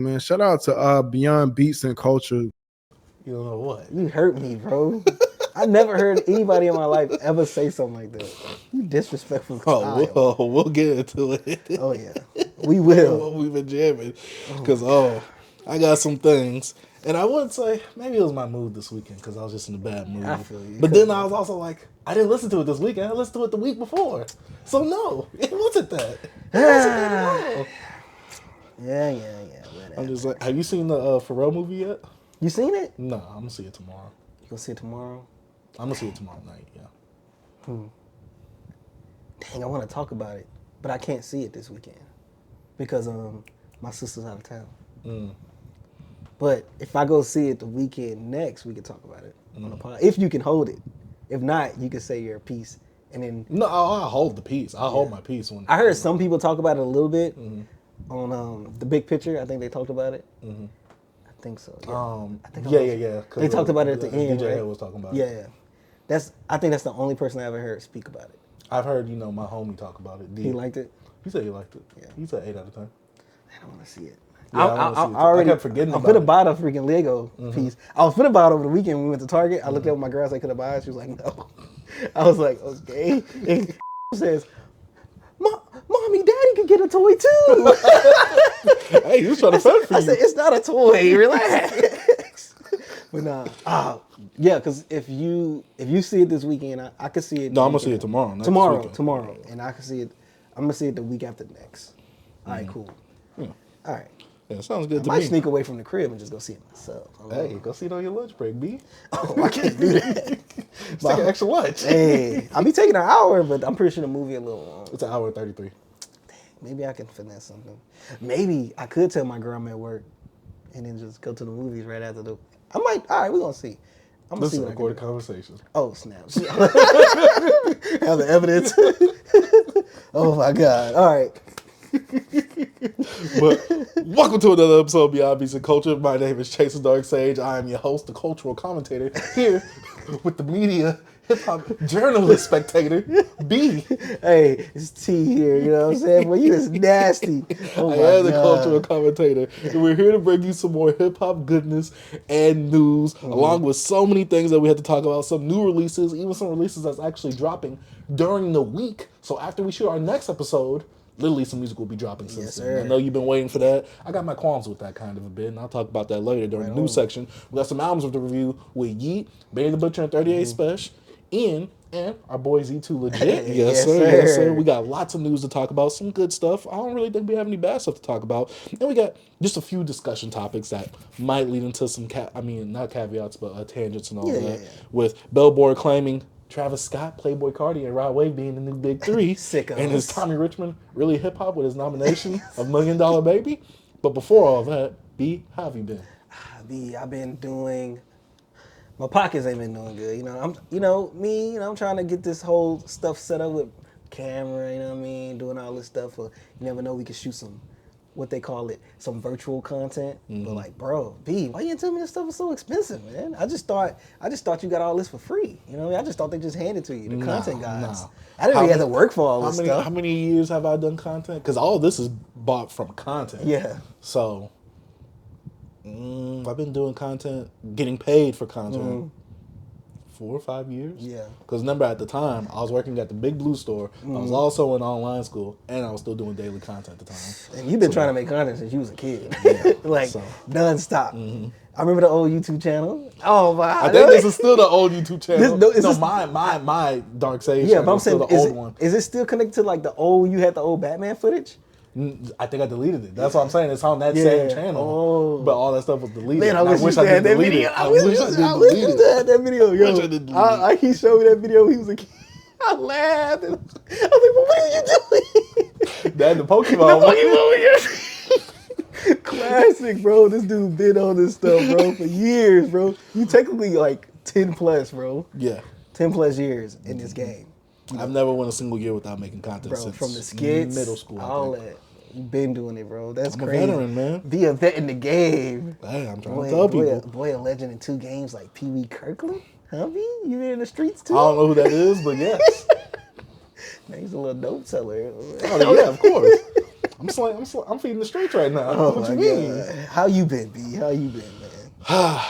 Man, shout out to Beyond Beats and Culture. You don't know what? You hurt me, bro. I never heard anybody in my life ever say something like that. You disrespectful. We'll get into it. Oh yeah, we will. What we've been jamming, because I got some things, and I would say maybe it was my mood this weekend because I was just in a bad mood. I feel you. But then I was also like, I didn't listen to it this weekend. I listened to it the week before, so no, it wasn't that. It wasn't that at all. Yeah. I'm just like, have you seen the Pharrell movie yet? You seen it? No, I'm gonna see it tomorrow. You gonna see it tomorrow? I'm gonna see it tomorrow night. Yeah. Dang, I want to talk about it, but I can't see it this weekend because my sister's out of town. But if I go see it the weekend next, we can talk about it on the pod. If you can hold it. If not, you can say your piece and then. No, I'll hold the piece. I'll hold my piece when. I heard some people talk about it a little bit on the big picture. I think they talked about it. I think so. Yeah. Yeah. They talked about it at the end, DJ right? was talking about it. Yeah. I think that's the only person I ever heard speak about it. I've heard, my homie talk about it. He liked it? He said he liked it. Yeah. He said 8 out of 10. I don't want to see it. Yeah, I kept forgetting about it. I buy a freaking Lego piece. I was finna buy it over the weekend when we went to Target. I looked at my girl, I said, could I buy it? She was like, no. I was like, okay. And says, Mommy, Daddy could get a toy too. Hey, he was trying to fend for you. I said, it's not a toy. Relax. But nah. Yeah, because if you see it this weekend, I could see it. No, I'm gonna see it tomorrow. Tomorrow, and I can see it. I'm gonna see it the week after next. All right, cool. Yeah. All right. Yeah, sounds good to I me. might sneak away from the crib and just go see it myself. Hey, go see it on your lunch break, B. Oh, I can't do that. Just take an extra lunch. Hey, I'll be taking an hour, but I'm pretty sure the movie a little long. It's an hour and 33. Dang, maybe I can finesse something. Maybe I could tell my girl I'm at work and then just go to the movies right after the. I might. All right, we're gonna see. I'm gonna This see is a what recorded conversation. Oh snap! Have the evidence. Oh my god! All right. But welcome to another episode of Beyond Beats and Culture. My name is Chase the Dark Sage. I am your host, the cultural commentator, here with the media hip-hop journalist spectator, B. Hey, it's T here, you know what I'm saying? Well, you is nasty. Oh I my am the God. cultural commentator, and we're here to bring you some more hip-hop goodness and news, along with so many things that we had to talk about, some new releases, even some releases that's actually dropping during the week. So after we shoot our next episode, literally some music will be dropping since Yes, then. sir. I know you've been waiting for that. I got my qualms with that kind of a bit, and I'll talk about that later during the news section. We got some albums to review with Yeat, Benny the Butcher, and 38 Spesh, and our boy Z2 Legit. Yes, sir. Yes, sir. We got lots of news to talk about, some good stuff. I don't really think we have any bad stuff to talk about. And we got just a few discussion topics that might lead into some, not caveats, but tangents and all that. With Billboard claiming Travis Scott, Playboi Carti, and Rod Wave being the new big three. Sickos. And is Tommy Richman really hip-hop with his nomination of $1 Million Baby? But before all that, B, how have you been? B, I've been doing. My pockets ain't been doing good. I'm trying to get this whole stuff set up with camera, you know what I mean? Doing all this stuff. You never know, we can shoot some, what they call it, some virtual content. But like, bro, B, why you didn't tell me this stuff was so expensive, man? I just thought you got all this for free. You know what I mean? I just thought they just handed to you, the content guys. I didn't really have to work for all this stuff. How many years have I done content? Because all this is bought from content. Yeah. So, I've been doing content, getting paid for content 4 or 5 years. Yeah. Because remember, at the time, I was working at the Big Blue store. I was also in online school, and I was still doing daily content at the time. And you've been trying to make content since you was a kid. Yeah. Nonstop. I remember the old YouTube channel. Oh my! I think this is still the old YouTube channel. This- my Dark Sage Yeah, channel but I'm is still saying, the old one. Is it still connected to like the old? You had the old Batman footage. I think I deleted it. That's what I'm saying. It's on that same channel. Oh. But all that stuff was deleted. Man, I And wish you I had didn't that delete video. it. I wish I didn't delete you it. had that video. Wish I Yo, didn't delete he showed me that video. He was a kid. I laughed. And I was like, well, what are you doing? That and the Pokemon one. Classic, bro. This dude been on this stuff, bro, for years, bro. You technically like 10 plus, bro. Yeah. 10 plus years in this game. I've never went a single year without making content Bro, since from the skits, middle school. all that. You've been doing it, bro. That's I'm crazy. a veteran, man. Be a vet in the game. Hey, I'm trying to tell people. Boy, a legend in 2 games like Pee Wee Kirkland? Huh, B? You been in the streets too? I don't know who that is, but yes. Man, he's a little dope seller. Oh, yeah, of course. I'm feeding the streets right now. Oh What my you mean? God. How you been, B? How you been, man?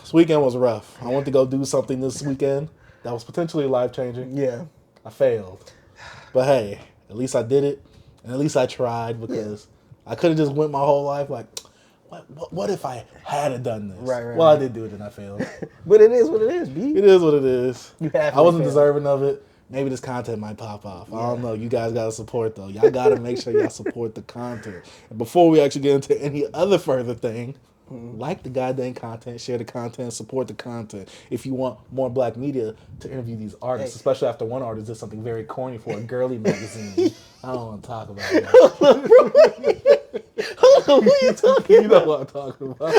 This weekend was rough. I went to go do something this weekend that was potentially life changing. Yeah. I failed, but hey, at least I did it, and at least I tried because I could have just went my whole life like, what if I had done this? Right. Well, I did do it and I failed. But it is what it is, B. It is what it is. You have I wasn't failed. deserving of it. Maybe this content might pop off. I don't know. You guys got to support, though. Y'all got to make sure y'all support the content. And before we actually get into any other further thing, like the goddamn content, share the content, support the content. If you want more black media to interview these artists, especially after one artist did something very corny for a girly magazine. I don't want to talk about it. Hold on, what are you talking You know what I'm talking about.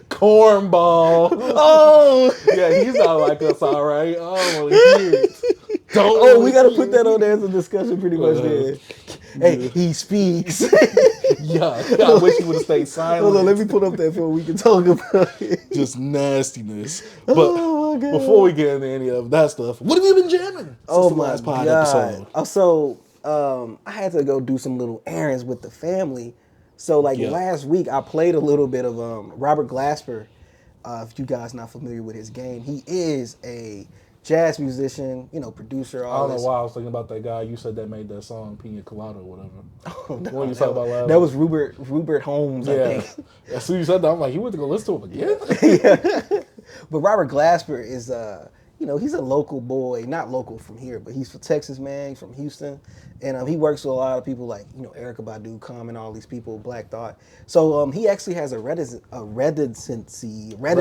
Cornball. Oh! Yeah, he's not like us, all right. Oh, years. Oh, we gotta put that on there as a discussion pretty much there. Hey, he speaks. Yeah, I wish he would have stayed silent. Hold on, let me put up that film. We can talk about it. Just nastiness. But Oh my God. before we get into any of that stuff, what have you been jamming since Oh the my last pod God. episode? So, I had to go do some little errands with the family. So, like last week, I played a little bit of Robert Glasper. If you guys not familiar with his game, he is a jazz musician, producer. I All don't know this. why I was thinking about that guy you said that made that song Pina Colada or whatever. Oh, no, What you talking about last that was Rupert Holmes, I Yeah. think. As soon as you said that, I'm like, you went to go listen to him again? But Robert Glasper is, he's a local boy, not local from here, but he's from Texas, man. He's from Houston, and he works with a lot of people like Erykah Badu, Common, all these people, Black Thought. So he actually has a residency. I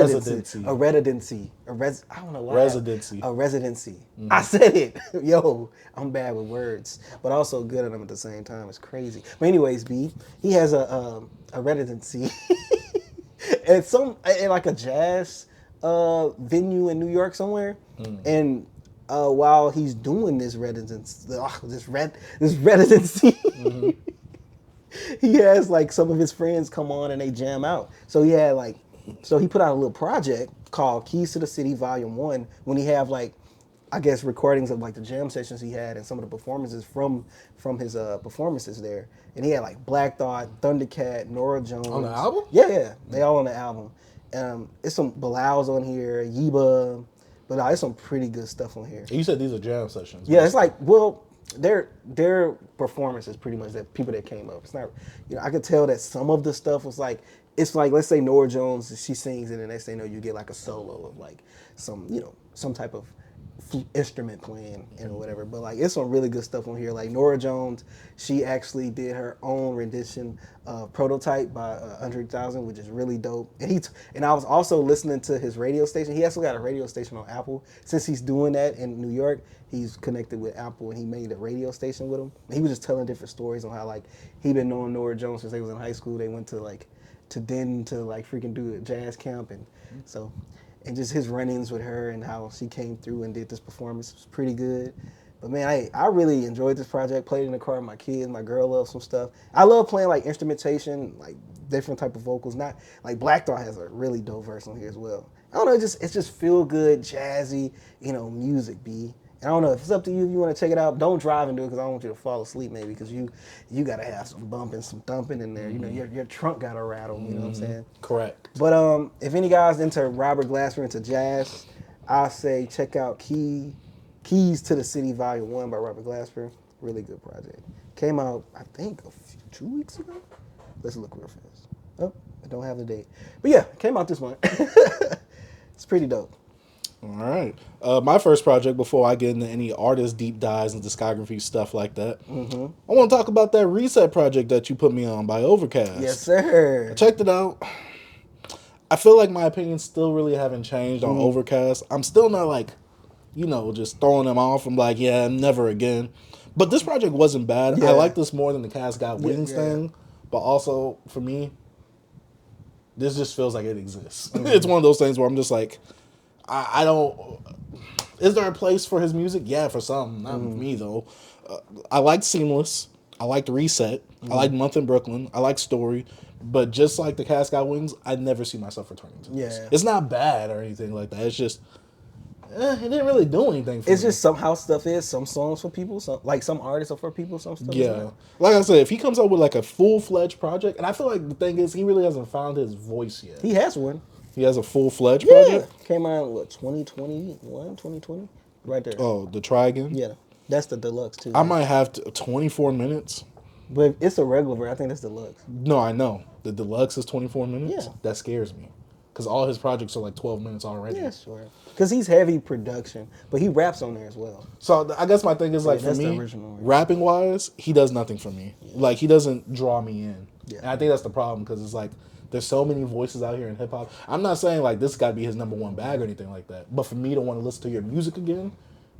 don't know why. Residency. A residency. I said it. Yo, I'm bad with words, but also good at them at the same time. It's crazy. But anyways, B, he has a residency at like a jazz venue in New York somewhere, and while he's doing this residency, he has like some of his friends come on and they jam out. So he put out a little project called Keys to the City Volume 1 when he have like, I guess, recordings of like the jam sessions he had and some of the performances from his performances there. And he had like Black Thought, Thundercat, Nora Jones. On the album? Yeah, they all on the album. It's some Bilals on here, Yeba, but it's some pretty good stuff on here. You said these are jam sessions. Yeah, it's like, well, their performance is pretty much that people that came up. It's not, I could tell that some of the stuff was like, it's like, let's say Nora Jones, she sings, and the next thing you know, you get like a solo of like some type of instrument playing and whatever. But like, it's some really good stuff on here. Like Nora Jones, she actually did her own rendition of Prototype by Andre 3000, which is really dope. And I was also listening to his radio station. He also got a radio station on Apple. Since he's doing that in New York, he's connected with Apple, and he made a radio station with him. And he was just telling different stories on how like he been knowing Nora Jones since they was in high school. They went to Denton to freaking do a jazz camp, and so. And just his run-ins with her and how she came through and did this performance was pretty good. But man, I really enjoyed this project. Played in the car with my kids. My girl loves some stuff. I love playing like instrumentation, like different type of vocals. Not like Black Thought has a really dope verse on here as well. I don't know, it's just feel good, jazzy, music, B. And I don't know, if it's up to you, if you want to check it out, don't drive and do it because I don't want you to fall asleep maybe because you got to have some bumping, some thumping in there. Your trunk got to rattle, you know what I'm saying? Correct. But if any guys into Robert Glasper, into jazz, I say check out Keys to the City Volume 1 by Robert Glasper. Really good project. Came out, I think, 2 weeks ago? Let's look real fast. Oh, I don't have the date. But yeah, came out this month. It's pretty dope. All right. My first project, before I get into any artist deep dives and discography stuff like that, I want to talk about that Reset project that you put me on by Ovrkast. Yes, sir. I checked it out. I feel like my opinions still really haven't changed on Ovrkast. I'm still not like, just throwing them off. I'm like, yeah, never again. But this project wasn't bad. Yeah. I like this more than the Cast Got Wings thing. But also, for me, this just feels like it exists. It's one of those things where I'm just like, I don't. Is there a place for his music? Yeah, for some. Not me, though. I liked Seamless. I liked Reset. I liked Month in Brooklyn. I liked Story. But just like the Cast Got Wings, I never see myself returning to this. Yeah. It's not bad or anything like that. It's just, It didn't really do anything for It's me. just somehow stuff is some songs for people, some artists are for people, some stuff. Yeah. Is not. Like I said, if he comes up with like a full-fledged project, and I feel like the thing is he really hasn't found his voice yet. He has one. He has a full-fledged Yeah. project? Came out in what, 2021, 2020? Right there. Oh, the Try Again? Yeah. That's the deluxe too. I might have 24 minutes. But it's a regular version. I think that's deluxe. No, I know. The deluxe is 24 minutes? Yeah. That scares me. Because all his projects are like 12 minutes already. Yeah, sure. Because he's heavy production, but he raps on there as well. So I guess my thing is like for that's the me, original one. rapping wise, he does nothing for me. Yeah. Like he doesn't draw me in. Yeah. And I think that's the problem because it's like there's so many voices out here in hip hop. I'm not saying like this got to be his #1 bag or anything like that. But for me to want to listen to your music again,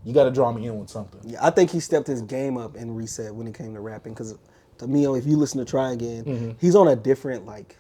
you got to draw me in with something. Yeah, I think he stepped his game up in Reset when it came to rapping. Because to me, if you listen to Try Again, he's on a different like.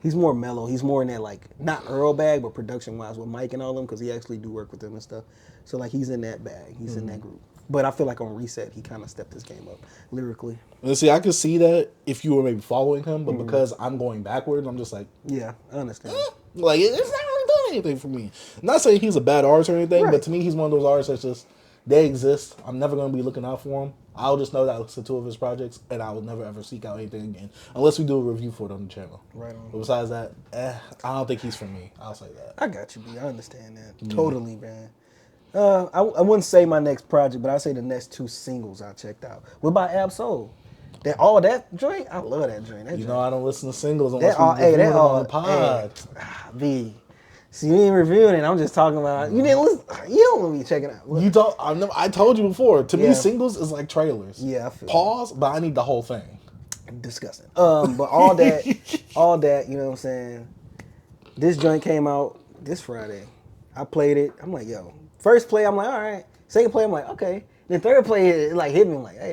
He's more mellow. He's more in that like not Earl bag, but production wise with Mike and all them because he actually do work with them and stuff. So like he's in that bag. He's in that group. But I feel like on Reset he kind of stepped his game up lyrically. And see, I could see that if you were maybe following him, but because I'm going backwards, I'm just like, Yeah, I understand. like it's not really doing anything for me. Not saying he's a bad artist or anything, Right. but to me he's one of those artists that's just they exist. I'm never gonna be looking out for him. I'll just know that I listen to 2 of his projects, and I will never ever seek out anything again unless we do a review for it on the channel. Right on. But besides that, I don't think he's for me. I'll say that. I got you, B. I understand that. Totally, man. I wouldn't say my next project, but I'd say the next 2 singles I checked out. What about Absol? That joint? I love that joint. You know, I don't listen to singles unless we Hey, review that them all, on the pod. B. See, you ain't reviewing it. I'm just talking about. You didn't listen. You don't want me checking out. I told you before. To Yeah. me, singles is like trailers. Yeah, I feel Pause, but I need the whole thing. Disgusting. But all that, you know what I'm saying? This joint came out this Friday. I played it. I'm like, yo. First play, I'm like, all right. Second play, I'm like, okay. Then third play, it like hit me. I'm like, hey,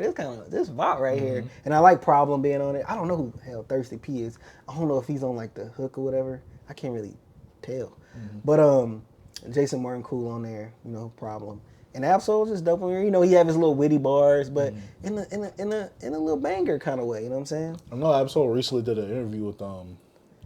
this VOT right here. And I like Problem being on it. I don't know who the hell Thirsty P is. I don't know if he's on like the hook or whatever. I can't really tell. But Jason Martin cool on there, you know, Problem. And Absol just dope on there. You know, he have his little witty bars, but in a little banger kind of way, you know what I'm saying? I know Absol recently did an interview with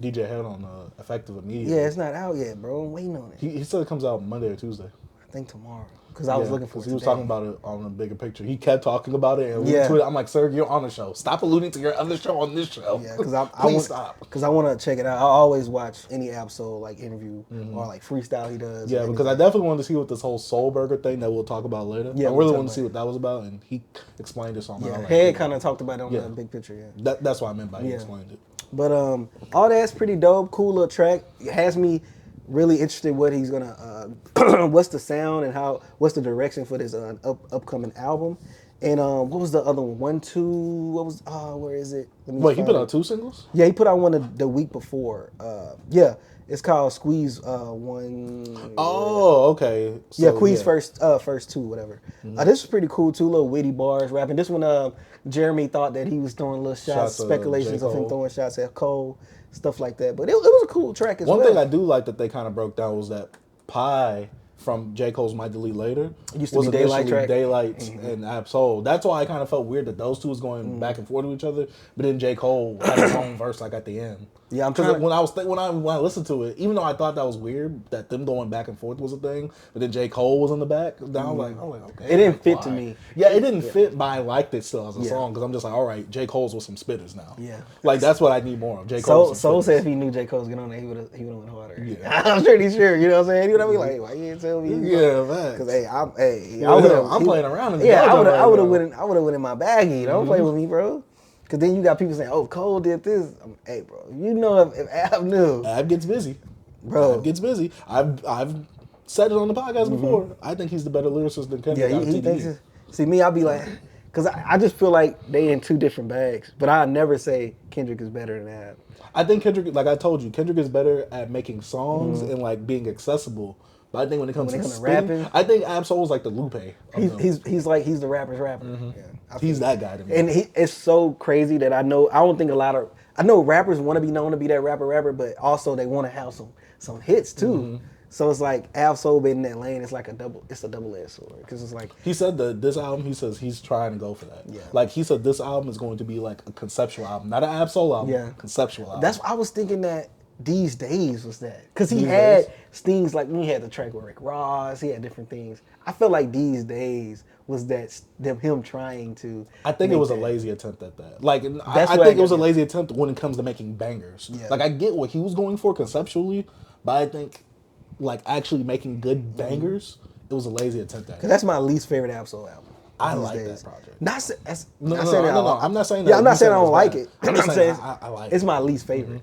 DJ Head on Effective Immediately. Yeah, it's not out yet, bro. I'm waiting on it. He said it comes out Monday or Tuesday. I think tomorrow. Because I was looking for it he was today. talking about it on the bigger picture. He kept talking about it and Yeah. tweeted. I'm like, sir, you're on the show. Stop alluding to your other show on this show. Yeah, because Please stop. Because I want to check it out. I always watch any Absol like interview or like freestyle he does. Yeah, or because I anything. definitely wanted to see what this whole Soul Burger thing that we'll talk about later. Yeah, I we'll really talk wanted to see about what that was about, and he explained it. So I'm Yeah, like, Head kind of talked about it on Yeah. the big picture. Yeah. that's what I meant by he Yeah. explained it. But all that's pretty dope. Cool little track. It has me really interested what he's gonna what's the sound and what's the direction for this upcoming album. And what was the other one? 1, 2. What was where is it? Let me Wait, he find put it. out 2 singles? Yeah, he put out one the week before. Yeah, it's called Squeeze 1. Oh, okay. So, Yeah, Queez first 2, whatever. This was pretty cool too, little witty bars rapping. This one, Jeremy thought that he was throwing little shots, Shots of speculations J. of him Cole. throwing shots at Cole, stuff like that. But it was a cool track as One well. thing I do like that they kind of broke down was that Pie from J. Cole's Might Delete Later It used to be Daylight initially track. Daylight and Absol. That's why I kind of felt weird that those two was going back and forth with each other. But then J. Cole had his own verse like at the end. Yeah, I'm Because trying to- when I listened to it, even though I thought that was weird that them going back and forth was a thing, but then J. Cole was in the back. Then I was like, okay, It didn't fit why? to me. Yeah, it didn't fit, but I liked it still as a Yeah. song because I'm just like, all right, J. Cole's with some spitters now. Yeah. Like that's what I need more of. J. Cole. with some Soul spitters. said if he knew J. Cole was getting on there, he would have went harder. Yeah. I'm pretty sure. You know what I'm saying? You know what I mean? Like, why you didn't tell me? Yeah, facts. Because I Yeah, would've- I'm playing around in the Yeah, dojo I would right have now. went in my baggie. Don't play with me, bro. Because then you got people saying, "Oh, Cole did this." Hey, bro, you know if Ab knew, Ab gets busy. Bro. Ab gets busy. I've said it on the podcast before. I think he's the better lyricist than Kendrick. yeah, out of he TDE. thinks. See, me, I'll be like, because I just feel like they in 2 different bags. But I never say Kendrick is better than Ab. I think Kendrick, like I told you, Kendrick is better at making songs and like being accessible. But I think when it comes to spitting, rapping, I think Ab-Soul is like the Lupe. of them. He's the rapper's rapper. Yeah, I He's feel that guy to me. And it's so crazy that I don't think I know rappers want to be known to be that rapper, but also they want to have some hits too. So it's like Ab-Soul being in that lane. It's like a double-edged sword because it's like He said that this album, he says he's trying to go for that. Yeah. Like he said this album is going to be like a conceptual album, not an Ab-Soul album. Yeah. Conceptual album. that's I was thinking that These Days was that. Because he These had Days? things like when he had the track with Rick Ross, he had different things. I feel like These Days was him trying to. I think it make was a that. lazy attempt at that. Like, That's I what think I it was a get. lazy attempt when it comes to making bangers. Yeah. Like, I get what he was going for conceptually, but I think, like, actually making good bangers, it was a lazy attempt at Cause it. that's my least favorite Absol album. I These like Days. that project. Not saying No, that I'm not saying that. Yeah, I'm not You saying I it don't was like bad. it. I'm just saying saying I like it's it. my least favorite.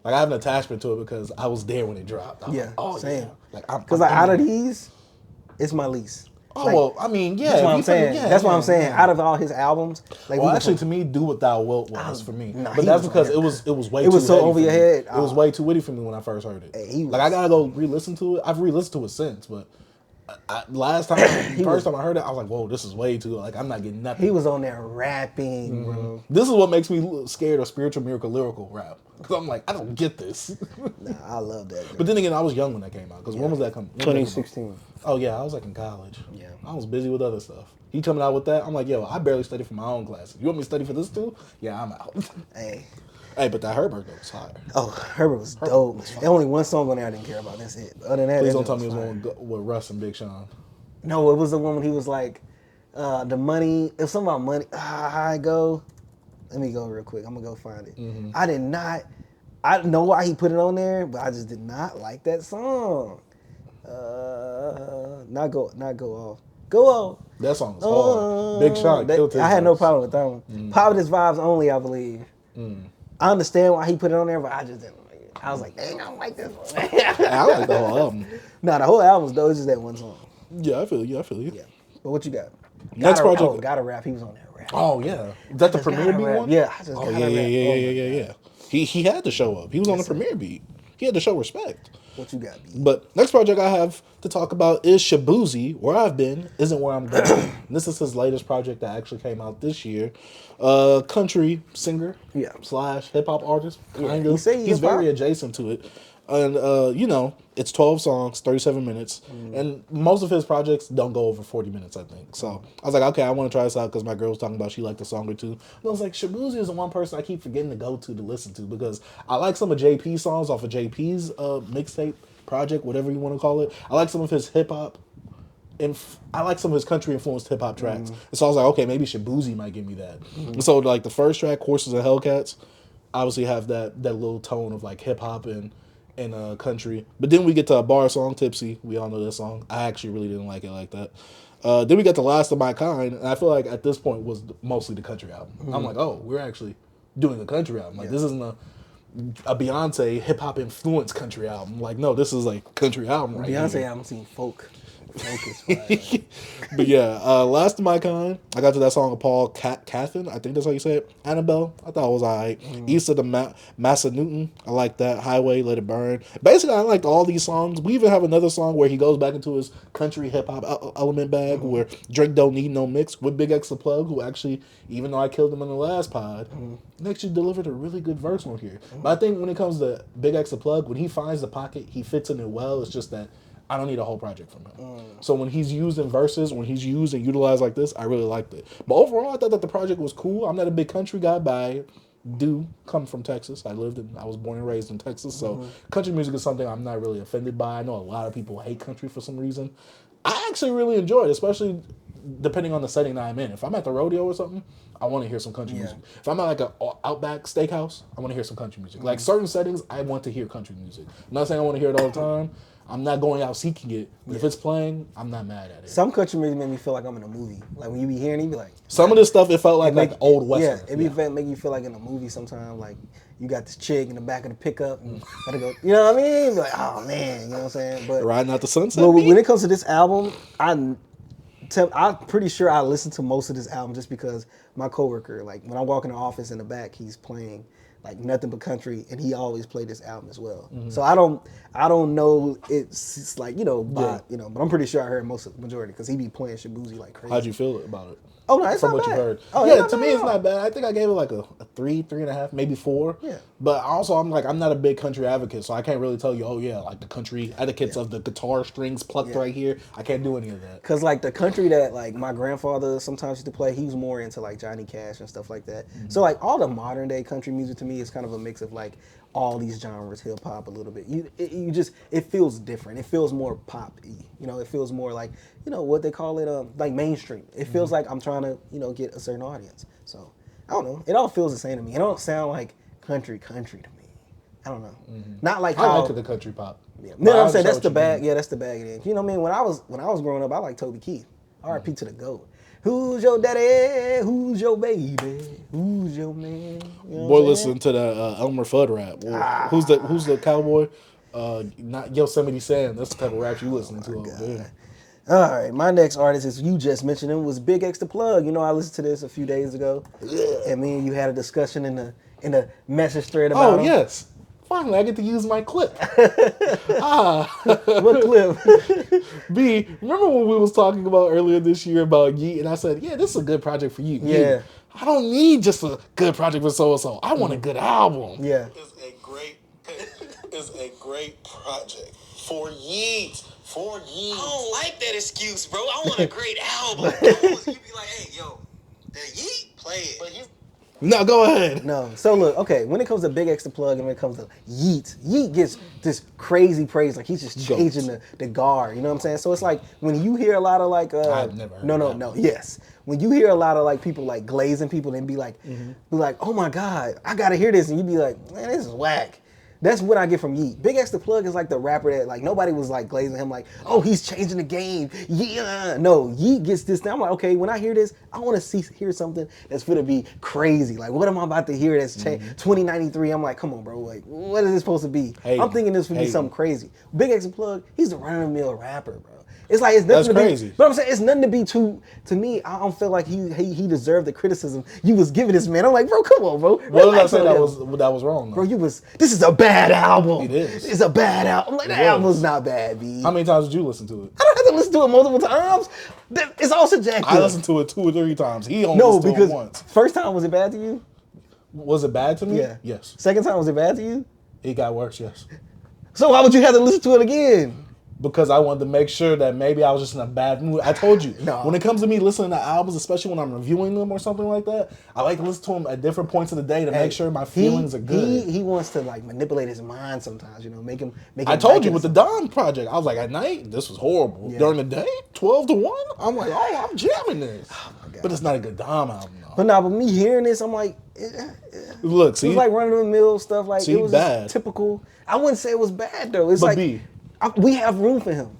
Like, I have an attachment to it because I was there when it dropped. I was Yeah, like, oh, same. yeah. Like, I'm Because like in out of there. these, it's my least. Oh, Like, well, I mean, yeah. That's what if I'm you saying. think- yeah, That's what yeah, I'm saying. yeah. Out of all his albums, like Well, we actually, can- to me, "Do What Thou Wilt" was for me, Nah, but he that's was on because there. it was way It was too so heady over for your me. head. It was way too witty for me when I first heard it. Hey, he Like I was- gotta go re-listen to it. I've re-listened to it since, but last time, first time I heard it, I was like, "Whoa, this is way too." Like I'm not getting nothing. he was on there rapping, bro. This is what makes me scared of spiritual miracle lyrical rap because I'm like, I don't get this. Nah, I love that. But then again, I was young when that came out. Because when was that coming? 2016. Oh yeah, I was like in college. Yeah. I was busy with other stuff. He coming out with that, I'm like, yo, I barely study for my own classes. You want me to study for this too? Yeah, I'm out. Hey. Hey, but that Herbert though was fire. Oh, Herbert was dope. There's only one song on there I didn't care about. That's it. Other than that, Please that don't tell joint me it was was fire. one with Russ and Big Sean. No, it was the one when he was like, the money. It was something about money. How I go. Let me go real quick. I'm gonna go find it. I did not. I don't know why he put it on there, but I just did not like that song. Not go off. Go off. That song was hard. Big Sean killed his I had no verse. problem with that one. Providence Vibes Only, I believe. I understand why he put it on there, but I just didn't like it. I was like, dang, I don't like this one. I like the whole album. Nah, the whole album's dope. It's just that one song. Yeah, I feel you. Yeah. But what you got? Next Gotta- project. Oh, Gotta Rap. He was on that rap. Oh yeah, is that the Just premiere Gotta beat Rap. one? Yeah, I just Oh Gotta yeah, Rap. yeah, Oh, yeah, my yeah, yeah, God. yeah. He had to show up. He was on the premiere beat. He had to show respect. What you got, B? But next project I have to talk about is Shaboozey. Where I've been isn't where I'm going. This is his latest project that actually came out this year. Country singer, Yeah. / hip hop artist. Kind he of. say he He's very hip-hop. adjacent to it, and it's 12 songs, 37 minutes, and most of his projects don't go over 40 minutes. I think so. I was like, okay, I want to try this out because my girl was talking about she liked a song or two. And I was like, Shaboozey is the one person I keep forgetting to go to listen to because I like some of JP's songs off of JP's mixtape project, whatever you want to call it. I like some of his hip hop. I like some of his country influenced hip hop tracks. And so I was like, okay, maybe Shaboozey might give me that. And so like the first track, Horses and Hellcats, obviously have that little tone of like hip hop and country. But then we get to a bar song, Tipsy. We all know that song. I actually really didn't like it like that. Then we get to Last of My Kind, and I feel like at this point was mostly the country album. I'm like, oh, we're actually doing a country album. Like this isn't a Beyonce hip hop influenced country album. Like no, this is like country album right Beyonce, here. I haven't seen folk. Folk is fire. But yeah, Last of My Kind, I got to that song of Paul Cathin, I think that's how you say it. Annabelle, I thought it was alright. East of the Massa Newton, I like that. Highway, Let It Burn. Basically, I liked all these songs. We even have another song where he goes back into his country hip hop element bag where Drake Don't Need No Mix with Big X the Plug, who actually, even though I killed him in the last pod, actually delivered a really good verse on here. But I think when it comes to Big X the Plug, when he finds the pocket, he fits in it well. It's just that I don't need a whole project from him. So when he's used in verses, when he's used and utilized like this, I really liked it. But overall, I thought that the project was cool. I'm not a big country guy, but I do come from Texas. I was born and raised in Texas. So country music is something I'm not really offended by. I know a lot of people hate country for some reason. I actually really enjoy it, especially depending on the setting that I'm in. If I'm at the rodeo or something, I want to hear some country music. If I'm at like an Outback Steakhouse, I want to hear some country music. Like certain settings, I want to hear country music. I'm not saying I want to hear it all the time. I'm not going out seeking it. But if it's playing, I'm not mad at it. Some country music make me feel like I'm in a movie. Like when you be hearing it, you be like, Some of this stuff, it felt like old Western. Yeah, make you feel like in a movie sometimes. Like you got this chick in the back of the pickup and gotta go, you know what I mean? Be like, oh man, you know what I'm saying? But Riding out the sunset. But when it comes to this album, I'm pretty sure I listened to most of this album just because my coworker, like when I walk in the office in the back, he's playing like nothing but country, and he always played this album as well. So I don't know. It's like but I'm pretty sure I heard most of the majority because he be playing Shaboozey like crazy. How'd you feel about it? Oh no, it's From not what bad. you heard. Oh, yeah, not to bad me at it's all. not bad. I think I gave it like a 3.5, maybe 4. Yeah. But also I'm not a big country advocate, so I can't really tell you, oh yeah, like the country etiquettes of the guitar strings plucked right here. I can't do any of that. Cause like the country that like my grandfather sometimes used to play, he was more into like Johnny Cash and stuff like that. So like all the modern day country music to me is kind of a mix of like all these genres, hip hop a little bit. It feels different. It feels more pop-y. You know, it feels more like, you know, what they call it, like mainstream. It feels like I'm trying to, you know, get a certain audience. So I don't know. It all feels the same to me. It don't sound like country to me. I don't know. Not like how I like the country pop. Yeah. No, I'm saying that's the bag. Yeah, that's the bag it is. You know what I mean? When I was growing up, I liked Toby Keith. R.I.P. to the GOAT. Who's your daddy? Who's your baby? Who's your man? You know Boy, listen to the Elmer Fudd rap. Who's the cowboy? Not Yosemite Sam. That's the type of rap you listening to over there. All right, my next artist is you just mentioned him was Big X the Plug. You know, I listened to this a few days ago, and me and you had a discussion in the message thread about him. Oh yes. Finally, I get to use my clip. What clip? B, remember when we was talking about earlier this year about Yeat, and I said, yeah, this is a good project for you. Yeah. I don't need just a good project for so-and-so. I want a good album. Yeah. It's a great project for Yeat. For Yeat. I don't like that excuse, bro. I want a great album. You be like, hey, yo, that Yeat, play it. But you... No, go ahead. No. So look, okay, when it comes to Big X the Plug and when it comes to Yeat gets this crazy praise. Like he's just changing the guard. You know what I'm saying? So it's like when you hear a lot of like I've never heard No. Yes. When you hear a lot of like people like glazing people and be like, oh my God, I gotta hear this, and you be like, man, this is whack. That's what I get from Yeat. Big X the Plug is like the rapper that like nobody was like glazing him like, oh, he's changing the game. Yeah. No, Yeat gets this thing. I'm like, okay, when I hear this, I want to hear something that's gonna be crazy. Like, what am I about to hear that's 2093? I'm like, come on, bro. Like, what is this supposed to be? I'm thinking this would be something crazy. Big X the Plug, he's a run-of-the-mill rapper, bro. It's like it's nothing That's crazy. But I'm saying it's nothing to be too. To me, I don't feel like he deserved the criticism you was giving this man. I'm like, bro, come on, bro. What did I say that was wrong, though? Bro, this is a bad album. It is. It's a bad album. I'm like, that album's not bad, B. How many times did you listen to it? I don't have to listen to it multiple times. It's all subjective. I listened to it 2 or 3 times. He only listened to it once. First time, was it bad to you? Was it bad to me? Yeah. Yes. Second time, was it bad to you? It got worse, yes. So why would you have to listen to it again? Because I wanted to make sure that maybe I was just in a bad mood. I told you, No. when it comes to me listening to albums, especially when I'm reviewing them or something like that, I like to listen to them at different points of the day to make sure my feelings are good. He wants to like manipulate his mind sometimes, you know, make him. I told you with the Don project, I was like, at night, this was horrible. Yeah. During the day, 12 to 1, I'm like, oh, I'm jamming this. But it's not a good Dom album, though. But me hearing this, I'm like, Look, see? it was like run of the mill stuff. Like See, it was bad. just typical. I wouldn't say it was bad though. It's But like B. We have room for him.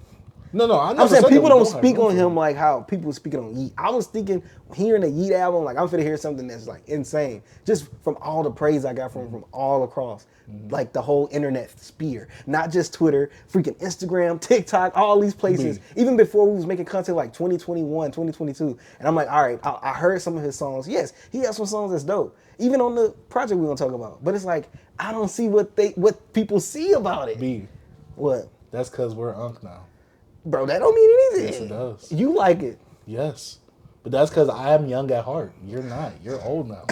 No, I never I'm saying said people that we don't have speak room on for him like how people speaking on Yeat. I was thinking, hearing a Yeat album, like I'm finna hear something that's like insane, just from all the praise I got from all across, like the whole internet sphere, not just Twitter, freaking Instagram, TikTok, all these places. Even before we was making content like 2021, 2022, and I'm like, all right, I heard some of his songs. Yes, he has some songs that's dope. Even on the project we're gonna talk about, but it's like I don't see what people see about it. B. What? That's because we're Unk now. Bro, that don't mean anything. Yes, it does. You like it. Yes. But that's because I am young at heart. You're not. You're old now.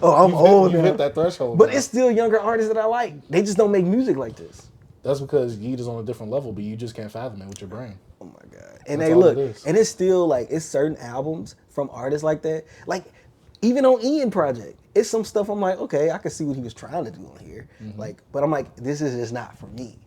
Oh, I'm old You now. hit that threshold. But now. it's still younger artists that I like. They just don't make music like this. That's because Yeat is on a different level, but you just can't fathom it with your brain. Oh my God. And That's they all look, it is. and it's still like, it's certain albums from artists like that. Like, even on Ian Project, it's some stuff I'm like, okay, I can see what he was trying to do on here. Like, but I'm like, this is just not for me.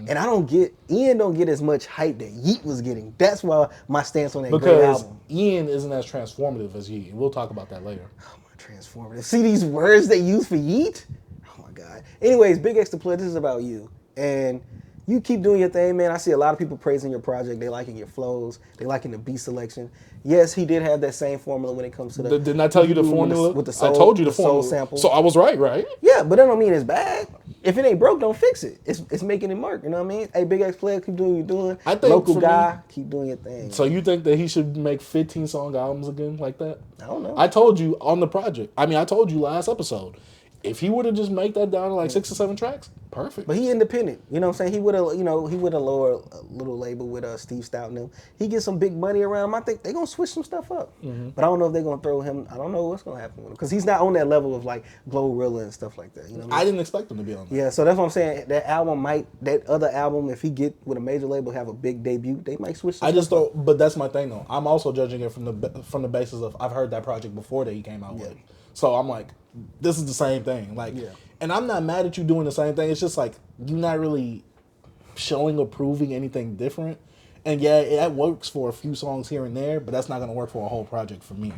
And Ian don't get as much hype that Yeat was getting. That's why my stance on that great Because album. Ian isn't as transformative as Yeat. We'll talk about that later. Oh my, transformative. See these words they use for Yeat? Oh my God. Anyways, Big X the Plug, this is about you. And you keep doing your thing, man. I see a lot of people praising your project. They liking your flows. They liking the beat selection. Yes, he did have that same formula when it comes to the. Didn't I tell you the formula? With the soul, I told you the soul formula. sample. So I was right? Yeah, but that don't mean it's bad. If it ain't broke, don't fix it. It's making it work. You know what I mean? Hey, Big X Player, keep doing what you're doing. I think Local for guy, me- keep doing your thing. So you think that he should make 15-song albums again like that? I don't know. I told you on the project. I mean, I told you last episode. If he would have just make that down to like 6 or 7 tracks, perfect. But he independent. You know what I'm saying? He would have, lower a little label with Steve Stout and them. He get some big money around him. I think they're going to switch some stuff up. But I don't know if they're going to throw him. I don't know what's going to happen with him. Because he's not on that level of like Glorilla and stuff like that. You know what I mean? I didn't expect him to be on that. Yeah, so that's what I'm saying. That other album, if he get with a major label, have a big debut, they might switch some I just stuff up. don't. But that's my thing though. I'm also judging it from the basis of I've heard that project before that he came out with. So I'm like, this is the same thing. Like, And I'm not mad at you doing the same thing. It's just like you're not really showing or proving anything different. And yeah, that works for a few songs here and there, but that's not going to work for a whole project for me.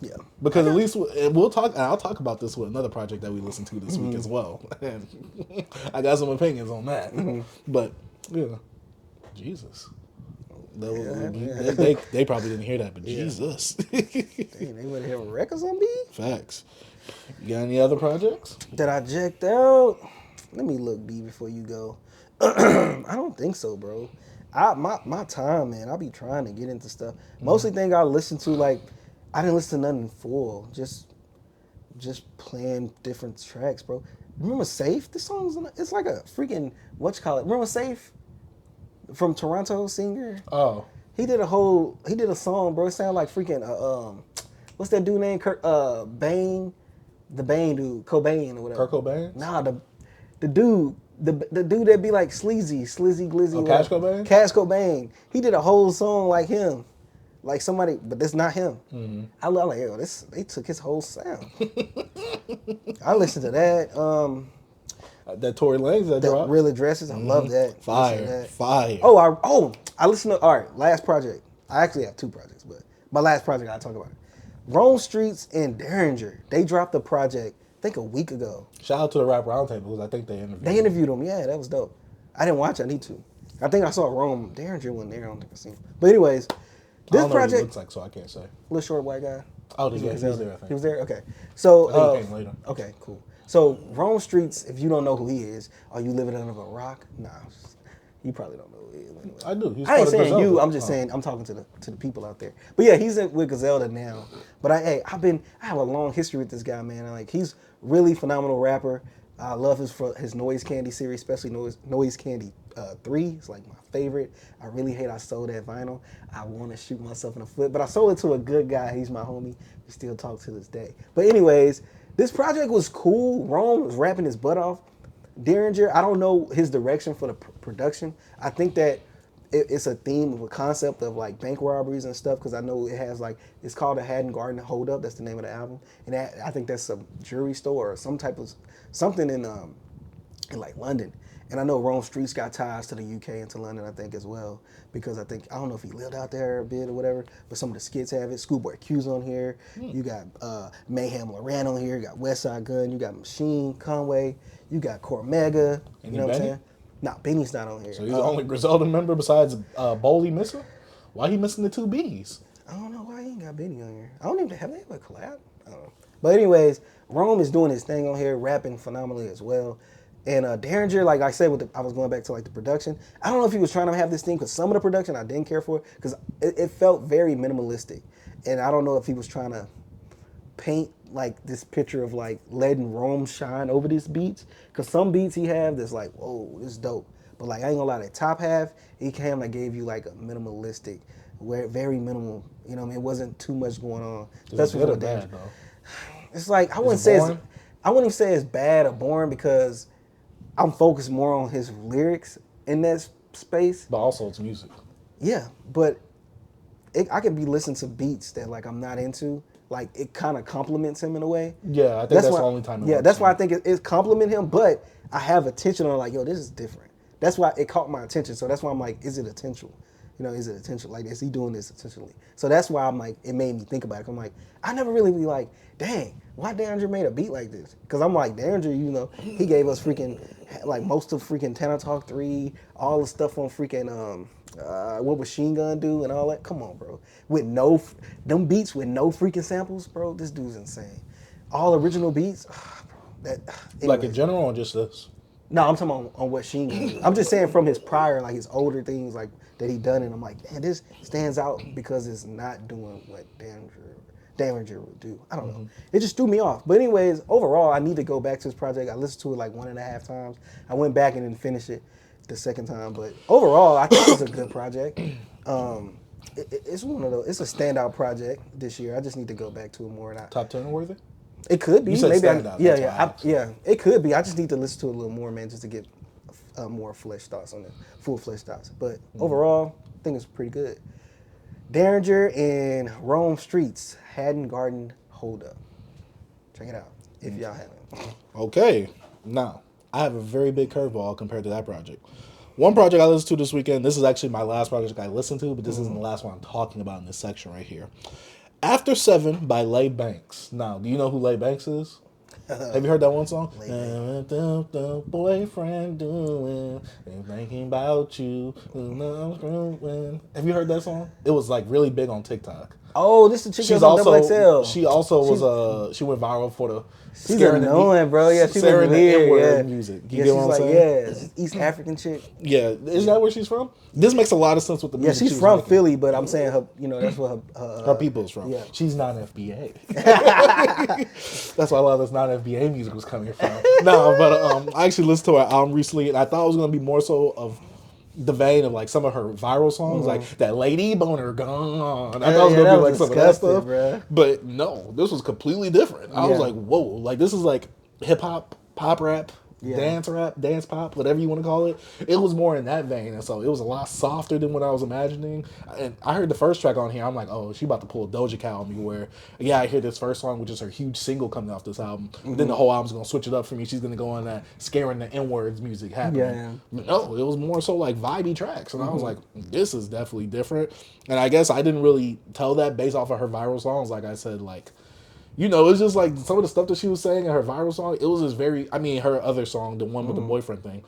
Yeah. Because at least we'll talk. And I'll talk about this with another project that we listened to this week as well. And I got some opinions on that. But yeah, Jesus. They probably didn't hear that, but Jesus. Dang, they would have records on me? Facts. You got any other projects? That I checked out? Let me look, B, before you go. I don't think so, bro. My time, man, I be trying to get into stuff. Mostly thing I listen to, like, I didn't listen to nothing full. Just playing different tracks, bro. Remember Safe? This song's, it's like a freaking, remember Safe? From Toronto singer? Oh. He did a song, bro. It sounded like freaking, what's that dude name? Bane? The Bane dude, Cobain or whatever. Kurt Cobain? Nah, the dude, the dude that be like slizzy, glizzy. Oh, Cash Cobain? Cash Cobain. He did a whole song like him. Like somebody, but that's not him. Mm-hmm. I love like, yo, they took his whole sound. I listened to that. That Tory Lanez that dropped. Real Addresses. I love that. Fire. I listened to, all right, last project. I actually have 2 projects, but my last project, I'll talk about it. Rome Streetz and Derringer, they dropped a project, I think a week ago. Shout out to the Rap Roundtable, because I think they interviewed They interviewed him, yeah, that was dope. I didn't watch it, I need to. I think I saw Rome. Derringer wasn't there, I don't think I seen him. But anyways, this I don't know project. what he looks like, so I can't say. Little short white guy. Oh, he was there, I think. He was there? Okay. So, I think he came later. Okay, cool. So, Rome Streetz, if you don't know who he is, are you living under a rock? Nah, you probably don't know who he is. Anyway. I do. I ain't saying you, I'm just saying, I'm talking to the people out there. But yeah, he's with Griselda now. But I have a long history with this guy, man. Like, he's really phenomenal rapper. I love his Noise Candy series, especially Noise Candy 3. It's like my favorite. I really hate I sold that vinyl. I want to shoot myself in the foot, but I sold it to a good guy. He's my homie. We still talk to this day. But anyways, this project was cool. Rome was rapping his butt off. Derringer, I don't know his direction for the production. I think that it's a theme of a concept of like bank robberies and stuff, because I know it has like, it's called a Haddon Garden Hold Up. That's the name of the album. And I think that's a jewelry store or some type of, something in like London. And I know Rome Streetz got ties to the UK and to London, I think, as well. Because I don't know if he lived out there a bit or whatever, but some of the skits have it. Schoolboy Q's on here. You got Mayhem Loran on here. You got Westside Gun. You got Machine, Conway. You got Cormega. You know what I'm saying? Nah, Benny's not on here. So he's the only Griselda member besides Bowley missing? Why he missing the 2 B's? I don't know why he ain't got Benny on here. I don't even have they ever collab? I don't know. But anyways, Rome is doing his thing on here, rapping phenomenally as well. And Derringer, like I said, I was going back to like the production. I don't know if he was trying to have this thing, because some of the production I didn't care for, because it felt very minimalistic. And I don't know if he was trying to paint like this picture of like letting Rome shine over these beats, because some beats he have that's like, whoa, this is dope. But like, I ain't gonna lie, that top half, he kind of gave you like a minimalistic, very minimal, you know what I mean? It wasn't too much going on. That's good or bad, though? It's like, I wouldn't even say it's bad or boring, because I'm focused more on his lyrics in that space. But also it's music. Yeah, but I could be listening to beats that like I'm not into. Like, it kind of compliments him in a way. Yeah, I think that's the only time it works. That's why I think it compliment him, but I have attention on like, yo, this is different. That's why it caught my attention. So that's why I'm like, is it intentional? You know, is it intentional? Like, is he doing this intentionally? So that's why I'm like, it made me think about it. I'm like, I never really be like, dang, why Derringer made a beat like this? Because I'm like, Derringer, you know, he gave us freaking, like, most of freaking Tana Talk 3, all the stuff on freaking, what Machine Gun do and all that. Come on, bro. With them beats with no freaking samples, bro, this dude's insane. All original beats, bro. Like in general or just this? No, I'm talking on what Sheen can do. I'm just saying from his prior, like his older things, like that he done, and I'm like, man, this stands out because it's not doing what Derringer would do. I don't know. It just threw me off. But anyways, overall, I need to go back to this project. I listened to it like 1.5 times. I went back and didn't finish it the second time, but overall, I think it's a good project. It's one of those. It's a standout project this year. I just need to go back to it more. And Top 10 worthy? It could be. You said maybe standout. It could be. I just need to listen to it a little more, man, just to get more fleshed thoughts on it, full-fledged thoughts. But overall, I think it's pretty good. Derringer and Rome Streetz, Haddon Garden Hold Up. Check it out if y'all haven't. Okay. Now, I have a very big curveball compared to that project. One project I listened to this weekend, this is actually my last project I listened to, but this isn't the last one I'm talking about in this section right here. After 7 by Lay Banks. Now, do you know who Lay Banks is? Have you heard that one song? The boyfriend doing and thinking about you. Have you heard that song? It was like really big on TikTok. Oh, this is the chick She's that's on also XXL. she also was she went viral for the She's scaring annoying, bro. Yeah, she's scaring the weird. N-word Yeah. music. You Yeah, get she's what I'm like, saying? yeah, East African chick. Yeah, is that where she's from? This makes a lot of sense with the Yeah, music. she's she was from making. Philly, but I'm saying her, you know, that's what Her people's from. Yeah. She's not FBA. That's why a lot of this non FBA music was coming from. No, but I actually listened to her album recently, and I thought it was gonna be more so of the vein of like some of her viral songs, like that Lady Boner Gone. I thought it was gonna be like some of that stuff, bruh. but no, this was completely different. I was Yeah. like, whoa, like this is like hip hop, pop rap. Yeah. Dance pop, whatever you want to call it. It was more in that vein, and so it was a lot softer than what I was imagining. And I heard the first track on here, I'm like, oh, she about to pull a Doja Cat on me. Where, yeah, I hear this first song, which is her huge single coming off this album. But then the whole album's gonna switch it up for me. She's gonna go on that scaring the N-words music happening. Yeah. But no, it was more so like vibey tracks, and I was like, this is definitely different. And I guess I didn't really tell that based off of her viral songs. Like I said, like. You know, it's just like some of the stuff that she was saying in her viral song. It was just very, I mean, her other song, the one with the boyfriend thing,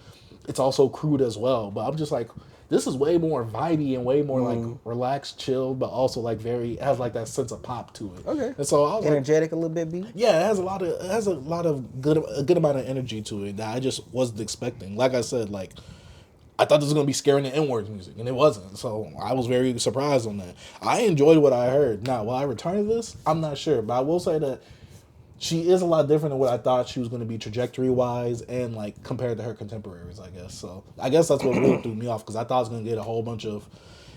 it's also crude as well. But I'm just like, this is way more vibey and way more like relaxed, chilled, but also like very, it has like that sense of pop to it. Okay. And so I was like, Energetic a little bit, B. yeah, it has a lot of a good amount of energy to it that I just wasn't expecting. Like I said, like I thought this was gonna be scaring the N-words music, and it wasn't. So I was very surprised on that. I enjoyed what I heard. Now, will I return to this? I'm not sure, but I will say that she is a lot different than what I thought she was going to be trajectory wise and like compared to her contemporaries, I guess. So I guess that's what really threw me off because I thought I was going to get a whole bunch of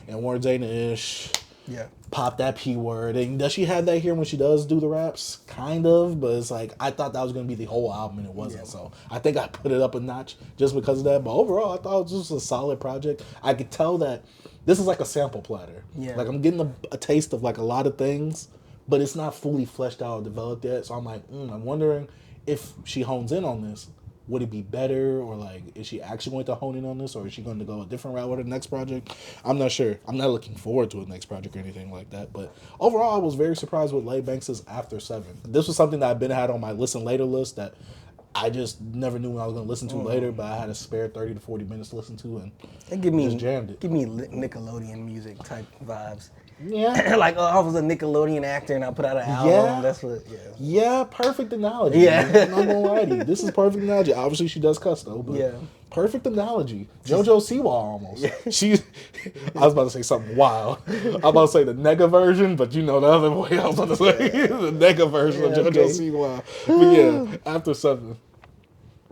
N-words ain't ish. Yeah. Pop that P word. And does she have that here when she does do the raps? Kind of, but it's like I thought that was going to be the whole album and it wasn't. Yeah. So I think I put it up a notch just because of that. But overall, I thought it was just a solid project. I could tell that this is like a sample platter. Yeah. Like I'm getting a taste of like a lot of things, but it's not fully fleshed out or developed yet. So I'm like, I'm wondering if she hones in on this, would it be better? Or like, is she actually going to hone in on this? Or is she going to go a different route with her next project? I'm not sure. I'm not looking forward to a next project or anything like that. But overall, I was very surprised with Lay Banks' After 7. This was something that I've been had on my listen later list that I just never knew when I was going to listen to later, but I had a spare 30 to 40 minutes to listen to and just jammed it. Give me Nickelodeon music type vibes. Yeah. Like, I was a Nickelodeon actor and I put out an album. Yeah. That's what, Yeah, perfect analogy. Yeah. I'm not gonna lie to you. This is perfect analogy. Obviously, she does cuss though, but Yeah. perfect analogy. JoJo Siwa almost. Yeah. I was about to say something wild. I was about to say the nega version, but you know the other way I was about to say the nega version of JoJo Siwa. But yeah, After 7.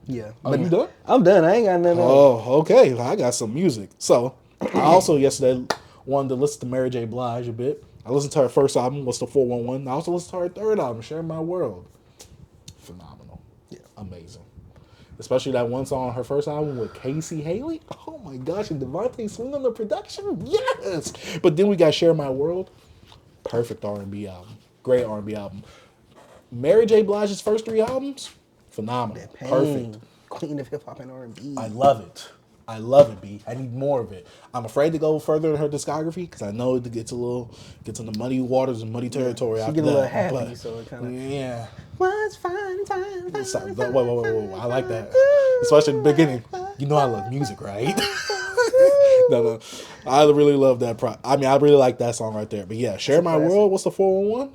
Yeah. Are you done? I'm done. I ain't got nothing else. Oh, okay. I got some music. So, I also yesterday wanted to listen to Mary J. Blige a bit. I listened to her first album, what's the 411. I also listened to her third album, Share My World. Phenomenal. Yeah. Amazing. Especially that one song on her first album with Casey Haley. Oh my gosh, and Devontae Swing on the production. Yes. But then we got Share My World. Perfect R&B album. Great R&B album. Mary J. Blige's first 3 albums, phenomenal. Perfect. Queen of hip hop and R&B. I love it. I love it, B. I need more of it. I'm afraid to go further in her discography because I know it gets into muddy waters and muddy territory She after get a that. little happy, but, so it kind of. yeah. What's fine. Whoa. I like that. Especially in the beginning. You know I love music, right? No. I really love that. I really like that song right there. But yeah, Share My World, what's the 411?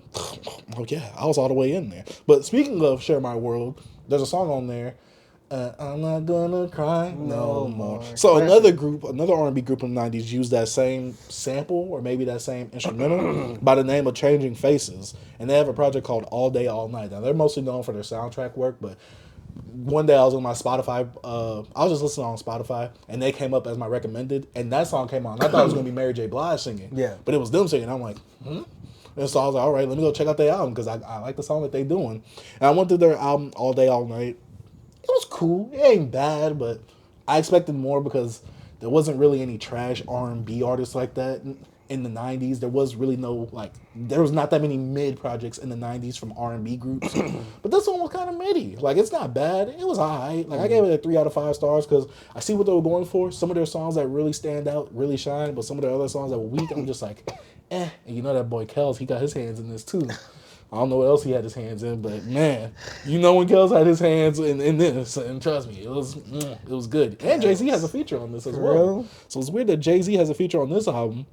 Oh yeah, I was all the way in there. But speaking of Share My World, there's a song on there. I'm not gonna cry no more. So another R&B group in the 90s used that same sample or maybe that same instrumental by the name of Changing Faces. And they have a project called All Day, All Night. Now they're mostly known for their soundtrack work, but one day I was on my Spotify, I was just listening on Spotify, and they came up as my recommended, and that song came on. I thought it was going to be Mary J. Blige singing, but it was them singing. I'm like, And so I was like, all right, let me go check out their album, because I like the song that they doing. And I went through their album All Day, All Night. It was cool. It ain't bad, but I expected more because there wasn't really any trash R&B artists like that. in the 90s. There was really no, like, there was not that many mid projects in the 90s from R&B groups. But this one was kind of midi. Like, it's not bad. It was alright. Like, I gave it a 3 out of 5 stars because I see what they were going for. Some of their songs that really stand out, really shine, but some of their other songs that were weak, I'm just like, eh. And you know that boy Kels, he got his hands in this too. I don't know what else he had his hands in, but man, you know when Kels had his hands in this, and trust me, it was good. And Jay-Z has a feature on this as well. So it's weird that Jay-Z has a feature on this album,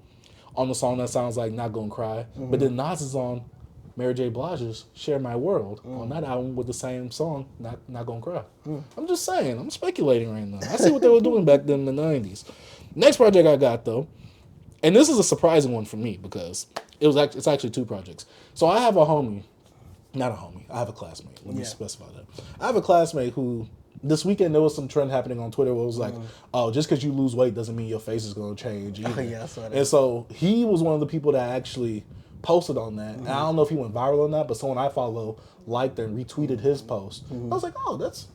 on the song that sounds like Not Gonna Cry, but then Nas is on Mary J. Blige's Share My World on that album with the same song, Not Gonna Cry. I'm just saying, I'm speculating right now. I see what they were doing back then in the 90s. Next project I got though, and this is a surprising one for me because it's actually 2 projects. So I have a homie, not a homie, I have a classmate. Let me specify that. I have a classmate who, this weekend there was some trend happening on Twitter where it was like, oh, just because you lose weight doesn't mean your face is going to change either. I saw that. And so he was one of the people that actually posted on that. And I don't know if he went viral on that, but someone I follow liked and retweeted his post. I was like, oh, that's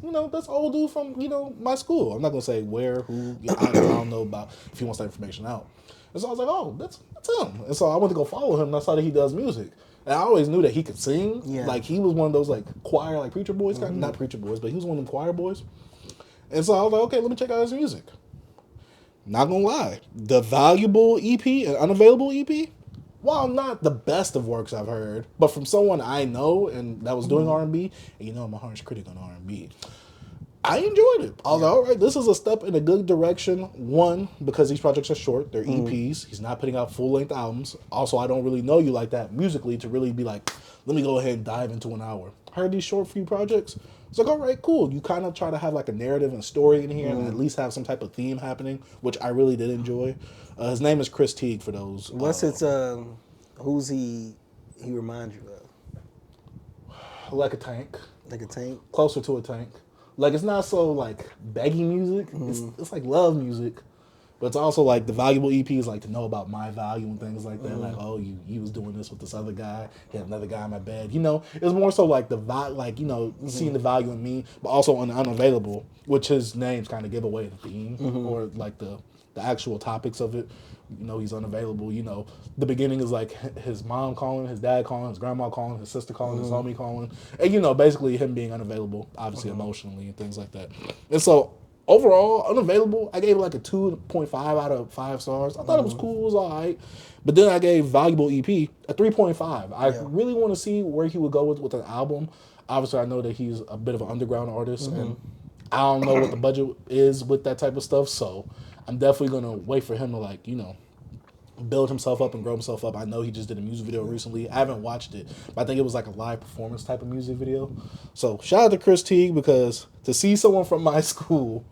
old dude from, my school. I'm not going to say where, who, I don't know about if he wants that information out. And so I was like, oh, that's him. And so I went to go follow him, and I saw that he does music. And I always knew that he could sing. Yeah. Like, he was one of those, like, choir, like, preacher boys. Not preacher boys, but he was one of them choir boys. And so I was like, okay, let me check out his music. Not gonna lie. The Valuable EP and Unavailable EP, while not the best of works I've heard, but from someone I know and that was doing R&B, and I'm a harsh critic on R&B, I enjoyed it. I was like, all right, this is a step in a good direction. One, because these projects are short. They're EPs. He's not putting out full-length albums. Also, I don't really know you like that musically to really be like, let me go ahead and dive into an hour. Heard these short few projects. It's like, all right, cool. You kind of try to have like a narrative and story in here and at least have some type of theme happening, which I really did enjoy. His name is Chris Teague for those. What's who's he remind you of? Like a tank. Like a tank? Closer to a tank. Like, it's not so, like, baggy music. It's like love music. But it's also, like, the Valuable EP is, like, to know about my value and things like that. Like, oh, you was doing this with this other guy. He had another guy in my bed. It's more so, like, seeing the value in me. But also on the Unavailable, which his names kind of give away the theme. Or, like, the actual topics of it. He's unavailable. The beginning is like his mom calling, his dad calling, his grandma calling, his sister calling, his homie calling. And, basically him being unavailable, obviously emotionally and things like that. And so, overall, Unavailable, I gave it like a 2.5 out of 5 stars. I thought it was cool. It was all right. But then I gave Valuable EP a 3.5. I really want to see where he would go with an album. Obviously, I know that he's a bit of an underground artist. And I don't know what the budget is with that type of stuff. So, I'm definitely going to wait for him to, build himself up and grow himself up. I know he just did a music video recently. I haven't watched it, but I think it was like a live performance type of music video. So shout out to Chris Teague, because to see someone from my school,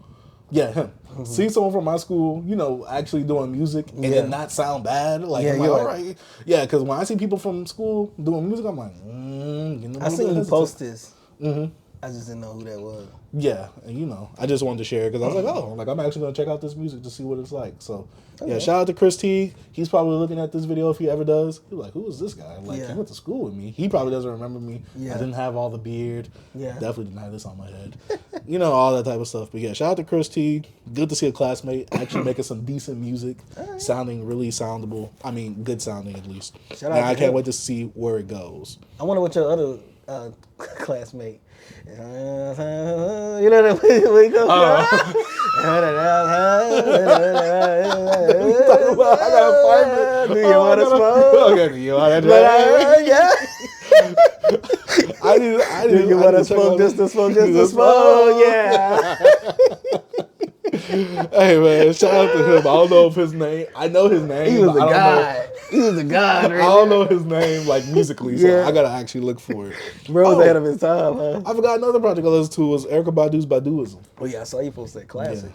him, see someone from my school, actually doing music and then not sound bad. Like, I'm like, all right. Yeah, because when I see people from school doing music, I'm like, I seen you post this. I just didn't know who that was. Yeah, and I just wanted to share it because I was like, I'm actually going to check out this music to see what it's like. So, shout out to Chris Teague. He's probably looking at this video if he ever does. He's like, who is this guy? Like, he went to school with me. He probably doesn't remember me. I didn't have all the beard. Definitely didn't have this on my head. All that type of stuff. But shout out to Chris Teague. Good to see a classmate actually making some decent music, sounding really soundable. I mean, good sounding at least. And I can't wait to see where it goes. I wonder what your other classmate. You know that where he goes. I gotta find it. Do you want to smoke? Okay, do you want to I didn't. Do you want to smoke? Just to smoke. Just to smoke. Yeah. Hey man, shout out to him. I don't know if his name. I know his name. He was a god. He was a god. Right, I don't know his name like musically, so I gotta actually look for it. Bro was ahead of his time, huh? I forgot another project I listened to was Erykah Badu's Baduizm. Oh yeah, I saw you post that classic.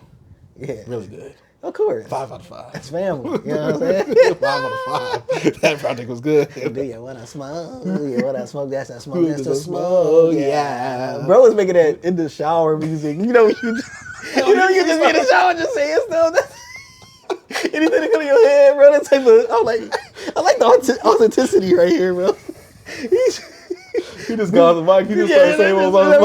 Yeah, really good. Of course. 5 out of 5. It's family. You know what I'm saying? 5 out of 5. That project was good. Do you want to smoke? Do you want to smoke? That's that smoke. That's the smoke. Yeah. Bro was making that in the shower music. You just be in the shower just saying stuff. Anything that come in your head, bro. That type of, I like the authenticity right here, bro. He just got on the mic. He just started saying what was on his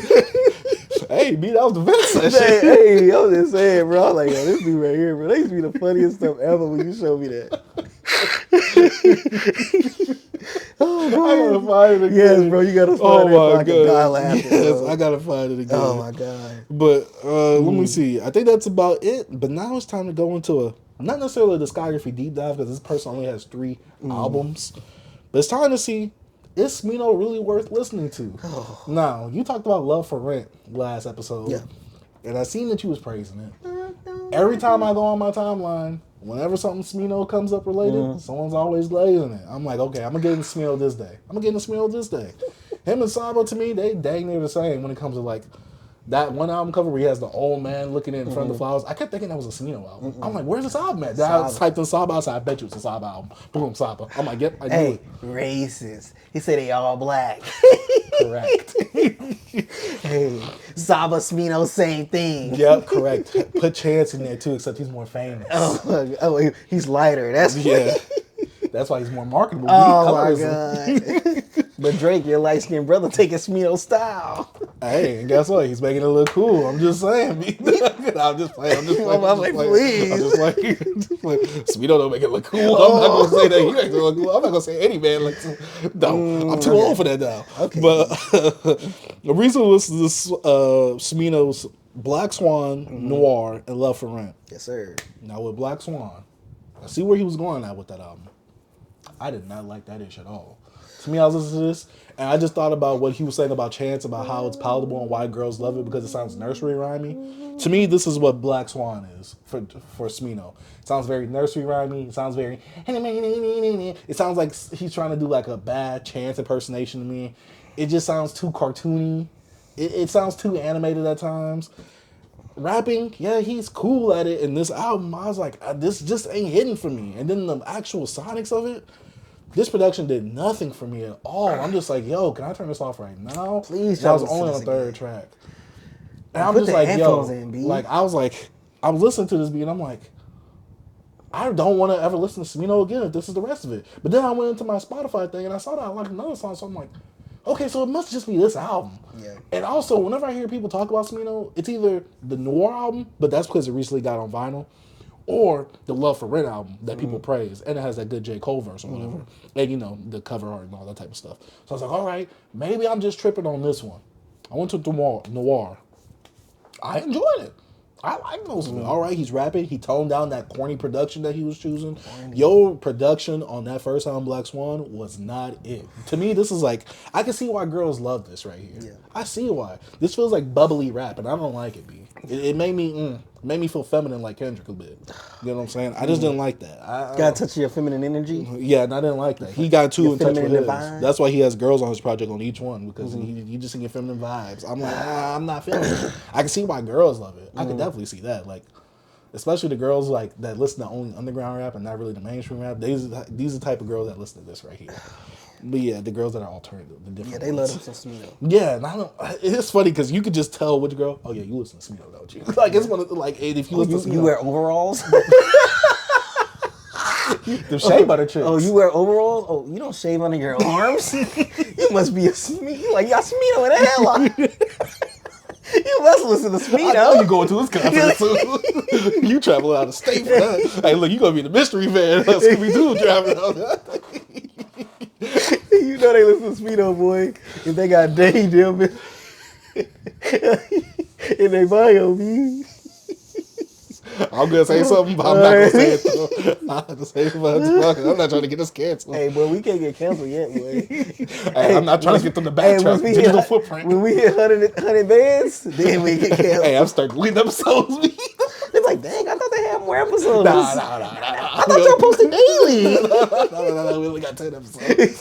mind. Hey, B, that was the best session. Hey, I was just saying, bro. I was like, yo, this dude right here, bro. That used to be the funniest stuff ever when you showed me that. Oh, I gotta find it again. yes, bro, you gotta find it so I can die laughing. Yes, bro. I gotta find it again. Oh my god. But let me see. I think that's about it. But now it's time to go into a not necessarily a discography deep dive because this person only has 3 albums. But it's time to see, is Smino really worth listening to? Now, you talked about Love for Rent last episode. Yeah. And I seen that you was praising it. Every time I go on my timeline, whenever something Smino comes up related, someone's always glazing it. I'm like, okay, I'm gonna get into Smino this day. Him and Sabo, to me, they dang near the same when it comes to like that one album cover where he has the old man looking in front of the flowers. I kept thinking that was a Smino album. I'm like, where's this album at? Then I typed in Sabo, I said, I bet you it's a Sabo album. Boom, Sabo. I'm like, yep, I knew it. Racist. He said they all black. Correct. Hey, Saba Smino, same thing. Yep, correct. Put Chance in there too, except he's more famous. Oh, he's lighter. That's Yeah. That's why he's more marketable. Oh my god. But Drake, your light skinned brother, taking Smino style. Hey, and guess what? He's making it look cool. I'm just saying. I'm just playing. I'm like, please. I'm just like, Smino don't make it look cool. I'm not gonna say that he makes it look cool. I'm not gonna say any man looks cool. No, I'm too old for that now. Okay. But the reason was this Smino's Black Swan, Noir, and Love for Rent. Yes, sir. Now with Black Swan, I see where he was going at with that album. I did not like that ish at all. To me, I was listening to this, and I just thought about what he was saying about Chance, about how it's palatable and why girls love it because it sounds nursery rhymey. To me, this is what Black Swan is for Smino. It sounds very nursery rhymey. It sounds very... It sounds like he's trying to do like a bad Chance impersonation to me. It just sounds too cartoony. It sounds too animated at times. Rapping, yeah, he's cool at it. In this album, I was like, this just ain't hitting for me. And then the actual sonics of it, this production did nothing for me at all. I'm just like, yo, can I turn this off right now? Please. I was only on the 3rd track. And I'm just like, yo, like I was listening to this beat and I'm like, I don't want to ever listen to Smino again if this is the rest of it. But then I went into my Spotify thing and I saw that I liked another song, so I'm like, okay, so it must just be this album. Yeah. And also, whenever I hear people talk about Smino, it's either the Noir album, but that's because it recently got on vinyl, or the Love for Rent album that people praise, and it has that good J. Cole verse or whatever, and you know, the cover art and all that type of stuff. So I was like, all right, maybe I'm just tripping on this one. I went to Noir. I enjoyed it. I like those. All right, he's rapping. He toned down that corny production that he was choosing. Yo, production on that first album, Black Swan, was not it. To me, this is like, I can see why girls love this right here. Yeah. I see why. This feels like bubbly rap, and I don't like it, B. It made me feel feminine like Kendrick a bit. You know what I'm saying? I just didn't like that. I Got a touch of your feminine energy? Yeah, and I didn't like that. He got too in touch with feminine his. vibe? That's why he has girls on his project on each one, because he just singing feminine vibes. I'm like, I'm not feeling it. I can see why girls love it. I can definitely see that. Like, especially the girls like that listen to only underground rap and not really the mainstream rap. These are the type of girls that listen to this right here. But yeah, the girls that are alternative, the different. Yeah, they love ones. them some Smino. Yeah, and I don't. It's funny because you could just tell which girl. Oh yeah, you listen to Smino, don't you? Like it's one of the, like if you listen to Smino, You wear overalls? the shea butter chicks. Oh, you wear overalls? Oh, you don't shave under your arms? You must be a Smino. Like, you got Smino in the headlock. You must listen to Smino. I know you going to his concert soon. You traveling out of state for that. Hey, look, you gonna be the mystery van. Scooby-Doo traveling out. You know they listen to Smino, boy. If they got Dave them in their bio, B. I'm gonna say something, but I'm not gonna say it. Though. I'm not gonna say it, but I'm not trying to get us canceled. Hey, boy, we can't get canceled yet, boy. Hey, I'm not trying to get them to backtrack. Digital footprint. When we hit 100 bands, then we get canceled. Hey, I'm starting deleting episodes. They're like, dang, I thought they had more episodes. Nah. I thought y'all posted daily. No, we only got 10 episodes.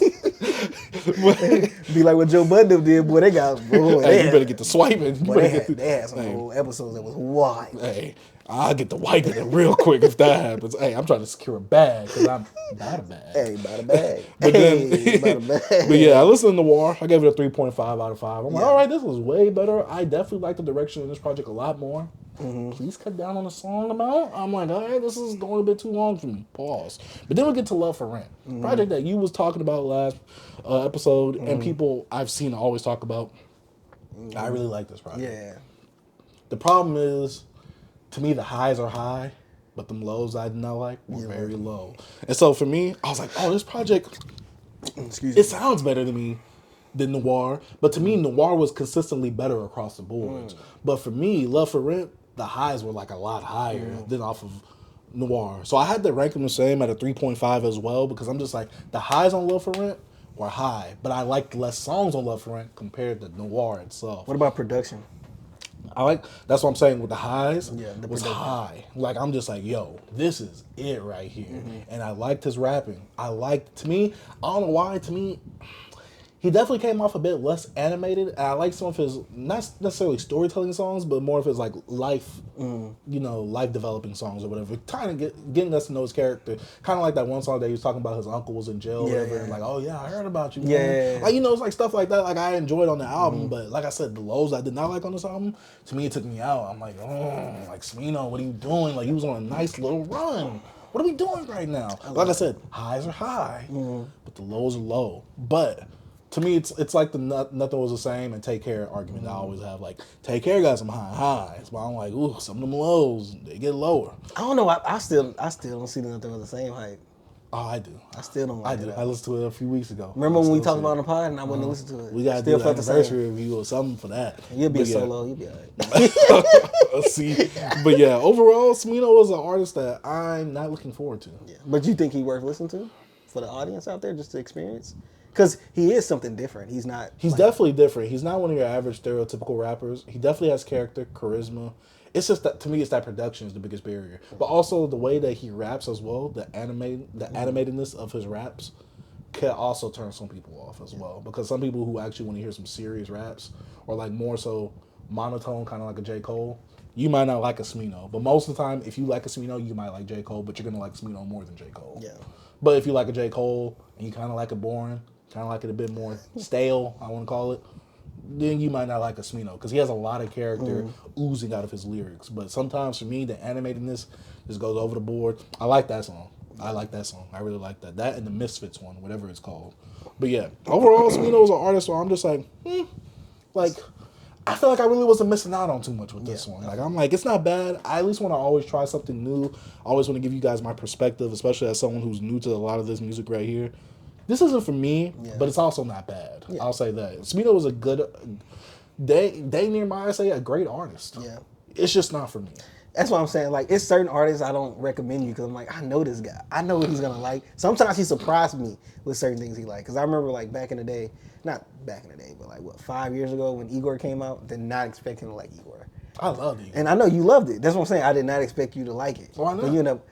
Be like what Joe Budden did, boy. They got, boy. Hey, you better get the swiping. They had some old episodes that was wild. Hey, I'll get the wiping it real quick if that happens. Hey, I'm trying to secure a bag because I'm about a bag. Hey, about a bag. But Hey, then, about a bag. but yeah, I listened to Noir. I gave it a 3.5 out of 5. I'm like, all right, this was way better. I definitely like the direction of this project a lot more. Please cut down on the song amount. I'm like, all right, this is going a bit too long for me. Pause. But then we get to Love for Rent, project that you was talking about last episode, and people I've seen always talk about. I really like this project. Yeah. The problem is, to me, the highs are high, but the lows I did not like were very low. And so for me, I was like, oh, this project, it sounds better to me than Noir. But to me, Noir was consistently better across the board. But for me, Love for Rent, the highs were like a lot higher than off of Noir. So I had to rank them the same at a 3.5 as well, because I'm just like, the highs on Love for Rent were high, but I liked less songs on Love for Rent compared to Noir itself. What about production? That's what I'm saying with the highs. Yeah, the was production. high. Like, I'm just like, yo, this is it right here. And I liked his rapping. I don't know why, to me, he definitely came off a bit less animated. And I like some of his, not necessarily storytelling songs, but more of his like life, life developing songs or whatever. Kind of getting us to know his character. Kind of like that one song that he was talking about his uncle was in jail or whatever. And like, oh yeah, I heard about you, man. Like, it's like stuff like that. Like, I enjoyed on the album, but like I said, the lows I did not like on this album, to me, it took me out. I'm like, oh, like, Smino, what are you doing? Like, he was on a nice little run. What are we doing right now? Like I said, highs are high, but the lows are low. But to me, it's like the Nothing Was the Same and Take Care argument I always have. Like, Take Care got some highs, but I'm like, ooh, some of them lows, they get lower. I don't know. I still don't see Nothing Was the Same hype. Oh, I do. I still don't like it. I listened to it a few weeks ago. Remember when we talked about it on the pod and I wouldn't listen to it? We got to do an anniversary review or something for that. You'll be solo. You'll be all right. See, but yeah, overall, Smino was an artist that I'm not looking forward to. Yeah. But you think he worth listening to for the audience out there, just to experience? Because he is something different. He's not. He's definitely different. He's not one of your average stereotypical rappers. He definitely has character, charisma. It's just that, to me, it's that production is the biggest barrier. But also the way that he raps as well, the animatedness of his raps can also turn some people off as well. Because some people who actually want to hear some serious raps, or like more so monotone, kind of like a J. Cole, you might not like a Smino. But most of the time, if you like a Smino, you might like J. Cole, but you're going to like Smino more than J. Cole. Yeah. But if you like a J. Cole, and you kind of like it boring, kind of like it a bit more stale, I want to call it, then you might not like a Smino, because he has a lot of character oozing out of his lyrics. But sometimes for me, the animatedness just goes over the board. I like that song. I really like that. That and the Misfits one, whatever it's called. But yeah, overall, Smino is an artist, so I'm just like, like, I feel like I really wasn't missing out on too much with this one. Like, I'm like, it's not bad. I at least want to always try something new. I always want to give you guys my perspective, especially as someone who's new to a lot of this music right here. This isn't for me, but it's also not bad. I'll say that. Smino was a good, they near my say a great artist. Yeah. It's just not for me. That's what I'm saying. Like, it's certain artists I don't recommend you because I'm like, I know this guy. I know what he's going to like. Sometimes he surprised me with certain things he liked. Because I remember, like, back in the day, not back in the day, but like, 5 years ago when Igor came out, did not expect him to like Igor. I loved Igor. And I know you loved it. That's what I'm saying. I did not expect you to like it. Why not? But you end up,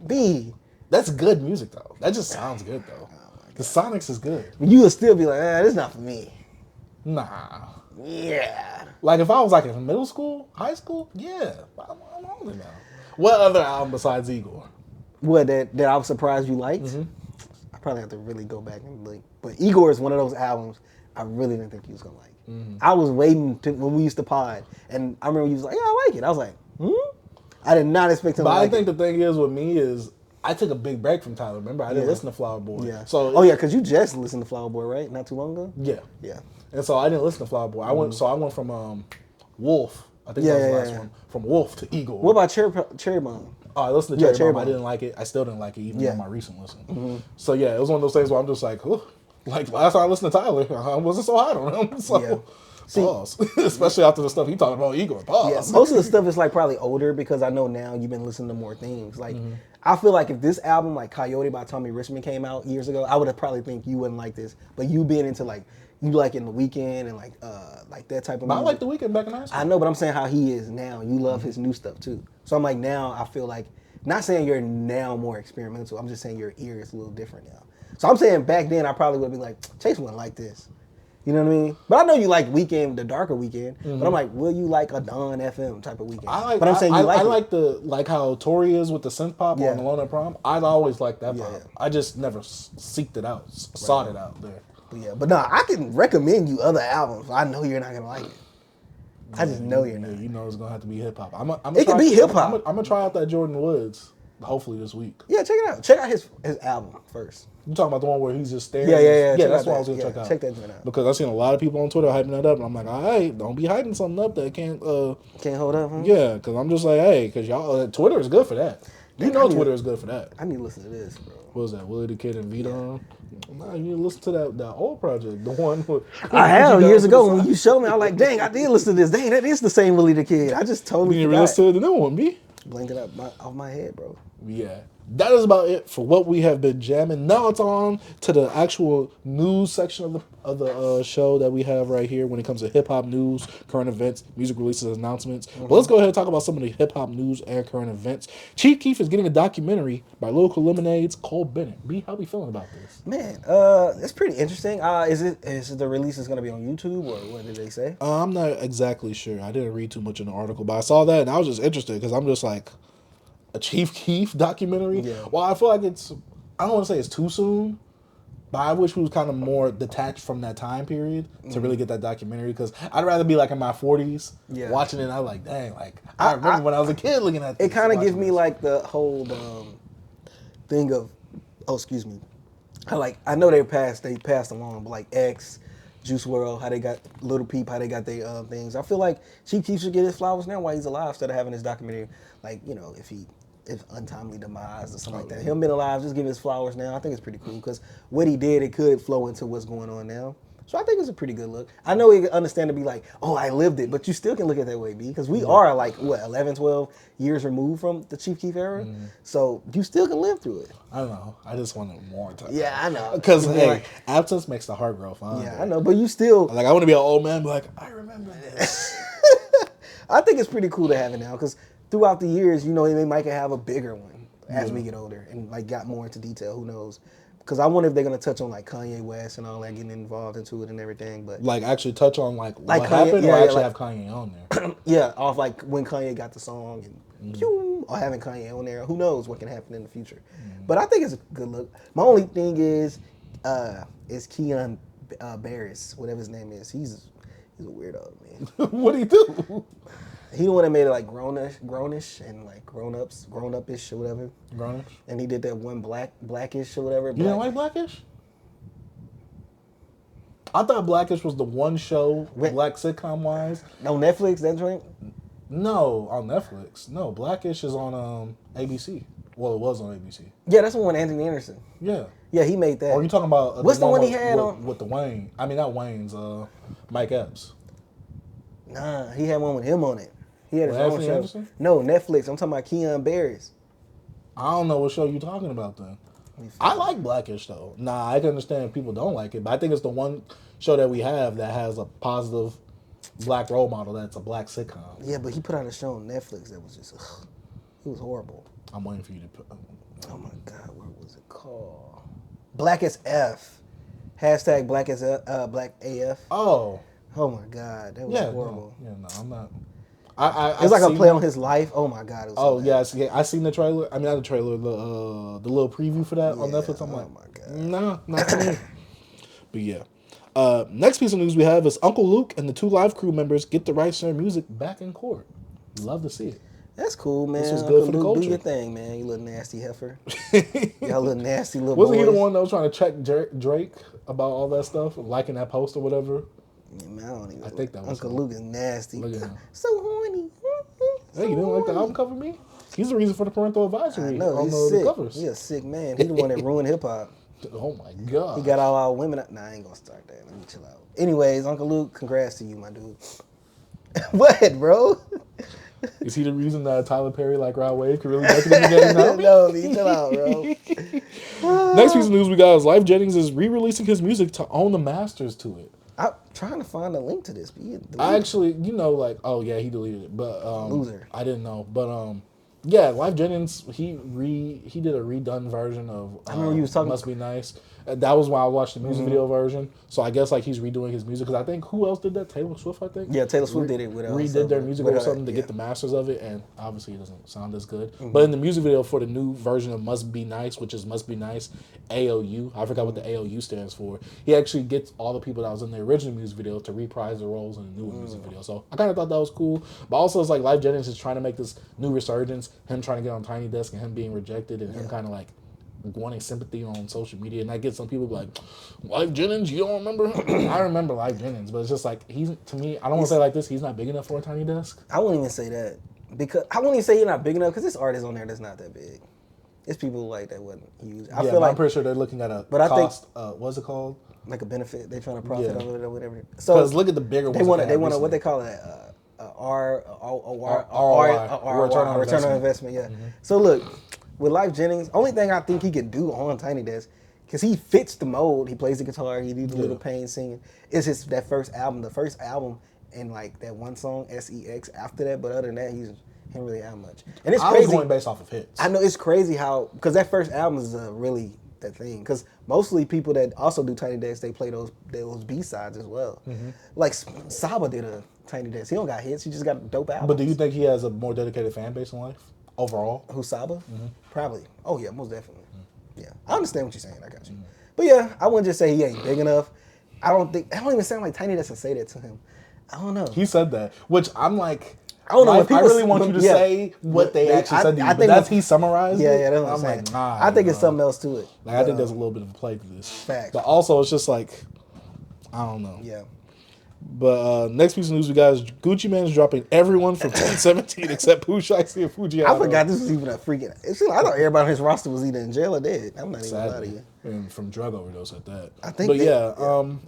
B. That's good music, though. That just sounds good, though. The Sonics is good. You would still be like, this is not for me. Nah. Yeah. Like, if I was like in middle school, high school, yeah. I'm older now. What other album besides Igor? What, that I was surprised you liked? I probably have to really go back and look. But Igor is one of those albums I really didn't think you was going to like. I was waiting when we used to pod, and I remember you was like, yeah, I like it. I was like, I did not expect him to like it. But I think the thing is with me is, I took a big break from Tyler. Remember, I didn't listen to Flower Boy. Yeah. So because you just listened to Flower Boy, right? Not too long ago. Yeah. Yeah. And so I didn't listen to Flower Boy. I went from Wolf. I think that was the last one. From Wolf to Igor. What about Cherry Bomb? Oh, I listened to Cherry Bomb. I didn't like it. I still didn't like it, even on my recent listen. So yeah, it was one of those things where I'm just like, like last time I listened to Tyler, I wasn't so hot on him. So pause. Especially after the stuff he talked about Igor. Pause. Yeah, most of the stuff is like probably older because I know now you've been listening to more things. Like I feel like if this album like Coyote by Tommy Richman came out years ago, I would have probably think you wouldn't like this. But you being into like you like in The Weeknd and like that type of music. I like The Weeknd back in high school. I know, but I'm saying how he is now. You love his new stuff too. So I'm like now I feel like not saying you're now more experimental. I'm just saying your ear is a little different now. So I'm saying back then I probably would be like Chase wouldn't like this. You know what I mean? But I know you like Weeknd, the darker Weeknd. But I'm like, will you like a Dawn FM type of Weeknd? But I'm saying I like how Tori is with the synth pop on Alone at Prom. I'd always liked that pop. I just never seeked it out, sought it out there. But no, I can recommend you other albums. I know you're not gonna like it. I just know you're not. You know it's gonna have to be hip hop. It can be hip hop. I'm gonna try out that Jordan Woods. hopefully this week. Yeah, check it out. Check out his album first. You talking about the one where he's just staring? Yeah. Yeah, that's what I was gonna check out. Check that joint out. Because I've seen a lot of people on Twitter hyping that up, and I'm like, all right, don't be hyping something up that can't. Can't hold up, huh? Yeah, because I'm just like, hey, because y'all, Twitter is good for that. You know, Twitter is good for that. I need to listen to this, bro. What was that? Willie the Kid and Vita? Nah, you need to listen to that old project, the one. I have years ago when you showed me. I was like, dang, I did listen to this. Dang, that is the same Willie the Kid. I just totally You forgot. listen to the new one, B. Blinked it up off my head, bro. Yeah. That is about it for what we have been jamming. Now it's on to the actual news section of the show that we have right here when it comes to hip-hop news, current events, music releases, announcements. But let's go ahead and talk about some of the hip-hop news and current events. Chief Keef is getting a documentary by Lyrical Lemonade's Cole Bennett. B, how we feeling about this? Man, it's pretty interesting. Is the release is going to be on YouTube, or what did they say? I'm not exactly sure. I didn't read too much in the article, but I saw that and I was just interested because I'm just like, a Chief Keef documentary. Yeah. Well, I feel like I don't want to say it's too soon, but I wish we was kind of more detached from that time period to really get that documentary, because I'd rather be like in my 40s watching it and I'm like, dang, like I remember when I was a kid looking at this. It kind of gives me like the whole thing of, excuse me. I know they passed along, but like X, Juice WRLD, how they got Little Peep, how they got their things. I feel like Chief Keef should get his flowers now while he's alive, instead of having his documentary, like, you know, if untimely demise or something like that. Him being alive, just give his flowers now. I think it's pretty cool, because what he did, it could flow into what's going on now. So I think it's a pretty good look. I know you understand to be like, oh, I lived it, but you still can look at it that way, B, because we are like, 11, 12 years removed from the Chief Keef era. So you still can live through it. I don't know. I just wanted more time. Yeah, I know. Because, hey, absence makes the heart grow fonder. Yeah, I know, but you still... Like, I want to be an old man, but like, I remember this. I think it's pretty cool to have it now, because throughout the years, you know, they might have a bigger one as we get older and like got more into detail. Who knows? Because I wonder if they're gonna touch on like Kanye West and all that, getting involved into it and everything. But like actually touch on like what Kanye, happened, yeah, or actually like, have Kanye on there. Yeah, off like when Kanye got the song and pew, or having Kanye on there. Who knows what can happen in the future? But I think it's a good look. My only thing is Keon Barris, whatever his name is. He's a weirdo, man. What do you do? He the one that made it like grownish and like grown up-ish or whatever. Grownish? And he did that one blackish or whatever. You didn't like Blackish? I thought Blackish was the one show, black sitcom wise. No, Netflix, that joint? No, on Netflix. No, Blackish is on ABC. Well, it was on ABC. Yeah, that's the one with Anthony Anderson. Yeah. Yeah, he made that. Or are you talking about what's the one he had on? With the Wayne. I mean, not Wayne's, Mike Epps. Nah, he had one with him on it. He had his own Anthony show. Anderson? No, Netflix. I'm talking about Keon Barris. I don't know what show you're talking about then. I like Blackish though. Nah, I can understand if people don't like it, but I think it's the one show that we have that has a positive black role model that's a black sitcom. Yeah, but he put out a show on Netflix that was just, it was horrible. I'm waiting for you to put. Oh my God, what was it called? Black as F. Hashtag Black as Black AF. Oh. Oh my God, that was horrible. No, I'm not. It was like a play on his life. Oh my God. It was I seen the trailer. I mean, not the trailer, the little preview for that on Netflix. I'm like, oh my God. nah, not for me. But yeah. Next piece of news we have is Uncle Luke and the 2 Live crew members get the rights to their music back in court. Love to see it. That's cool, man. This was good for the culture. Do your thing, man. You little nasty heifer. Y'all little nasty little Wasn't boys. he the one that was trying to check Drake about all that stuff, liking that post or whatever? Yeah, man, I don't even. I think that was Uncle him. Luke is nasty. Look at him. So horny. Hey, you didn't like the album cover me? He's the reason for the parental advisory No, on he's the sick. covers. He's a sick man. He's the one that ruined hip hop. Oh my God. He got all our women. Nah, I ain't gonna start that. Let me chill out. Anyways, Uncle Luke, congrats to you, my dude. What, bro? Is he the reason that Tyler Perry, like Rod Wave, can really make it in the game now? No, chill out, bro. Next piece of news we got is Life Jennings is re-releasing his music to own the masters to it. I'm trying to find a link to this. I actually, he deleted it, but Loser. I didn't know, but yeah, Life Jennings he did a redone version of I remember you was talking. Must Be Nice, That was when I watched the music video version. So I guess like he's redoing his music because I think who else did that? Taylor Swift, I think. Yeah, Taylor Swift did it with redid their music or something to get the masters of it, and obviously it doesn't sound as good. But in the music video for the new version of "Must Be Nice," which is "Must Be Nice," AOU. I forgot what the AOU stands for. He actually gets all the people that was in the original music video to reprise their roles in the new music video. So I kind of thought that was cool. But also it's like Life Jennings is trying to make this new resurgence. Him trying to get on Tiny Desk and him being rejected and him kind of like wanting sympathy on social media, and I get some people like, Life Jennings, you don't remember him? I remember Life Jennings, but it's just like he's, to me, I don't want to say like this, he's not big enough for a Tiny Desk. I wouldn't even say that because I wouldn't even say you're not big enough because there's artists on there that's not that big. It's people like that wouldn't use. I feel like I'm pretty sure they're looking at a but cost. I think what's it called? Like a benefit. They're trying to profit on it or whatever. So because look at the bigger ones. They want what they call it. Return on investment. Yeah. So look. With Life Jennings, only thing I think he can do on Tiny Desk, because he fits the mold, he plays the guitar, he do the little pain singing, is that first album. The first album and like that one song, SEX, after that, but other than that, he didn't really have much. And it's crazy. I was going based off of hits. I know, it's crazy how, because that first album is really that thing, because mostly people that also do Tiny Desk, they play those B-sides as well. Like Saba did a Tiny Desk. He don't got hits, he just got dope albums. But do you think he has a more dedicated fan base in life? Overall? Who, Saba? Probably. Oh, yeah, most definitely. Yeah. I understand what you're saying. I got you. But yeah, I wouldn't just say he ain't big enough. I don't even sound like Tiny Desk to say that to him. I don't know. He said that, which I'm like, I don't know. I really want you to say what they actually said to you, but that's he summarized it. Yeah, that's what I'm saying. Like, nah, I think it's something else to it. Like, I think there's a little bit of a play to this. Facts. But also, it's just like, I don't know. Yeah. But next piece of news we got is Gucci Mane's dropping everyone from 1017 except Pooh Shiesty and Fujiano. I forgot this was even a freaking. I thought everybody on his roster was either in jail or dead. I'm not even gonna lie to you. And from drug overdose at that. I think. But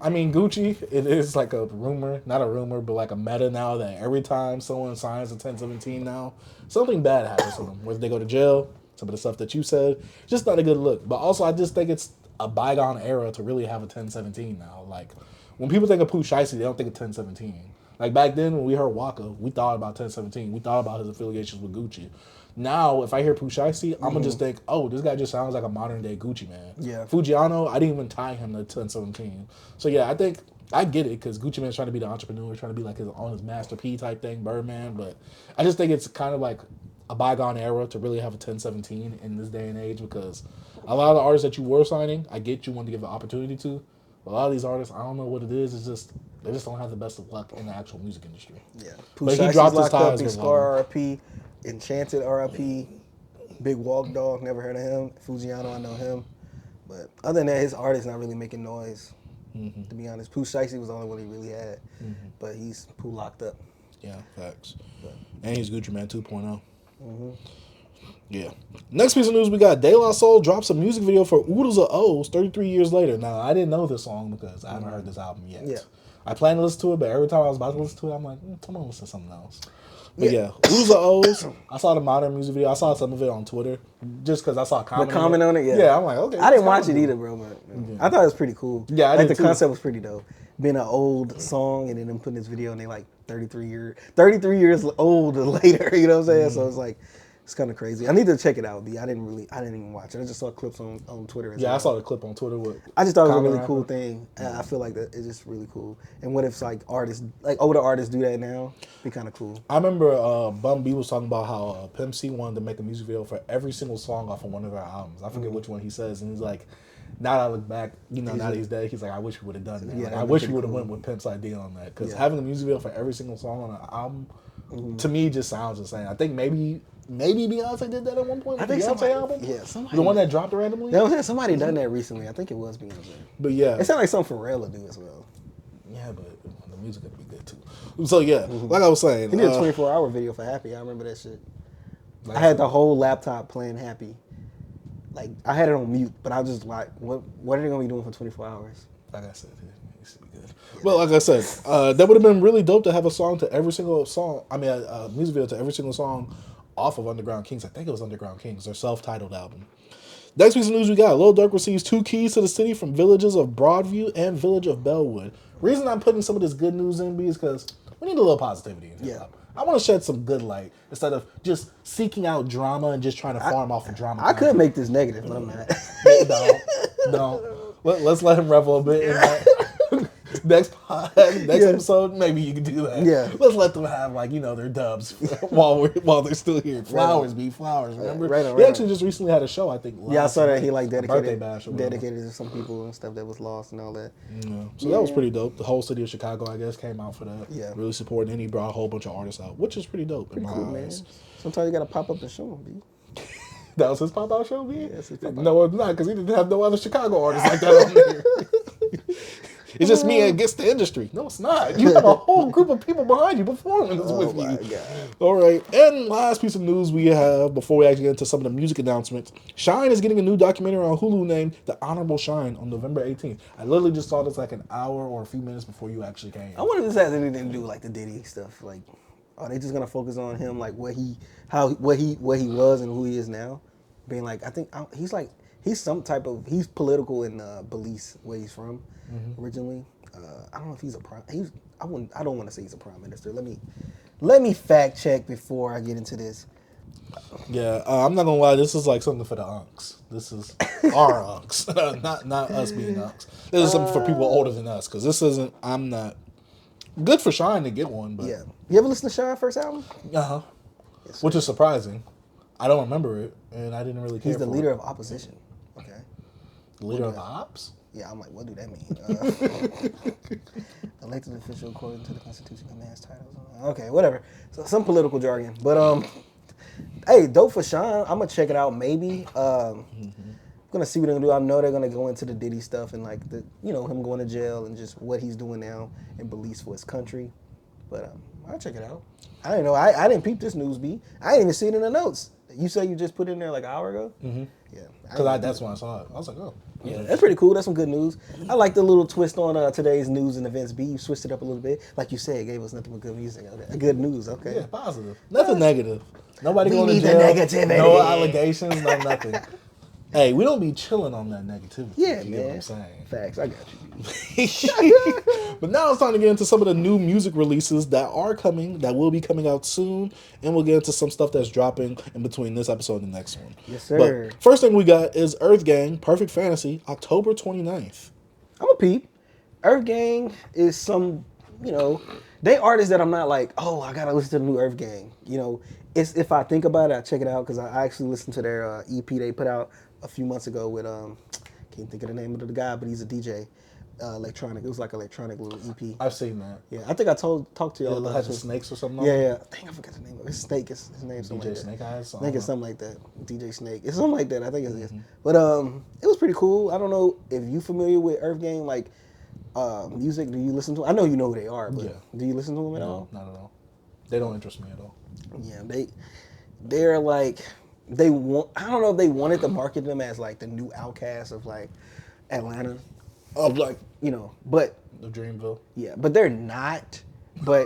I mean Gucci, it is like a rumor, not a rumor, but like a meta now that every time someone signs a 1017 now, something bad happens to them. Whether they go to jail, some of the stuff that you said, just not a good look. But also, I just think it's a bygone era to really have a 1017 now. Like. When people think of Pooh Shiesty, they don't think of 1017. Like back then when we heard Waka, we thought about 1017. We thought about his affiliations with Gucci. Now, if I hear Pooh Shiesty, I'm going to just think, oh, this guy just sounds like a modern day Gucci man. Yeah. Fujiano, I didn't even tie him to 1017. So yeah, I think, I get it because Gucci Mane's trying to be the entrepreneur, trying to be like on his Master P type thing, Birdman. But I just think it's kind of like a bygone era to really have a 1017 in this day and age because a lot of the artists that you were signing, I get you want to give an opportunity to. A lot of these artists, I don't know what it is. It's just they just don't have the best of luck in the actual music industry. Yeah, but he dropped his ties. Big Scar RIP, Enchanted RIP, Big Walk Dog. Never heard of him. Fujiano, I know him. But other than that, his art is not really making noise. To be honest, Pooh Shiesty was the only one he really had. But he's Pooh locked up. Yeah, facts. And he's Gucci Man 2.0. Yeah. Next piece of news we got De La Soul drops a music video for Oodles of O's 33 years later. Now, I didn't know this song because I haven't heard this album yet. Yeah. I plan to listen to it, but every time I was about to listen to it, I'm like, I'm going to listen to something else. But yeah, Oodles of O's, I saw the modern music video. I saw some of it on Twitter just because I saw a comment on it. Yeah, I'm like, okay. I didn't watch it either, bro, but I thought it was pretty cool. Yeah, I think did the concept was pretty dope. Being an old song and then them putting this video and they like 33 years old later, you know what I'm saying? So it's like, it's kind of crazy. I need to check it out, B. I didn't even watch it. I just saw clips on Twitter. I saw the clip on Twitter. I just thought it was a really cool thing. I feel like that it's just really cool. And what if like older artists do that now? Be kind of cool. I remember Bun B was talking about how Pimp C wanted to make a music video for every single song off of one of their albums. I forget which one he says, and he's like, now that I look back, now that he's dead, he's like, I wish we would have done that. I wish we would have went with Pimp's idea on that. Because having a music video for every single song on an album, to me, just sounds insane. I think maybe Beyonce did that at one point. I think Beyonce album. Yeah, somebody. The one that dropped randomly. Somebody done that recently. I think it was Beyonce. But yeah, it sounded like something Pharrell would do as well. Yeah, but the music gotta be good too. So yeah, like I was saying, he did a 24-hour video for Happy. I remember that shit. I had the whole laptop playing Happy. Like I had it on mute, but I was just like, what are they gonna be doing for 24 hours? Like I said, it used to be good. Well, like I said, that would have been really dope to have a song to every single song. I mean, a music video to every single song off of Underground Kings. I think it was Underground Kings, their self-titled album. Next piece of news we got: Lil Durk receives 2 keys to the city from villages of Broadview and village of Bellwood. Reason I'm putting some of this good news in is because we need a little positivity in hip hop. I want to shed some good light instead of just seeking out drama and just trying to farm off of drama. I could make this negative, but I'm not. No. Let's let him revel a bit in that. Next episode, maybe you can do that. Yeah. Let's let them have their dubs while they're still here. Flowers be flowers. Remember? Right. He actually just recently had a show. I think. Yeah, I saw that he birthday bash dedicated to some people and stuff that was lost and all that. Yeah. So that was pretty dope. The whole city of Chicago, I guess, came out for that. Yeah. Really supporting, and he brought a whole bunch of artists out, which is pretty dope. Pretty in cool, my man. eyes. Sometimes you gotta pop up and show them, B. That was his pop-out show, B? Yeah, it's his pop-out. No, it's not, because he didn't have no other Chicago artists like that on there. It's just me against the industry. No, it's not. You have a whole group of people behind you performing this with you. God. All right. And last piece of news we have before we actually get into some of the music announcements. Shine is getting a new documentary on Hulu named The Honorable Shine on November 18th. I literally just saw this like an hour or a few minutes before you actually came. I wonder if this has anything to do with like the Diddy stuff. Like, are they just gonna focus on him, like what he was and who he is now? Being like, I think he's some type of political in beliefs where he's from originally. I don't know if he's I don't want to say he's a prime minister. Let me fact check before I get into this. Yeah, I'm not gonna lie. This is like something for the unks. This is our unks, not us being unks. This is something for people older than us, because this isn't. I'm not good for Shine to get one, but Yeah, you ever listen to Shine's first album? Yes, which is surprising. I don't remember it, and I didn't really care. He's the for leader it. of opposition. Okay. Leader of the ops. Yeah, I'm like, what do that mean? Elected official according to the Constitution commands titles. Okay, whatever. So some political jargon, but hey, dope for Shine. I'm gonna check it out. Maybe. I'm gonna see what they're gonna do. I know they're gonna go into the Diddy stuff and like him going to jail and just what he's doing now and beliefs for his country. But I'll check it out. I didn't know. I didn't peep this news, B. I didn't even see it in the notes. You say you just put it in there like an hour ago? Mm-hmm. Yeah. Because that's when I saw it. I was like, oh. Yeah, that's pretty cool. That's some good news. I like the little twist on today's news and events. B, you switched it up a little bit. Like you said, it gave us nothing but good music. Okay. Good news, okay. Yeah, positive. Nothing negative. Nobody We going to need the jail. negativity. No allegations, no nothing. Hey, we don't be chilling on that negativity. Yeah, you man. get what I'm saying? Facts, I got you. But now it's time to get into some of the new music releases that are coming, that will be coming out soon, and we'll get into some stuff that's dropping in between this episode and the next one. Yes, sir. But first thing we got is Earth Gang, Perfect Fantasy, October 29th. I'm a peep. Earth Gang is some, they artists that I'm not like, oh, I gotta listen to the new Earth Gang. It's if I think about it, I check it out because I actually listened to their EP they put out a few months ago with can't think of the name of the guy, but he's a DJ. Electronic. It was like electronic little EP. I've seen that. Yeah, I think I talked to y'all It about has it. the snakes or something. Yeah. I think I forgot the name of it. Snake is his name. Something DJ like Snake that. Eyes. I think it's something like that. DJ Snake. It's something like that. I think it is. But it was pretty cool. I don't know if you familiar with Earth Gang, like music. Do you listen to? I know you know who they are, but do you listen to them at all? No, not at all. They don't interest me at all. Yeah, they're like they want. I don't know if they wanted to market them as like the new outcast of like Atlanta, of like but The Dreamville. yeah, but they're not. But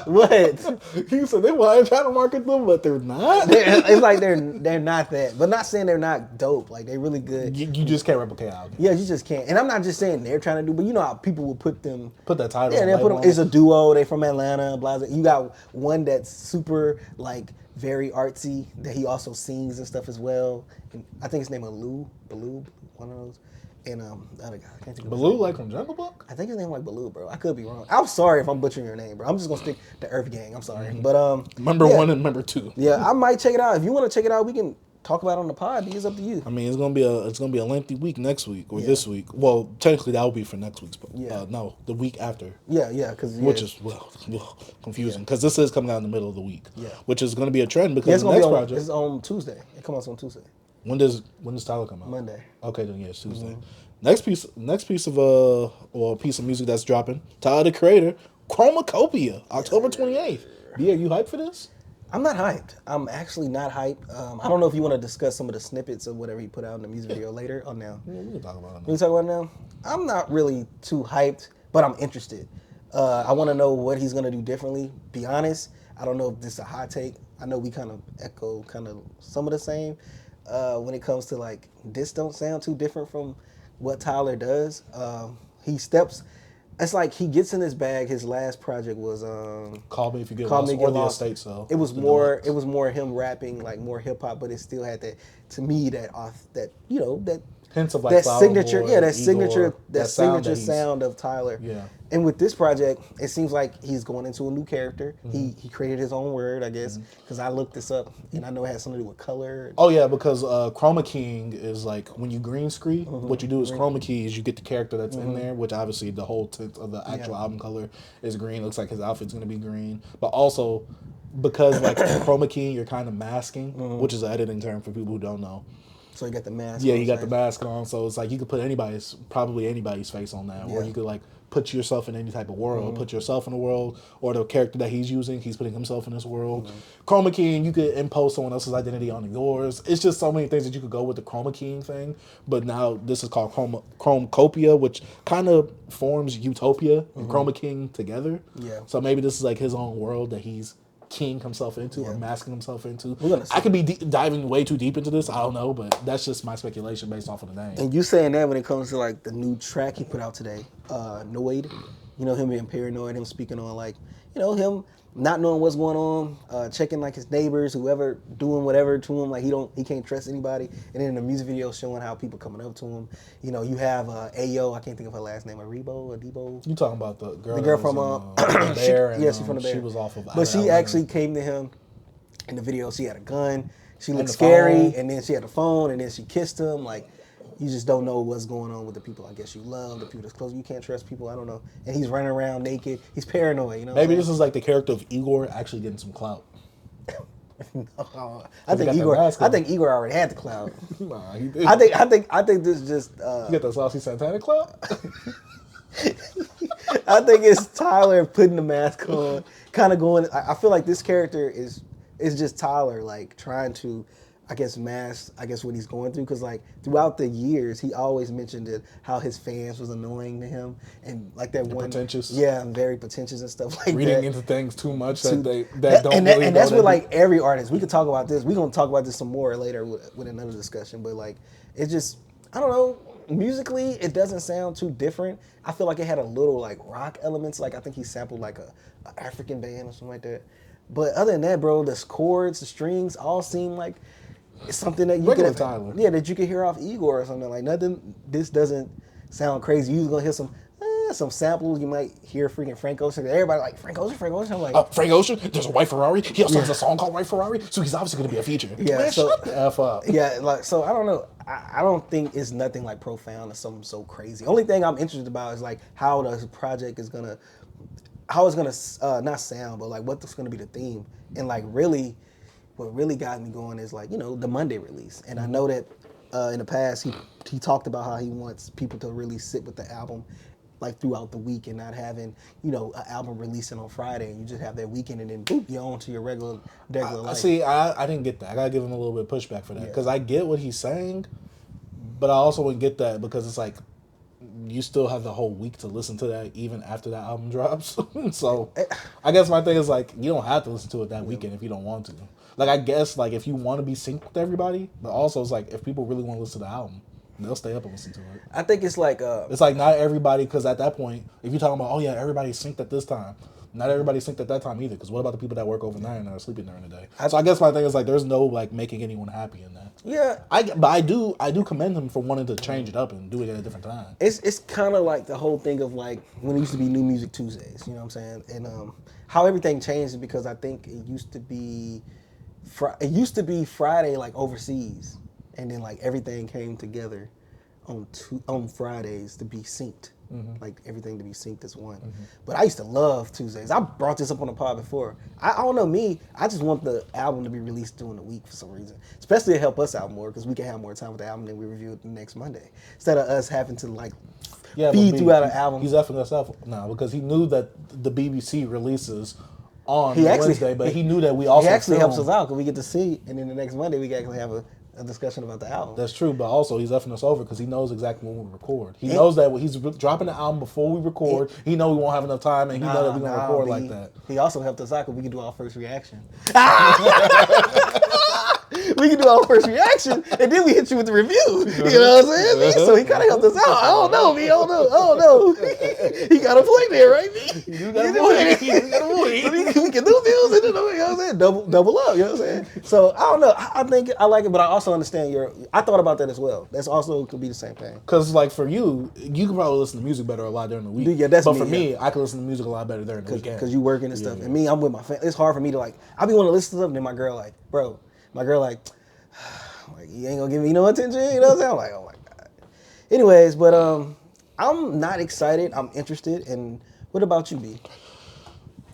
what? You said they want to try to market them, but they're not. It's like they're not that, but not saying they're not dope. Like they're really good. You just can't replicate out. Yeah, you just can't. And I'm not just saying they're trying to do, but you know how people will put them. Put that title. Yeah, and they put label them. on It's it. a duo. They from Atlanta. Blah, blah. You got one that's super like very artsy that he also sings and stuff as well. And I think his name is Baloo, one of those. And the other guy, I can't think of his Baloo, name. like from Jungle Book. I think his name like Baloo, bro. I could be wrong. I'm sorry if I'm butchering your name, bro. I'm just gonna stick to Earth Gang. I'm sorry, but Number yeah. 1 and number 2. Yeah, I might check it out. If you want to check it out, we can talk about it on the pod. It's up to you. I mean, it's gonna be a lengthy week next week or this week. Well, technically that will be for next week's, but no, the week after. Yeah, because Which is confusing because this is coming out in the middle of the week. Yeah. Which is going to be a trend because it's the gonna next be on, project. It's on Tuesday. It comes out on Tuesday. When does Tyler come out? Monday. Okay, then yeah, it's Tuesday. Next piece of or piece of music that's dropping. Tyler the Creator, Chromacopia, October 28th. Yeah, you hyped for this? I'm not hyped. I'm actually not hyped. I don't know if you want to discuss some of the snippets of whatever he put out in the music video later or now. Yeah, we can talk about it. We can talk about it now? I'm not really too hyped, but I'm interested. I want to know what he's going to do differently. Be honest, I don't know if this is a hot take. I know we kind of echo kind of some of the same when it comes to like, this don't sound too different from what Tyler does. He steps it's like he gets in his bag. His last project was Call Me If You Get Call Lost Me or Get The Lost. Estate Sale. It was The more. deluxe. It was more him rapping, like more hip hop, but it still had that. To me, that hints of like that Flower signature, Boy, that Igor, signature, that sound signature that sound of Tyler. Yeah. And with this project, it seems like he's going into a new character. Mm-hmm. He created his own word, I guess, because I looked this up and I know it has something to do with color. Oh yeah, because chroma keying is like when you green screen, Mm-hmm. what you do is chroma key is you get the character that's in there, which obviously the whole tint of the actual album color is green. Looks like his outfit's gonna be green, but also because like chroma keying, you're kind of masking, Mm-hmm. which is an editing term for people who don't know. So you got the mask. Yeah, on, you got the saying? mask on, so it's like you could put probably anybody's face on that, or Yeah. you could like put yourself in any type of world, put yourself in a world, or the character that he's using, he's putting himself in this world. Chroma keying, you could impose someone else's identity on yours. It's just so many things that you could go with the chroma keying thing, but now this is called chromacopia, which kind of forms utopia and chroma keying together. Yeah. So maybe this is like his own world that he's keying himself into or Yeah. masking himself into. We're gonna see. I could be diving way too deep into this. I don't know, but that's just my speculation based off of the name. And you saying that when it comes to like the new track he put out today, NOIR, you know, him being paranoid, him speaking on like, you know, him not knowing what's going on, checking like his neighbors, whoever doing whatever to him, like he can't trust anybody. And then in the music video showing how people coming up to him, you know, you have Ayo, I can't think of her last name, Adebo. You talking about the girl? The girl that from was in, the Bear? And, she's from the Bear. She was off of. But she Atlanta. actually came to him in the video. She had a gun. She looked the scary, phone. and then she had a phone, and then she kissed him. Like, you just don't know what's going on with the people I guess you love, the people that's close. You can't trust people. I don't know. And he's running around naked. He's paranoid. You know. Maybe this is like the character of Igor actually getting some clout. I think Igor already had the cloud. Nah, he did. I think this just. You get the saucy Santana clout. I think it's Tyler putting the mask on, kind of going. I feel like this character is just Tyler, like trying to, I guess, mask, I guess, what he's going through. Because like throughout the years, he always mentioned it, how his fans was annoying to him, and like that one, pretentious. yeah, and very pretentious and stuff like Reading that. into things too much that don't and really. And know that's that what like every artist. We could talk about this. We're gonna talk about this some more later with another discussion. But like, it's just, I don't know. Musically, it doesn't sound too different. I feel like it had a little like rock elements. Like I think he sampled like a African band or something like that. But other than that, bro, the chords, the strings, all seem like it's something that you Regular could Tyler. yeah, that you could hear off Igor or something. Like nothing. This doesn't sound crazy. You're gonna hear some samples. You might hear freaking Frank Ocean. Everybody like Frank Ocean. I'm like, Frank Ocean, there's a White Ferrari. He also has a song called White Ferrari, so he's obviously going to be a feature. Yeah, Man, so- shut the F up. yeah, like so. I don't know. I don't think it's nothing like profound or something so crazy. Only thing I'm interested about is like how the project is gonna, how it's gonna not sound, but like what's gonna be the theme. And like really, what really got me going is like, you know, the Monday release. And I know that in the past he talked about how he wants people to really sit with the album like throughout the week and not having, you know, an album releasing on Friday and you just have that weekend and then boop, you're on to your regular life. See, I didn't get that. I gotta give him a little bit of pushback for that because I get what he's saying, but I also wouldn't get that because it's like you still have the whole week to listen to that even after that album drops. So I guess my thing is like you don't have to listen to it that weekend if you don't want to. Like I guess like if you want to be synced with everybody, but also it's like if people really want to listen to the album, they'll stay up and listen to it. I think it's like It's like not everybody, because at that point, if you're talking about, oh yeah, everybody's synced at this time, not everybody's synced at that time either. Because what about the people that work overnight and are sleeping during the day? So I guess my thing is like, there's no like making anyone happy in that. yeah. But I do commend him for wanting to change it up and do it at a different time. It's kind of like the whole thing of like when it used to be New Music Tuesdays, you know what I'm saying? And how everything changed is because I think it used to be Friday like overseas, and then like everything came together on Fridays to be synced. Like everything to be synced as one. But I used to love Tuesdays. I brought this up on the pod before. I don't know me. I just want the album to be released during the week for some reason. Especially to help us out more because we can have more time with the album and we review it the next Monday. Instead of us having to like feed throughout an album. He's effing us up now because he knew that the BBC releases on He actually- Wednesday, but he knew that we also It actually helps film. us out because we get to see, and then the next Monday we can actually have a discussion about the album. That's true, but also he's effing us over because he knows exactly when we record. He knows that he's dropping the album before we record. He know we won't have enough time, and he know that we're gonna record like that. He also helped us out because we can do our first reaction. We can do our first reaction, and then we hit you with the review. You know what I'm saying? B? So he kind of helped us out. I don't know, me. I don't know. He got a point there, right, me? You got a point. So we can do views, and you know what I'm saying? Double up. You know what I'm saying? So I don't know. I think I like it, but I also understand I thought about that as well. That's also could be the same thing. Because like for you can probably listen to music better a lot during the week. Yeah, that's but me, for me, I can listen to music a lot better during the weekend. Because you working and stuff. And me, I'm with my family. It's hard for me to like, I be wanting to listen to stuff, and then my girl like, you ain't gonna give me no attention, you know what I'm saying? I'm like, oh my God. Anyways, but I'm not excited. I'm interested. And what about you, B?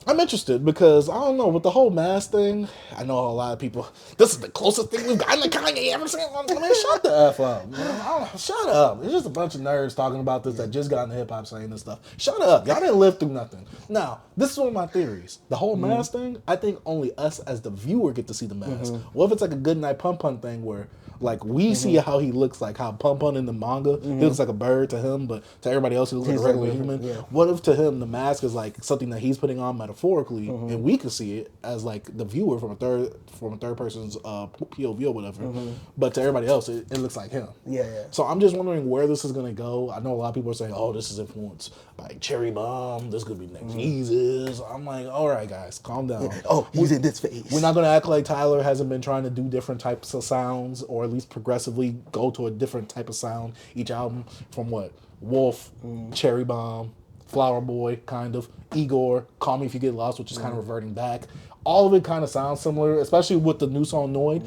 I'm interested because, I don't know, with the whole mask thing, I know a lot of people, this is the closest thing we've gotten to Kanye ever since. Man, shut the F up. Shut up. It's just a bunch of nerds talking about this that just got into hip-hop saying this stuff. Shut up. Y'all didn't live through nothing. Now, this is one of my theories. The whole mask thing, I think only us as the viewer get to see the mask. What if it's like a Good Night Pun Pun thing where like we see how he looks like, how Pun Pun in the manga, he looks like a bird to him, but to everybody else he looks like a regular human. Yeah. What if to him the mask is like something that he's putting on metaphorically, and we can see it as like the viewer from a third person's POV or whatever, but to everybody else it looks like him. Yeah. So I'm just wondering where this is gonna go. I know a lot of people are saying, oh, this is influenced by Cherry Bomb, this could be next Yeezus. I'm like, all right guys, calm down. Oh, he's in this phase. We're not gonna act like Tyler hasn't been trying to do different types of sounds, or at least progressively go to a different type of sound each album, from what Wolf, Cherry Bomb, Flower Boy, kind of Igor, Call Me If You Get Lost, which is kind of reverting back. All of it kind of sounds similar, especially with the new song NOIR.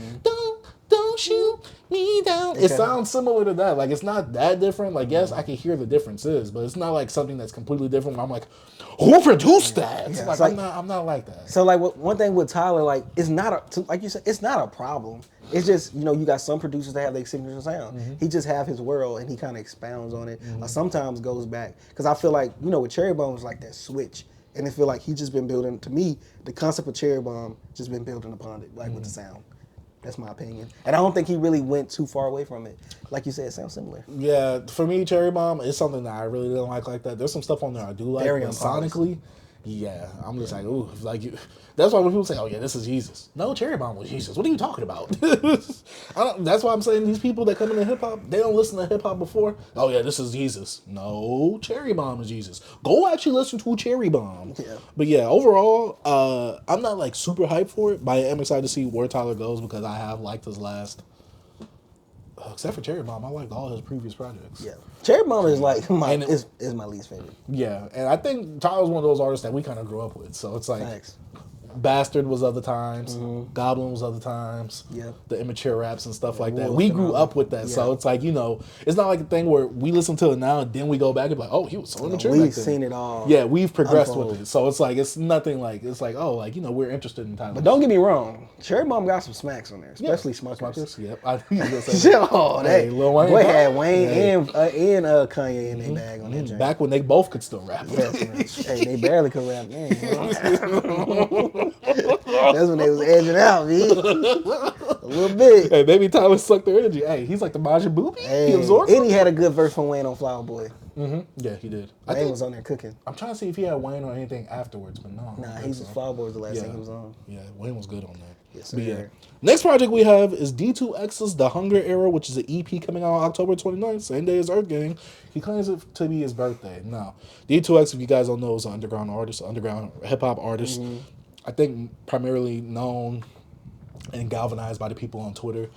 Don't shoot me down. It sounds similar to that. Like, it's not that different. Like, yes, I can hear the differences, but it's not like something that's completely different. I'm like, who produced that? Yeah, like, I'm not like that. So like one thing with Tyler, like it's not like you said, it's not a problem. It's just, you know, you got some producers that have their signature sound. He just have his world and he kind of expounds on it. Or sometimes goes back, because I feel like, you know, with Cherry Bomb was like that switch, and I feel like he just been building. To me, the concept of Cherry Bomb just been building upon it, like with the sound. That's my opinion. And I don't think he really went too far away from it. Like you said, it sounds similar. Yeah, for me, Cherry Bomb is something that I really didn't like that. There's some stuff on there I do like, Very but sonically, yeah, I'm just like, ooh, like you. That's why when people say, oh yeah, this is Jesus. No, Cherry Bomb was Jesus. What are you talking about? That's why I'm saying these people that come into hip hop, they don't listen to hip hop before. Oh yeah, this is Jesus. No, Cherry Bomb is Jesus. Go actually listen to Cherry Bomb. Yeah. But yeah, overall, I'm not like super hyped for it, but I am excited to see where Tyler goes, because I have liked his last. Except for Cherry Bomb, I liked all his previous projects. Yeah, Cherry Bomb is like is my least favorite. Yeah, and I think Tyler's one of those artists that we kind of grew up with. So it's like, thanks. Bastard was other times, Goblin was other times, the immature raps and stuff like that. We grew up with that, so it's like, you know, it's not like a thing where we listen to it now and then we go back and be like, oh, he was so immature. We've seen it all. Yeah, we've progressed with it, so it's like, it's nothing like, it's like, oh, like, you know, we're interested in Tyler. But don't get me wrong, Cherry Bomb got some smacks on there, especially Smuckers. Yep, I think you say that. Oh, hey, Lil Wayne. Boy had Wayne and Kanye in their bag on that joint. Back when they both could still rap. Yes, hey, they barely could rap then. That's when they was edging out, B. A little bit. Hey, maybe Tyler sucked their energy. Hey, he's like the Majin Buu. Hey, he absorbed. And he had a good verse from Wayne on Flower Boy. Yeah, he did. Wayne was on there cooking. I'm trying to see if he had Wayne or anything afterwards, but no. Nah, he's Flower Boy was the last thing he was on. Yeah, Wayne was good on that. Yes, but sir. Next project we have is D2X's The Hunger Era, which is an EP coming out on October 29th, same day as Earth Gang. He claims it to be his birthday. Now, D2X, if you guys don't know, is an underground artist, underground hip-hop artist. I think primarily known and galvanized by the people on Twitter.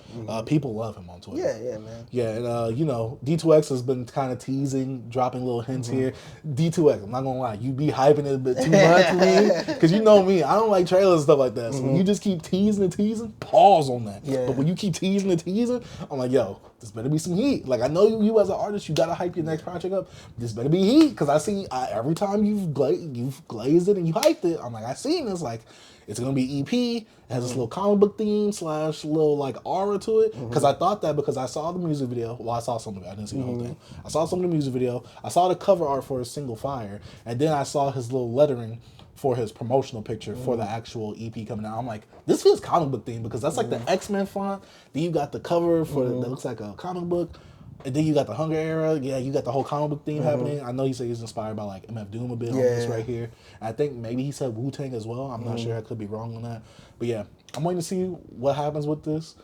People love him on Twitter. Yeah, man. Yeah, and you know, D2X has been kind of teasing, dropping little hints here. D2X, I'm not gonna lie, you be hyping it a bit too much for me, because you know me, I don't like trailers and stuff like that. So when you just keep teasing and teasing, pause on that. Yeah. But when you keep teasing and teasing, I'm like, yo, this better be some heat. Like, I know you as an artist, you gotta hype your next project up. This better be heat, because I see every time you've glazed it and you hyped it, I'm like, I seen this, like, it's gonna be EP. It has this little comic book theme / little like aura to it. Because I thought that, because I saw the music video. Well, I saw some of it. I didn't see the whole thing. I saw some of the music video. I saw the cover art for his single Fire, and then I saw his little lettering for his promotional picture for the actual EP coming out. I'm like, this feels comic book theme, because that's like the X-Men font. Then you got the cover for that looks like a comic book. And then you got the Hunger Era. Yeah, you got the whole comic book theme happening. I know he said he's inspired by like MF Doom a bit on this right here. I think maybe he said Wu-Tang as well. I'm not sure. I could be wrong on that. But yeah, I'm waiting to see what happens with this.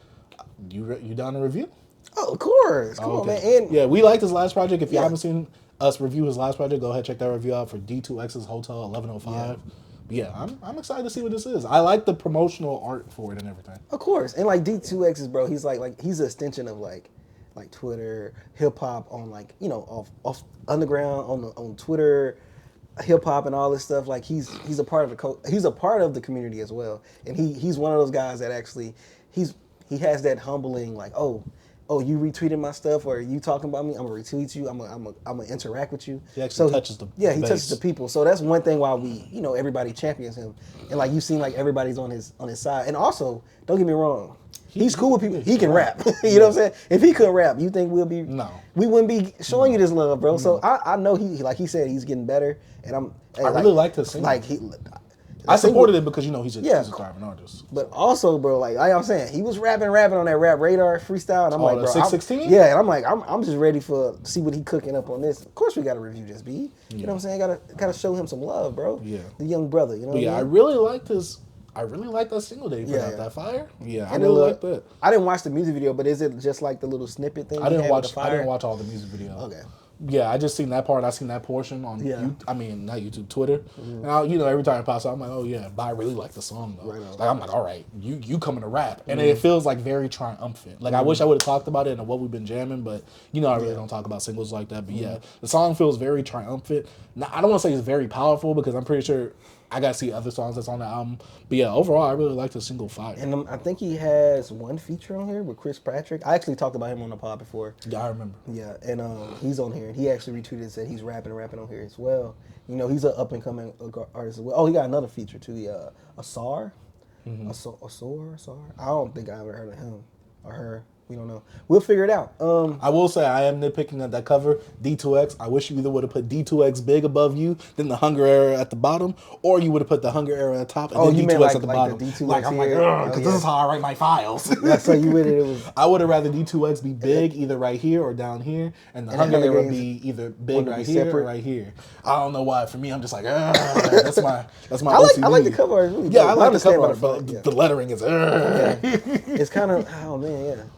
You down to review? Oh, of course. Come on, man. And yeah, we liked his last project. If you haven't seen us review his last project, go ahead check that review out for D2X's Hotel 1105. Yeah, I'm excited to see what this is. I like the promotional art for it and everything. Of course, and like D2X's, bro, he's like he's an extension of like Twitter, hip hop on like off underground on Twitter, hip hop and all this stuff. Like he's a part of the community as well, and he's one of those guys that actually he has that humbling like oh, you retweeted my stuff, or you talking about me? I'm gonna retweet you. I'm gonna interact with you. He actually touches the he touches the people. So that's one thing why we everybody champions him, and like you seem like everybody's on his side. And also, don't get me wrong, he's cool with people. He can rap. You know what I'm saying? If he couldn't rap, you think we wouldn't be showing you this love, bro. So I know he like he said he's getting better, and I really like his singing. Like I supported it because he's a thriving artist. But also, bro, like I'm saying, he was rapping on that Rap Radar freestyle, and I'm like, bro, 616? Yeah, and I'm like, I'm just ready to see what he cooking up on this. Of course, we got to review this, B. You know what I'm saying? Gotta show him some love, bro. Yeah, the young brother. You know. But I really liked his. I really like that single that he put out. That fire. Yeah, I really like that. I didn't watch the music video, but is it just like the little snippet thing? I didn't watch all the music video. Okay. Yeah, I just seen that part. I seen that portion on not YouTube, Twitter. And every time it pops out, I'm like, oh yeah, but I really like the song though. Right on. Like I'm like, all right, you coming to rap, and it feels like very triumphant. Like I wish I would have talked about it and what we've been jamming, but I really don't talk about singles like that. But the song feels very triumphant. Now I don't want to say it's very powerful because I'm pretty sure I gotta see other songs that's on the album. But yeah, overall, I really like the single Fire. And I think he has one feature on here with Chris Patrick. I actually talked about him on the pod before. Yeah, I remember. Yeah, and he's on here. And he actually retweeted and said he's rapping on here as well. He's an up and coming artist as well. Oh, he got another feature too. Asar. Asar. I don't think I ever heard of him or her. We don't know. We'll figure it out. I will say I am nitpicking at that cover, D2X. I wish you either would have put D2X big above you, then the Hunger Era at the bottom, or you would have put the Hunger Era at the top and then D2X at the bottom. The D2X I'm like, because this is how I write my files. That's how you with it. I would have rather D2X be big either right here or down here, and the Hunger Era be either big right here or right here. I don't know why. For me, I'm just like, that's my OCD. I like the cover art. Really I like the cover art, but the lettering is. It's kind of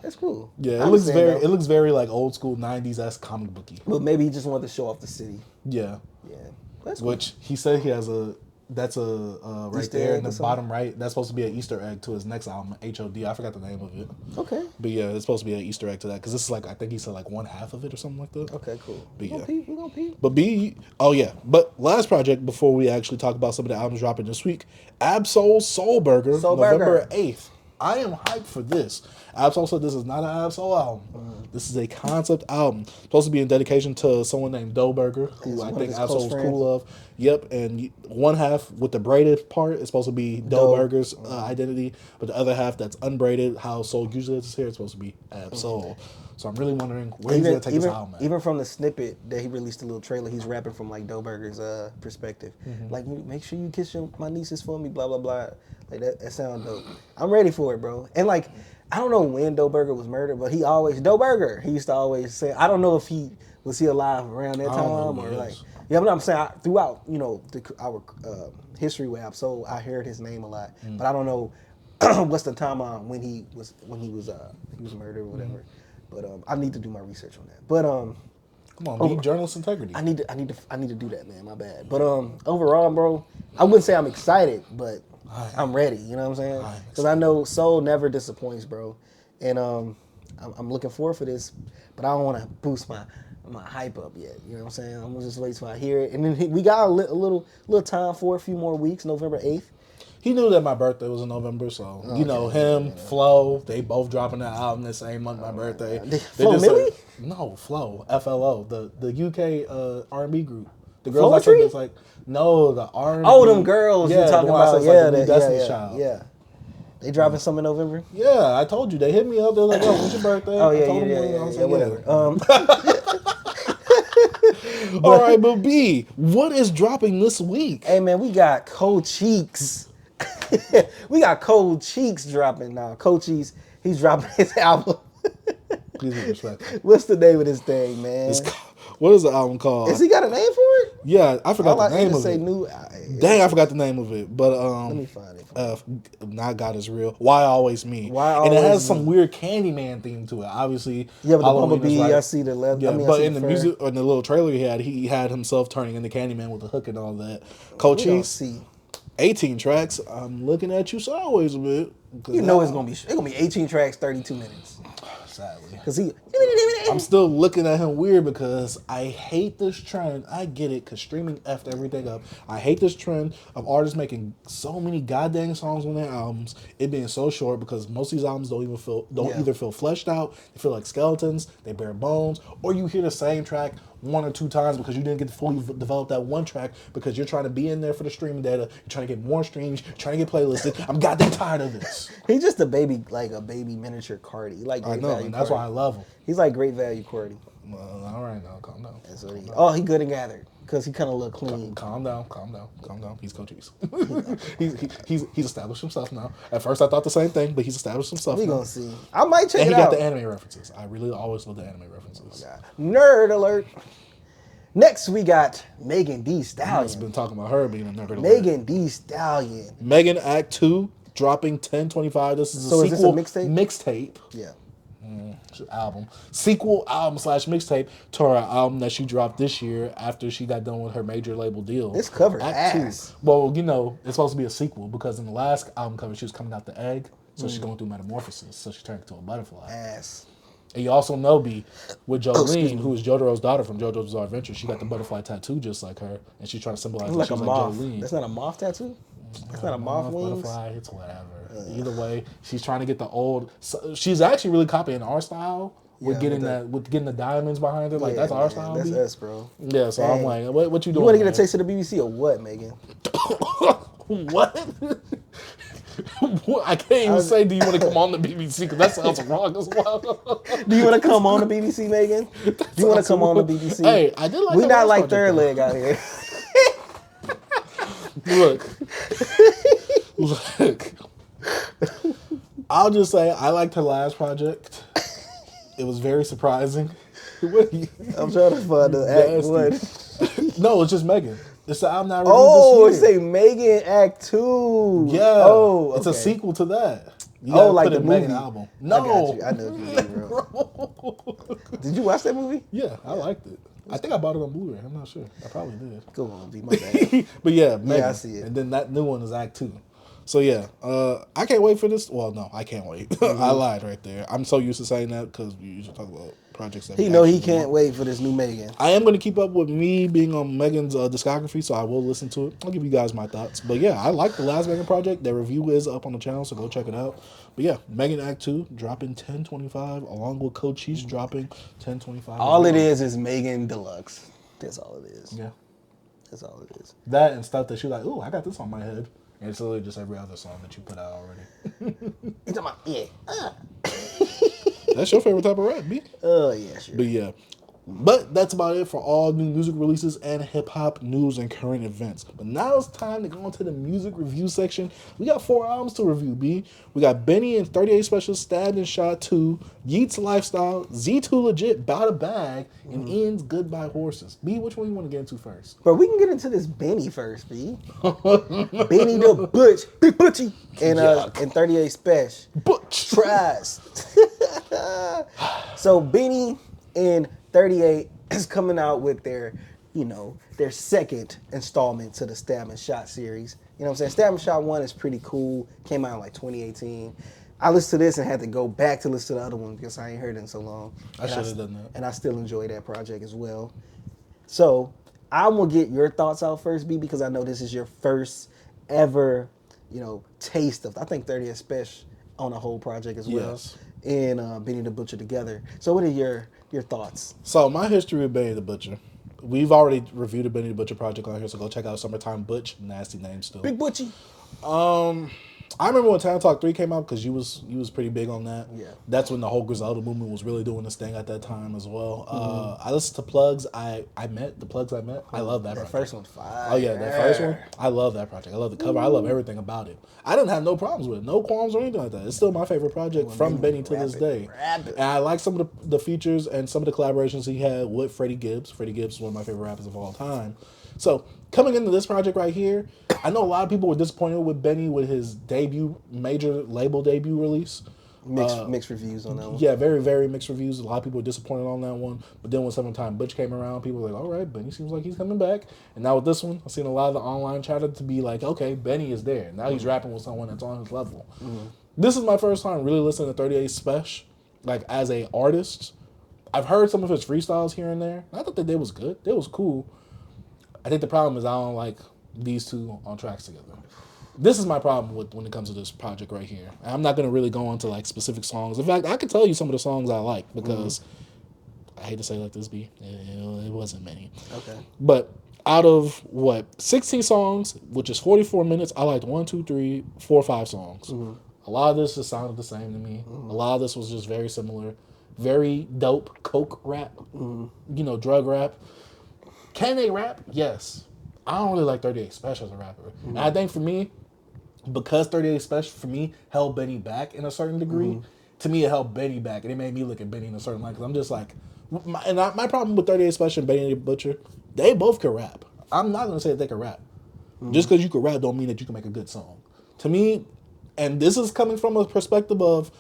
that's cool. Yeah, it looks very like old school 90s-esque comic booky. But maybe he just wanted to show off the city. Yeah. Yeah. That's cool. Which he said he has right Easter there egg in the bottom right. That's supposed to be an Easter egg to his next album, HOD. I forgot the name of it. Okay. But yeah, it's supposed to be an Easter egg to that because this is like, I think he said like one half of it or something like that. Okay, cool. But we gonna peep. But but last project before we actually talk about some of the albums dropping this week, Absol Soul Burger, November 8th. I am hyped for this. Absol said this is not an Absol album. This is a concept album. Supposed to be in dedication to someone named Doughburger, who I think Absol was cool of. Yep, and one half with the braided part is supposed to be Doughburger's identity, but the other half that's unbraided, how Soul usually is here, it's supposed to be Absol. So I'm really wondering where he's going to take this album at. Even from the snippet that he released, a little trailer, he's rapping from like Doughburger's perspective. Like, make sure you kiss my nieces for me, blah, blah, blah. Like that sounds dope. I'm ready for it, bro. And like, I don't know when Doughburger was murdered, but he used to always say, I don't know if was he alive around that time or like, but I'm saying throughout, our history with Absol, I heard his name a lot, but I don't know what's the timeline when he was murdered or whatever. But I need to do my research on that. But come on, be journalist integrity. I need to do that, man. My bad. But overall, bro, I wouldn't say I'm excited, but I'm ready. You know what I'm saying? Because I know Soul never disappoints, bro. And I'm looking forward for this, but I don't want to boost my hype up yet. You know what I'm saying? I'm gonna just wait till I hear it, and then we got a little time for a few more weeks. November 8th. He knew that my birthday was in November, so him, Flo, they both dropping that album the same month my birthday. Flo Milli? No, Flo, FLO, the UK R&B group. The girls I said it's like the R&B. Oh, them girls you talking about? Yeah. They dropping some in November? Yeah, I told you. They hit me up. They're like, "Yo, when's your birthday?" Oh yeah, whatever. All right, but B, what is dropping this week? Hey man, we got Cold Cheeks. We got Cold Cheeks dropping now. Cold Cheeks, he's dropping his album. Please be respectful. What's the name of this thing, man? What is the album called? Has he got a name for it? Yeah, I forgot the name of say it. new. Dang, I forgot the name of it. But Let me find it. Not God Is Real. Why Always Me? Why and it Always has some Me? weird Candyman theme to it. Obviously, Yeah, but the Halloween is bumblebee. right. I see the leather. Yeah, I mean, but I see in the fur. music or in the little trailer he had himself turning into Candyman with the hook and all that. Coach We don't Cheese, see. 18 tracks. I'm looking at you sideways a bit. You know it's gonna be 18 tracks, 32 minutes. Sadly. Cause he. I'm still looking at him weird because I hate this trend. I get it because streaming effed everything up. I hate this trend of artists making so many goddamn songs on their albums. It being so short because most of these albums don't either feel fleshed out. They feel like skeletons. They bare bones, or you hear the same track one or two times because you didn't get to fully develop that one track because you're trying to be in there for the streaming data. You're trying to get more streams. You're trying to get playlisted. I'm goddamn tired of this. He's just a baby miniature Carti. Like I great know, value and that's Carti. why I love him. He's like great value Carti. Well, all right, now calm down. That's what he good and gathered because he kind of look clean. Calm down. He's Coach Cheese. he's established himself now. At first, I thought the same thing, but he's established himself. We now. gonna see. I might check And it he out. got the anime references. I really always love the anime references. Nerd alert. Next we got Megan Thee I've Stallion. been talking about her being a nerd. Megan Thee Stallion. Megan Act 2 dropping 10/25. This is a So is this a sequel mixtape? mixtape. Yeah. Album. Sequel album / mixtape to her album that she dropped this year after she got done with her major label deal. This cover Act ass. 2. Well, you know, it's supposed to be a sequel because in the last album cover she was coming out the egg. So she's going through metamorphosis. So she turned into a butterfly. Ass. And you also know B with excuse Jolene, me. who is JoJo's daughter from JoJo's Bizarre Adventure. She got the butterfly tattoo just like her, and she's trying to symbolize It's that like a she's moth. like Jolene. That's not a moth tattoo? That's not a moth wings? Butterfly, it's whatever. Either way, she's trying to get the old. So she's actually really copying our style with Yeah, getting with getting the diamonds behind her. Like Yeah, that's our man, style. That's B. us, bro. Yeah, so Dang. I'm like, what you doing? You want to get a man? taste of the BBC or what, Megan? What? I can't even say. Do you want to come on the BBC? Because that sounds wrong as well. Do you want to come on the BBC, Megan? Do you want to come on the BBC? Hey, I did like. We that not last like project, third though. leg out here. Look. I'll just say I liked her last project. It was very surprising. I'm trying to find the act one. No, it's just Megan. It's the album that I reviewed Oh, this it's year. a Megan Act 2. Yeah. Oh, It's a okay. sequel to that. You Oh, gotta like put the in movie. Megan album. I No. got you. I know you did, bro. Did you watch that movie? Yeah, I liked it. I think I bought it on Blu-ray. I'm not sure. I probably did. Go on, be my bad. But yeah, Megan. I see it. And then that new one is Act 2. So yeah, I can't wait for this. Well, no, I can't wait. I lied right there. I'm so used to saying that because we usually talk about projects that He we know he actually can't want. wait for this new Megan. I am going to keep up with me being on Megan's discography, so I will listen to it. I'll give you guys my thoughts. But yeah, I like the last Megan project. Their review is up on the channel, so go check it out. But yeah, Megan Act 2 dropping 10/25, along with Coach Cheese dropping 10/25. All it is Megan Deluxe. That's all it is. Yeah. That's all it is. That and stuff that you're like, ooh, I got this on my head. And it's literally just every other song that you put out already. You talking about, yeah. That's your favorite type of rap, B. Oh, yeah, sure. But yeah. But that's about it for all new music releases and hip-hop news and current events. But now it's time to go into the music review section. We got 4 albums to review, B. We got Benny and 38 Special, Stabbed and Shot 2, Yeat's Lifestyle, Z2 Legit, Bout a Bag, and Ian's Goodbye Horses. B, which one you want to get into first? But we can get into this Benny first, B. Benny the Butch, Big Butchie, and 38 Spesh. Butch! Tries. So Benny and 38 is coming out with their second installment to the Stab and Shot series. You know what I'm saying? Stab and Shot 1 is pretty cool. Came out in like 2018. I listened to this and had to go back to listen to the other one because I ain't heard it in so long. I should have done that. And I still enjoy that project as well. So I'm going to get your thoughts out first, B, because I know this is your first ever, taste of, I think 30 Spesh on a whole project as well. Yes. And Benny the Butcher together. So what are your thoughts? So my history with Benny the Butcher. We've already reviewed the Benny the Butcher project on here, so go check out Summertime Butch. Nasty name still. Big Butchie. I remember when Talent Talk 3 came out because you was pretty big on that. Yeah. That's when the whole Griselda movement was really doing this thing at that time as well. I listened to Plugs I Met. I love that project. First one, fire. Oh yeah, that first one. I love that project. I love the cover. I love everything about it. I didn't have no problems with it. No qualms or anything like that. It's still my favorite project from Benny to this day. And I like some of the features and some of the collaborations he had with Freddie Gibbs. Freddie Gibbs is one of my favorite rappers of all time. So coming into this project right here, I know a lot of people were disappointed with Benny with his major label debut release. Mixed reviews on that one. Yeah, very, very mixed reviews. A lot of people were disappointed on that one. But then when Summertime Butch came around, people were like, all right, Benny seems like he's coming back. And now with this one, I've seen a lot of the online chatter to be like, okay, Benny is there. Now he's rapping with someone that's on his level. This is my first time really listening to 38 Spesh, like as a artist. I've heard some of his freestyles here and there. I thought that they was good. They was cool. I think the problem is I don't like these two on tracks together. This is my problem with when it comes to this project right here. I'm not going to really go into like specific songs. In fact, I can tell you some of the songs I like because I hate to say it like this, B. It wasn't many. Okay. But out of 16 songs, which is 44 minutes, I liked 1, 2, 3, 4, 5 songs. A lot of this just sounded the same to me. A lot of this was just very similar. Very dope coke rap, drug rap. Can they rap? Yes. I don't really like 38 Spesh as a rapper. And I think for me, because 38 Spesh, for me, held Benny back in a certain degree, to me it held Benny back. And it made me look at Benny in a certain light. Because I'm just like, my problem with 38 Spesh and Benny the Butcher, they both can rap. I'm not going to say that they can rap. Just because you can rap don't mean that you can make a good song. To me, and this is coming from a perspective of,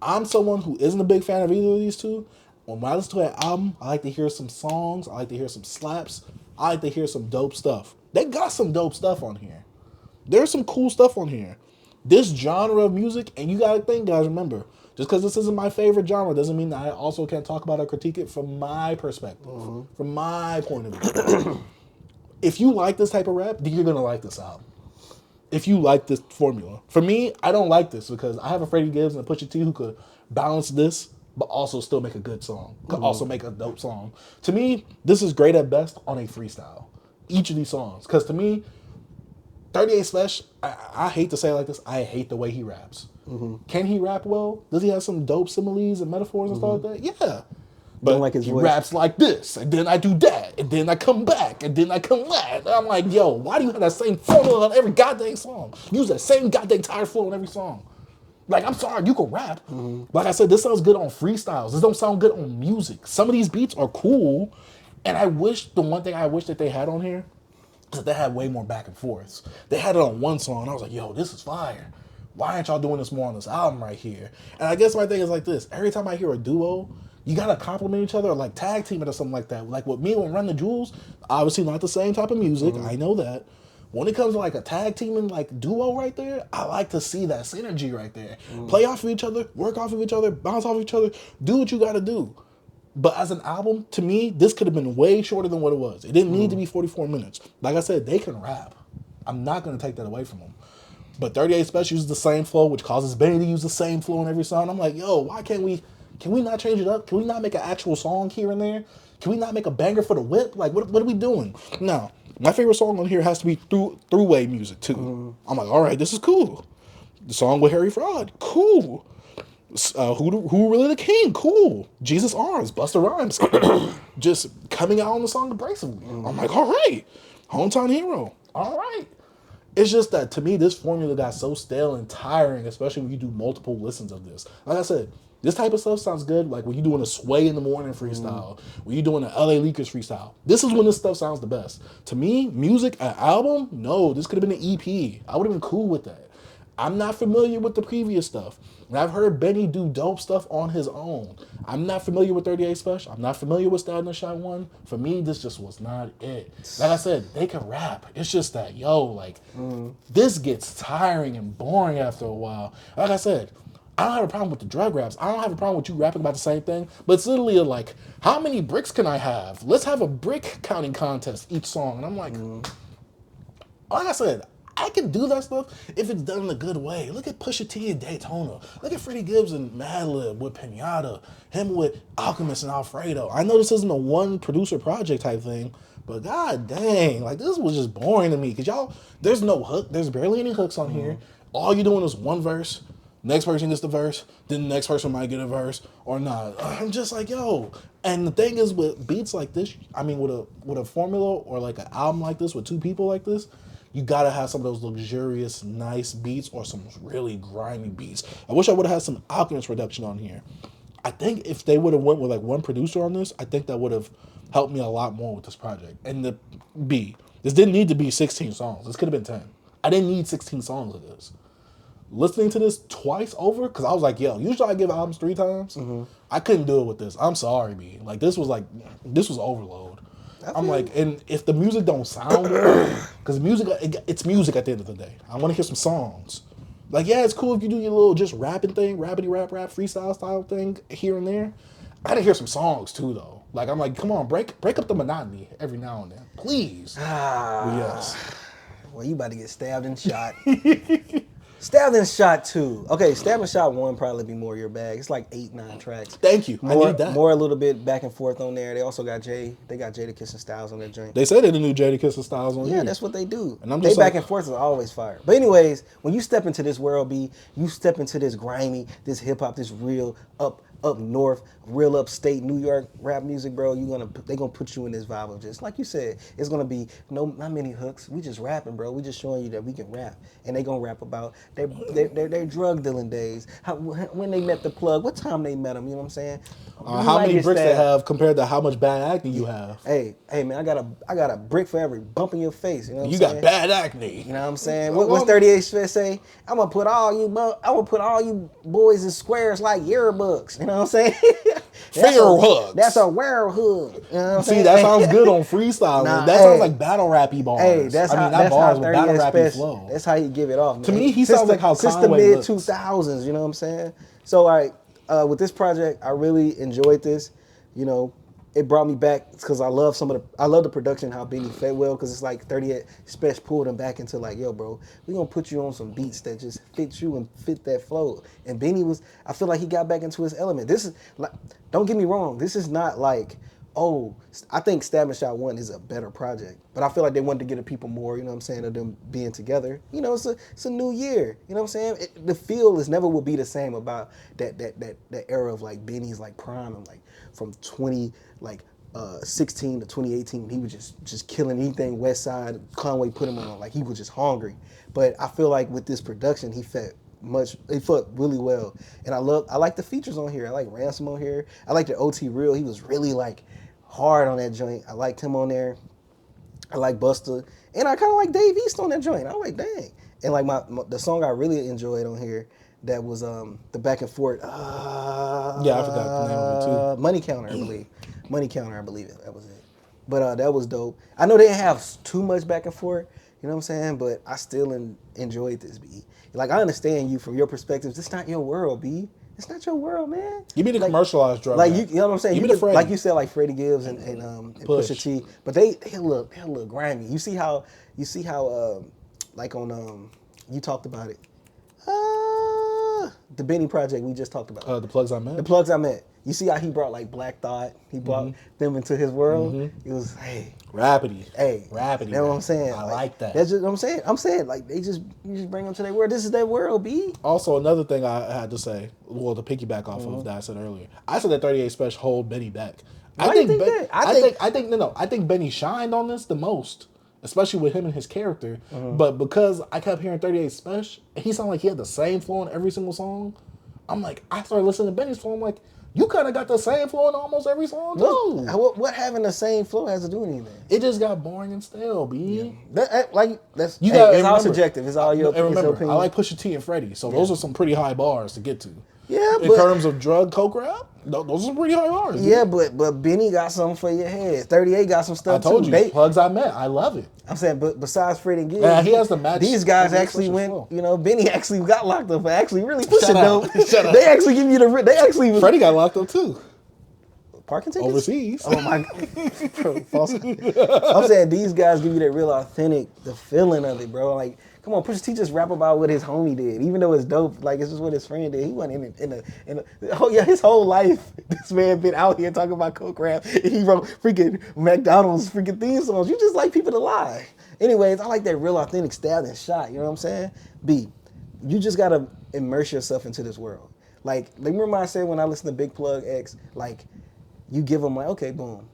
I'm someone who isn't a big fan of either of these two. When I listen to an album, I like to hear some songs. I like to hear some slaps. I like to hear some dope stuff. They got some dope stuff on here. There's some cool stuff on here. This genre of music, and you gotta think, guys, remember, just because this isn't my favorite genre doesn't mean that I also can't talk about or critique it from my perspective, from my point of view. If you like this type of rap, then you're gonna like this album. If you like this formula. For me, I don't like this because I have a Freddie Gibbs and a Pusha T who could balance this, but also still make a good song. Could also make a dope song. To me, this is great at best on a freestyle. Each of these songs. Because to me, 38 Spesh, I hate to say it like this, I hate the way he raps. Can he rap well? Does he have some dope similes and metaphors and stuff like that? Yeah. But don't like his he voice. raps like this, and then I do that, and then I come back, and then I come back. And I'm like, yo, why do you have that same formula on every goddamn song? Use that same goddamn tire flow on every song. Like, I'm sorry, you can rap. Like I said, this sounds good on freestyles. This don't sound good on music. Some of these beats are cool, and the one thing I wish that they had on here is that they had way more back and forths. They had it on one song, and I was like, yo, this is fire. Why aren't y'all doing this more on this album right here? And I guess my thing is like this. Every time I hear a duo, you gotta compliment each other or like tag team it or something like that. Like with me and Run the Jewels, obviously not the same type of music. I know that. When it comes to like a tag teaming like duo right there, I like to see that synergy right there. Play off of each other, work off of each other, bounce off of each other, do what you gotta do. But as an album, to me, this could have been way shorter than what it was. It didn't need to be 44 minutes. Like I said, they can rap. I'm not gonna take that away from them. But 38 Spesh uses the same flow, which causes Benny to use the same flow in every song. I'm like, yo, why can't we not change it up? Can we not make an actual song here and there? Can we not make a banger for the whip? Like, what are we doing? Now, my favorite song on here has to be Throughway Music, too. I'm like, all right, this is cool. The song with Harry Fraud, cool. Who Really the King, cool. Jesus Arms, Busta Rhymes, just coming out on the song Abrasively. I'm like, all right. Hometown Hero, all right. It's just that, to me, this formula got so stale and tiring, especially when you do multiple listens of this. Like I said, this type of stuff sounds good, like when you're doing a Sway in the Morning freestyle, when you're doing an LA Leakers freestyle. This is when this stuff sounds the best. To me, music, an album, no, this could have been an EP. I would have been cool with that. I'm not familiar with the previous stuff. And I've heard Benny do dope stuff on his own. I'm not familiar with 38 Spesh. I'm not familiar with Style in the Shot 1. For me, this just was not it. Like I said, they can rap. It's just that, this gets tiring and boring after a while. Like I said, I don't have a problem with the drug raps. I don't have a problem with you rapping about the same thing. But it's literally like, how many bricks can I have? Let's have a brick counting contest each song. And I'm like, like I said, I can do that stuff if it's done in a good way. Look at Pusha T and Daytona. Look at Freddie Gibbs and Madlib with Pinata. Him with Alchemist and Alfredo. I know this isn't a one producer project type thing, but god dang, like this was just boring to me. Cause y'all, there's no hook. There's barely any hooks on here. all you're doing is one verse. Next person gets the verse, then the next person might get a verse or not. I'm just like, yo. And the thing is, with beats like this, I mean, with a formula or like an album like this with two people like this, you gotta have some of those luxurious, nice beats or some really grimy beats. I wish I would have had some Alchemist production on here. I think if they would have went with like one producer on this, I think that would have helped me a lot more with this project. And this didn't need to be 16 songs. This could have been 10. I didn't need 16 songs of this. Listening to this twice over, because I was like, yo, usually I give albums 3 times. I couldn't do it with this. I'm sorry, B. Like, this was overload. I'm like, and if the music don't sound good, because it's music at the end of the day. I want to hear some songs. Like, yeah, it's cool if you do your little just rapping thing, rappity rap, freestyle style thing here and there. I gotta hear some songs too, though. Like, I'm like, come on, break up the monotony every now and then, please. Yes. Well, you about to get stabbed and shot. Stabbed and Shot 2. Okay, Stabbed and Shot 1 probably be more your bag. It's like 8, 9 tracks. Thank you. More, I need that. More a little bit back and forth on there. They also got Jadakiss and Styles on their joint. They say they're the new Jadakiss and Styles on here. Yeah, that's what they do. And I'm they just back like, and forth is always fire. But anyways, when you step into this world, B, you step into this grimy, this hip hop, this real up north, real upstate New York rap music, bro. They gonna put you in this vibe of just like you said. It's gonna be not many hooks. We just rapping, bro. We just showing you that we can rap, and they gonna rap about their drug dealing days. When they met the plug, what time they met him. You know what I'm saying? How many bricks they have compared to how much bad acne you have? Hey, man, I got a brick for every bump in your face. You know what I'm saying? You got bad acne. You know what I'm saying? What's 38 Spesh say? I'm gonna put all you boys in squares like yearbooks. You know what I'm saying? Finger hugs. That's a werewolf hug. You know what I'm saying? That sounds good on freestyle. That sounds like battle rappy bars. Hey, that's how 38 Spesh flow. That's how you give it off, man. To me, he sounds like how since Conway the mid 2000s. You know what I'm saying? So, all right, with this project, I really enjoyed this. You know, it brought me back because I love the production, how Benny fed well, because it's like 38 Spesh pulled him back into like, yo, bro, we gonna put you on some beats that just fit you and fit that flow. And Benny I feel like he got back into his element. This is like, don't get me wrong, this is not like, oh, I think Stab and Shot 1 is a better project, but I feel like they wanted to get the people more, you know what I'm saying, of them being together. You know, it's a new year, you know what I'm saying? The feel never will be the same about that era of like Benny's like prime and like from 16 to 2018, he was just killing anything West Side. Conway put him on, like he was just hungry. But I feel like with this production, he felt really well. And I like the features on here. I like Ransom on here. I like the OT Real. He was really like hard on that joint. I liked him on there. I like Busta. And I kind of like Dave East on that joint. I was like, dang. And like the song I really enjoyed on here, that was the back and forth. Yeah, I forgot the name of it too. Money Counter, I believe. Money Counter, I believe it. That was it. But that was dope. I know they didn't have too much back and forth, you know what I'm saying? But I still enjoyed this, B. Like, I understand you from your perspective. It's not your world, B. It's not your world, man. Give me the commercialized drug. Like, you know what I'm saying? Give me the Freddie. Like you said, like Freddie Gibbs and Pusha T. But they look grimy. You see how like on you talked about it. The Benny Project we just talked about. The Plugs I Met. The Plugs I Met. You see how he brought like Black Thought. He brought them into his world. It was Rapidy. That's what I'm saying. I like that. That's just what I'm saying. I'm saying like you just bring them to their world. This is their world, B. Also, another thing I had to say, well, to piggyback off of that I said earlier, I said that 38 Spesh hold Benny back. I think Benny shined on this the most, especially with him and his character. But because I kept hearing 38 Spesh, he sounded like he had the same flow in every single song. I'm like, I started listening to Benny's flow. I'm like, you kind of got the same flow in almost every song too. What having the same flow has to do with anything? It just got boring and stale, B. Yeah. It's remember, all subjective. It's all your opinion. I like Pusha T and Freddie, so those are some pretty high bars to get to. Yeah, in terms of drug coke rap, those are pretty high bars. Yeah, but Benny got something for your head. 38 got some stuff too. I told you, Plugs I Met. I love it. I'm saying, but besides Freddie and Gibbs, yeah, he has the match. These guys actually went. Flow. You know, Benny actually got locked up for actually really pushing dope. They actually give you the. They actually. Freddie got locked up too. Parking tickets? Overseas. Oh my God. False. I'm saying these guys give you that real authentic, the feeling of it, bro. Like, come on, Pusha T just rap about what his homie did. Even though it's dope, like it's just what his friend did. He wasn't his whole life, this man been out here talking about coke rap. And he wrote freaking McDonald's freaking theme songs. You just like people to lie. Anyways, I like that real authentic Stab and Shot, you know what I'm saying? B. you just gotta immerse yourself into this world. Like remember I said when I listened to Big Plug X, like you give them like, okay, boom.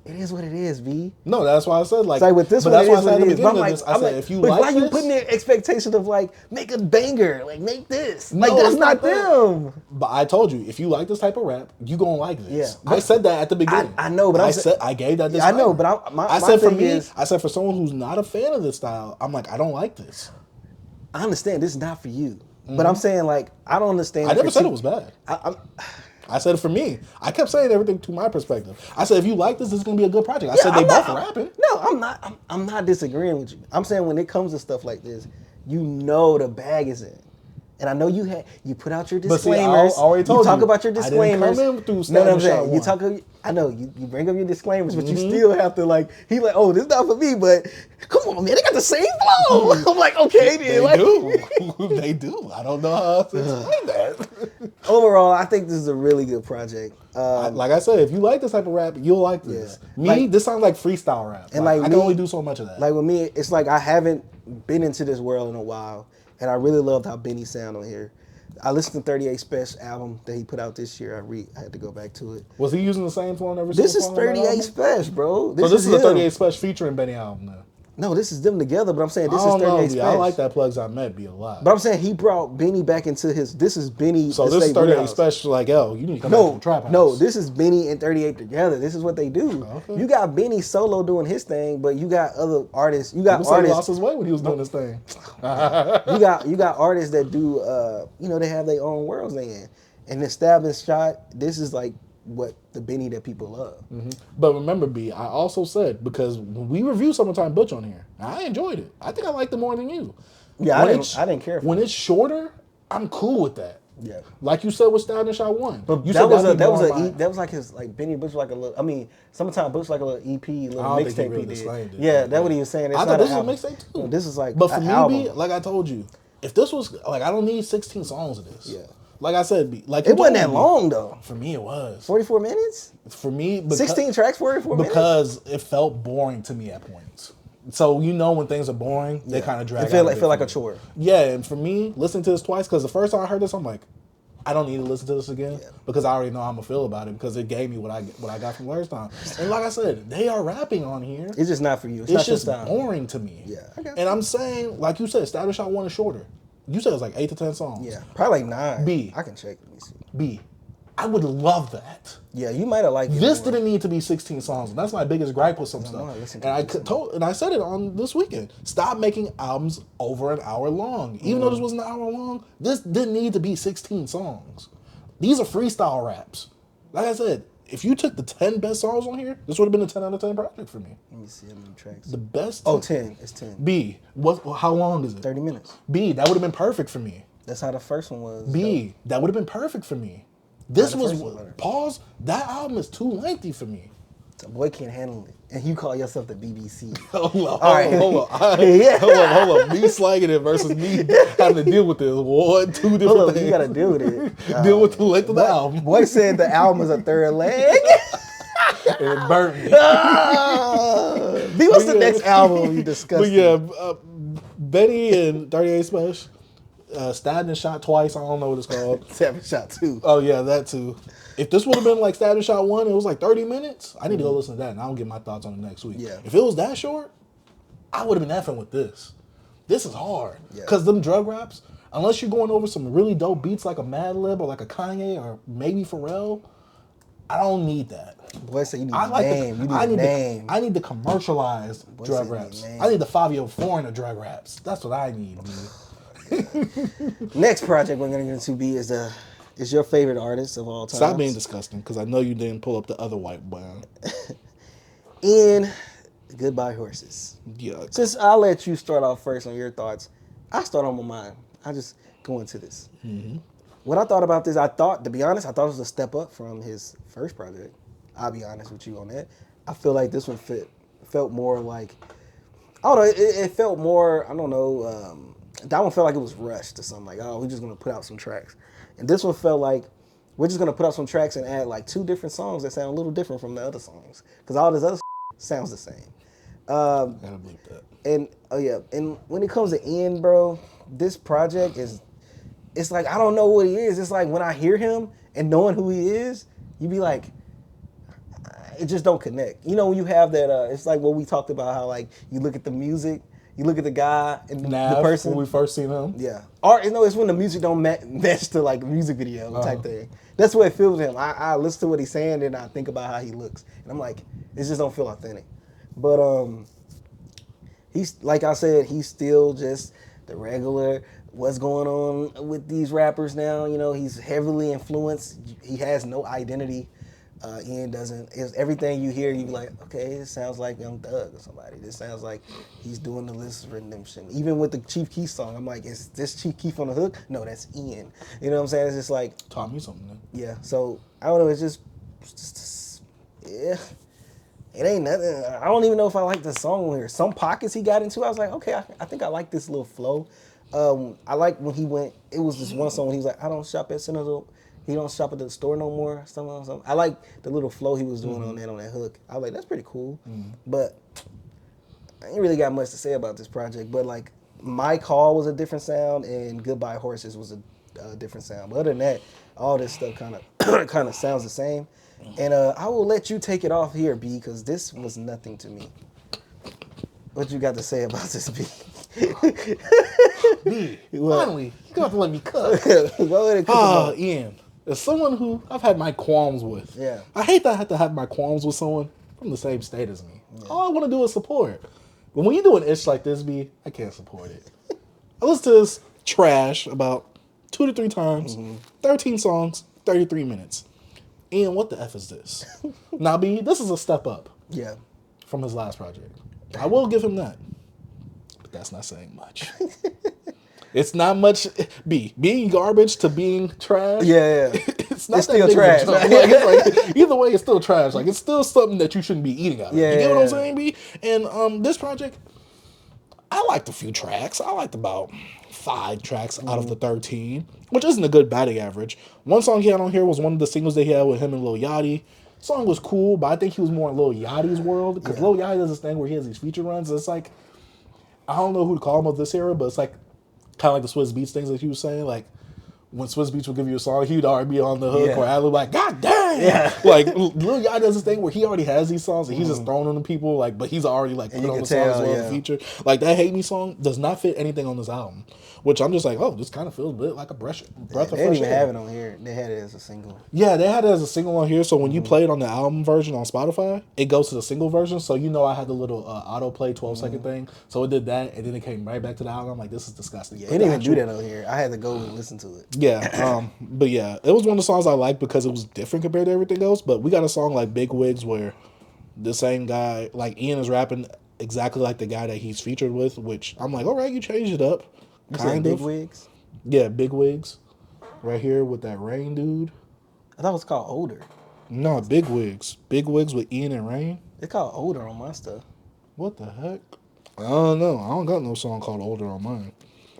It is what it is, B. No, that's why I said like. It's like with this but one, that's it why is I said what at it the is. But beginning I'm of like, this, I said if you but like why you this, putting the expectation of like make a banger, like make this? Like No, that's it's not that. them. But I told you, if you like this type of rap, you gonna like this. Yeah, I said that at the beginning. I know, but I I'm said I gave that. I know, disclaimer. but my I said for thing me, is, I said for someone who's not a fan of this style, I'm like, I don't like this. I understand this is not for you, but I'm saying like I don't understand. I the never said it critique. was bad. I said it for me. I kept saying everything to my perspective. I said if you like this is gonna be a good project. I said they both rapping. No, I'm not. I'm not disagreeing with you. I'm saying when it comes to stuff like this, you know the bag is in. And I know you put out your But see, I disclaimers. already told you talk you, about your I didn't disclaimers. come in through no, Standard I'm saying Shot you one. I know you bring up your disclaimers, but you still have to like. He like, oh, this is not for me, but come on, man, they got the same flow. I'm like, okay, then. They like, do. They do. I don't know how else to explain that. Overall, I think this is a really good project. Like I said, if you like this type of rap, you'll like this. Yeah. Me, this sounds like freestyle rap. And like, like I me, can only do so much of that. Like with me, it's like I haven't been into this world in a while, and I really loved how Benny sound on here. I listened to 38 Spesh album that he put out this year. I had to go back to it. Was he using the same phone every This is single song on that 38 album? Spesh, bro. So this is a him. 38 Spesh featuring Benny album now. No, this is them together, but I'm saying this I is don't know, 38 B. Spesh. I like that Plugs I Met be a lot. But I'm saying he brought Benny back into his. This is Benny. So this is 38 Spesh like, yo, you need to come back to the trap house. No, this is Benny and 38 together. This is what they do. Okay. You got Benny solo doing his thing, but you got other artists. You got People say he artists. lost his way when he was doing this thing. you got artists that do. They have their own worlds they in. And Established Shot. This is like what the Benny that people love. Mm-hmm. But remember, B, I also said, because when we reviewed Summertime Butch on here, I enjoyed it. I think I liked it more than you. Yeah, I didn't care for when it's shorter, I'm cool with that. Yeah. Like you said with Style Shot 1. But you that said was like his like Benny Butch like a little. I mean, Summertime Butch like a little EP, little I don't think he mixtape really he did. disclaimed it. Yeah, that's what he was saying. It's I not thought this an was a album. mixtape too. No, this is like. But for an me, album. B, like I told you, if this was like I don't need 16 songs of this. Yeah. Like I said, B, like It wasn't that long though. For me, it was. 44 minutes. For me, because, 16 tracks, 44 minutes. because it felt boring to me at points. So when things are boring, they kind of drag. It feel out like a bit. chore. Yeah, and for me, listening to this twice because the first time I heard this, I'm like, I don't need to listen to this again because I already know how I'm gonna feel about it because it gave me what I got from last time. And like I said, they are rapping on here. It's just not for you. It's It's not just your style. boring to me. Yeah, I got and I'm saying, like you said, Status Shot 1 is shorter. You said it was like 8 to 10 songs. Yeah, probably like 9. B. I can check. Let me see. B. I would love that. Yeah, you might have liked it. This more. didn't need to be 16 songs. And that's my biggest gripe with some I stuff. listened to And this I said it on this weekend. Stop making albums over an hour long. Even though this was an hour long, this didn't need to be 16 songs. These are freestyle raps. Like I said, if you took the 10 best songs on here, this would have been a 10 out of 10 project for me. Let me see how many tracks. The best. 10. It's 10. B. How long is it? 30 minutes. B. That would have been perfect for me. That's how the first one was. B. That would have been perfect for me. This the was first one better. pause. That album is too lengthy for me. The boy can't handle it. And you call yourself the BBC. Hold on, right. hold on. Yeah. Hold on. Me slanging it versus me having to deal with this. Two different Hold on, things. you gotta deal with it. Deal with the length of the album. Boy said the album is a third leg. It burnt me. B, what's the next album you discussed? But yeah, Benny and 38 Spesh. Stabbed and Shot Twice. I don't know what it's called. 7 Shot 2. Oh yeah, that too. If this would have been like Stabbed and Shot 1, it was like 30 minutes. I need to go listen to that and I'll get my thoughts on it next week. Yeah. If it was that short, I would have been effing with this. This is hard. Yeah. Because them drug raps, unless you're going over some really dope beats like a Mad Lib or like a Kanye or maybe Pharrell, I don't need that. Boy said you need I a like name. You need I a need name. I need the commercialized drug said you need raps. a name. I need the Fabio Foreigner drug raps. That's what I need, dude. Next project we're gonna get into B is your favorite artist of all time. Stop being disgusting, because I know you didn't pull up the other white band. In Goodbye Horses. Yeah. Since I'll let you start off first on your thoughts, I start on my mind. I just go into this. Mm-hmm. What I thought about this, to be honest, I thought it was a step up from his first project. I'll be honest with you on that. I feel like this one felt more like, I don't know, it felt more, I don't know, that one felt like it was rushed to something, like, oh, we're just going to put out some tracks. And this one felt like, we're just going to put out some tracks and add like 2 different songs that sound a little different from the other songs. Because all this other sounds the same. Gotta believe that. And, oh yeah, and when it comes to end, bro, this project is it's like I don't know what he is. It's like when I hear him and knowing who he is, you be like, it just don't connect. You know, when you have that, it's like what we talked about, how like you look at the music, you look at the guy and the person. When we first seen him. Yeah. Or you know, it's when the music don't match to like music video type thing. That's what it feels with him. I listen to what he's saying and I think about how he looks, and I'm like, it just don't feel authentic. But he's like I said, he's still just the regular. What's going on with these rappers now? You know, he's heavily influenced. He has no identity. Ian doesn't. It's everything you hear, you be like, okay, it sounds like Young Thug or somebody. This sounds like he's doing the List Redemption. Even with the Chief Keef song, I'm like, is this Chief Keef on the hook? No, that's Ian. You know what I'm saying? It's just like taught me something. Then. Yeah. So I don't know. It's just yeah. It ain't nothing. I don't even know if I like the song here. Some pockets he got into, I was like, okay, I think I like this little flow. I like when he went. It was this one song when he was like, I don't shop at Centerville. He don't shop at the store no more. Something. I like the little flow he was doing on that hook. I was like, that's pretty cool. But I ain't really got much to say about this project. But like, My Call was a different sound, and Goodbye Horses was a different sound. But other than that, all this stuff kind of sounds the same. And I will let you take it off here, B, because this was nothing to me. What you got to say about this, B? B, finally, you gonna have to let me cook. Go ahead and cook. Ian. As someone who I've had my qualms with. Yeah. I hate that I have to have my qualms with someone from the same state as me. Yeah. All I want to do is support. But when you do an ish like this, B, I can't support it. I listened to this trash about 2 to 3 times, 13 songs, 33 minutes. Ian, what the F is this? Now, B, this is a step up. Yeah. From his last project. I will give him that. But that's not saying much. It's not much. Being garbage to being trash. Yeah. It's not still trash. Either way, it's still trash. Like, it's still something that you shouldn't be eating out of. Yeah, you get what I'm saying, B? And this project, I liked a few tracks. I liked about 5 tracks out of the 13, which isn't a good batting average. One song he had on here was one of the singles that he had with him and Lil Yachty. Song was cool, but I think he was more in Lil Yachty's world, because Lil Yachty does this thing where he has these feature runs. It's like, I don't know who to call him of this era, but it's like kind of like the Swizz Beatz things that you were saying. Like when Swizz Beatz would give you a song, he'd already be on the hook, or I'd be like, God damn! Yeah. Like Lil Yachty does this thing where he already has these songs and he's just throwing them to people, like, but he's already like put on the song as well as a feature. Like that Hate Me song does not fit anything on this album, which I'm just like, oh, this kind of feels a bit like a breath of fresh air. They didn't even have it on here. They had it as a single. Yeah, they had it as a single on here. So when you play it on the album version on Spotify, it goes to the single version. So you know I had the little autoplay 12-second thing. So it did that, and then it came right back to the album. I'm like, this is disgusting. Yeah, they didn't even do that on here. I had to go and listen to it. Yeah, but yeah, it was one of the songs I liked because it was different compared to everything else. But we got a song like Big Wigs where the same guy, like Ian is rapping exactly like the guy that he's featured with, which I'm like, all right, you changed it up. You said Big Wigs? Yeah, Big Wigs. Right here with that Rain dude. I thought it was called Older. No, Big Wigs. Big Wigs with Ian and Rain. It's called Older on my stuff. What the heck? I don't know. I don't got no song called Older on mine.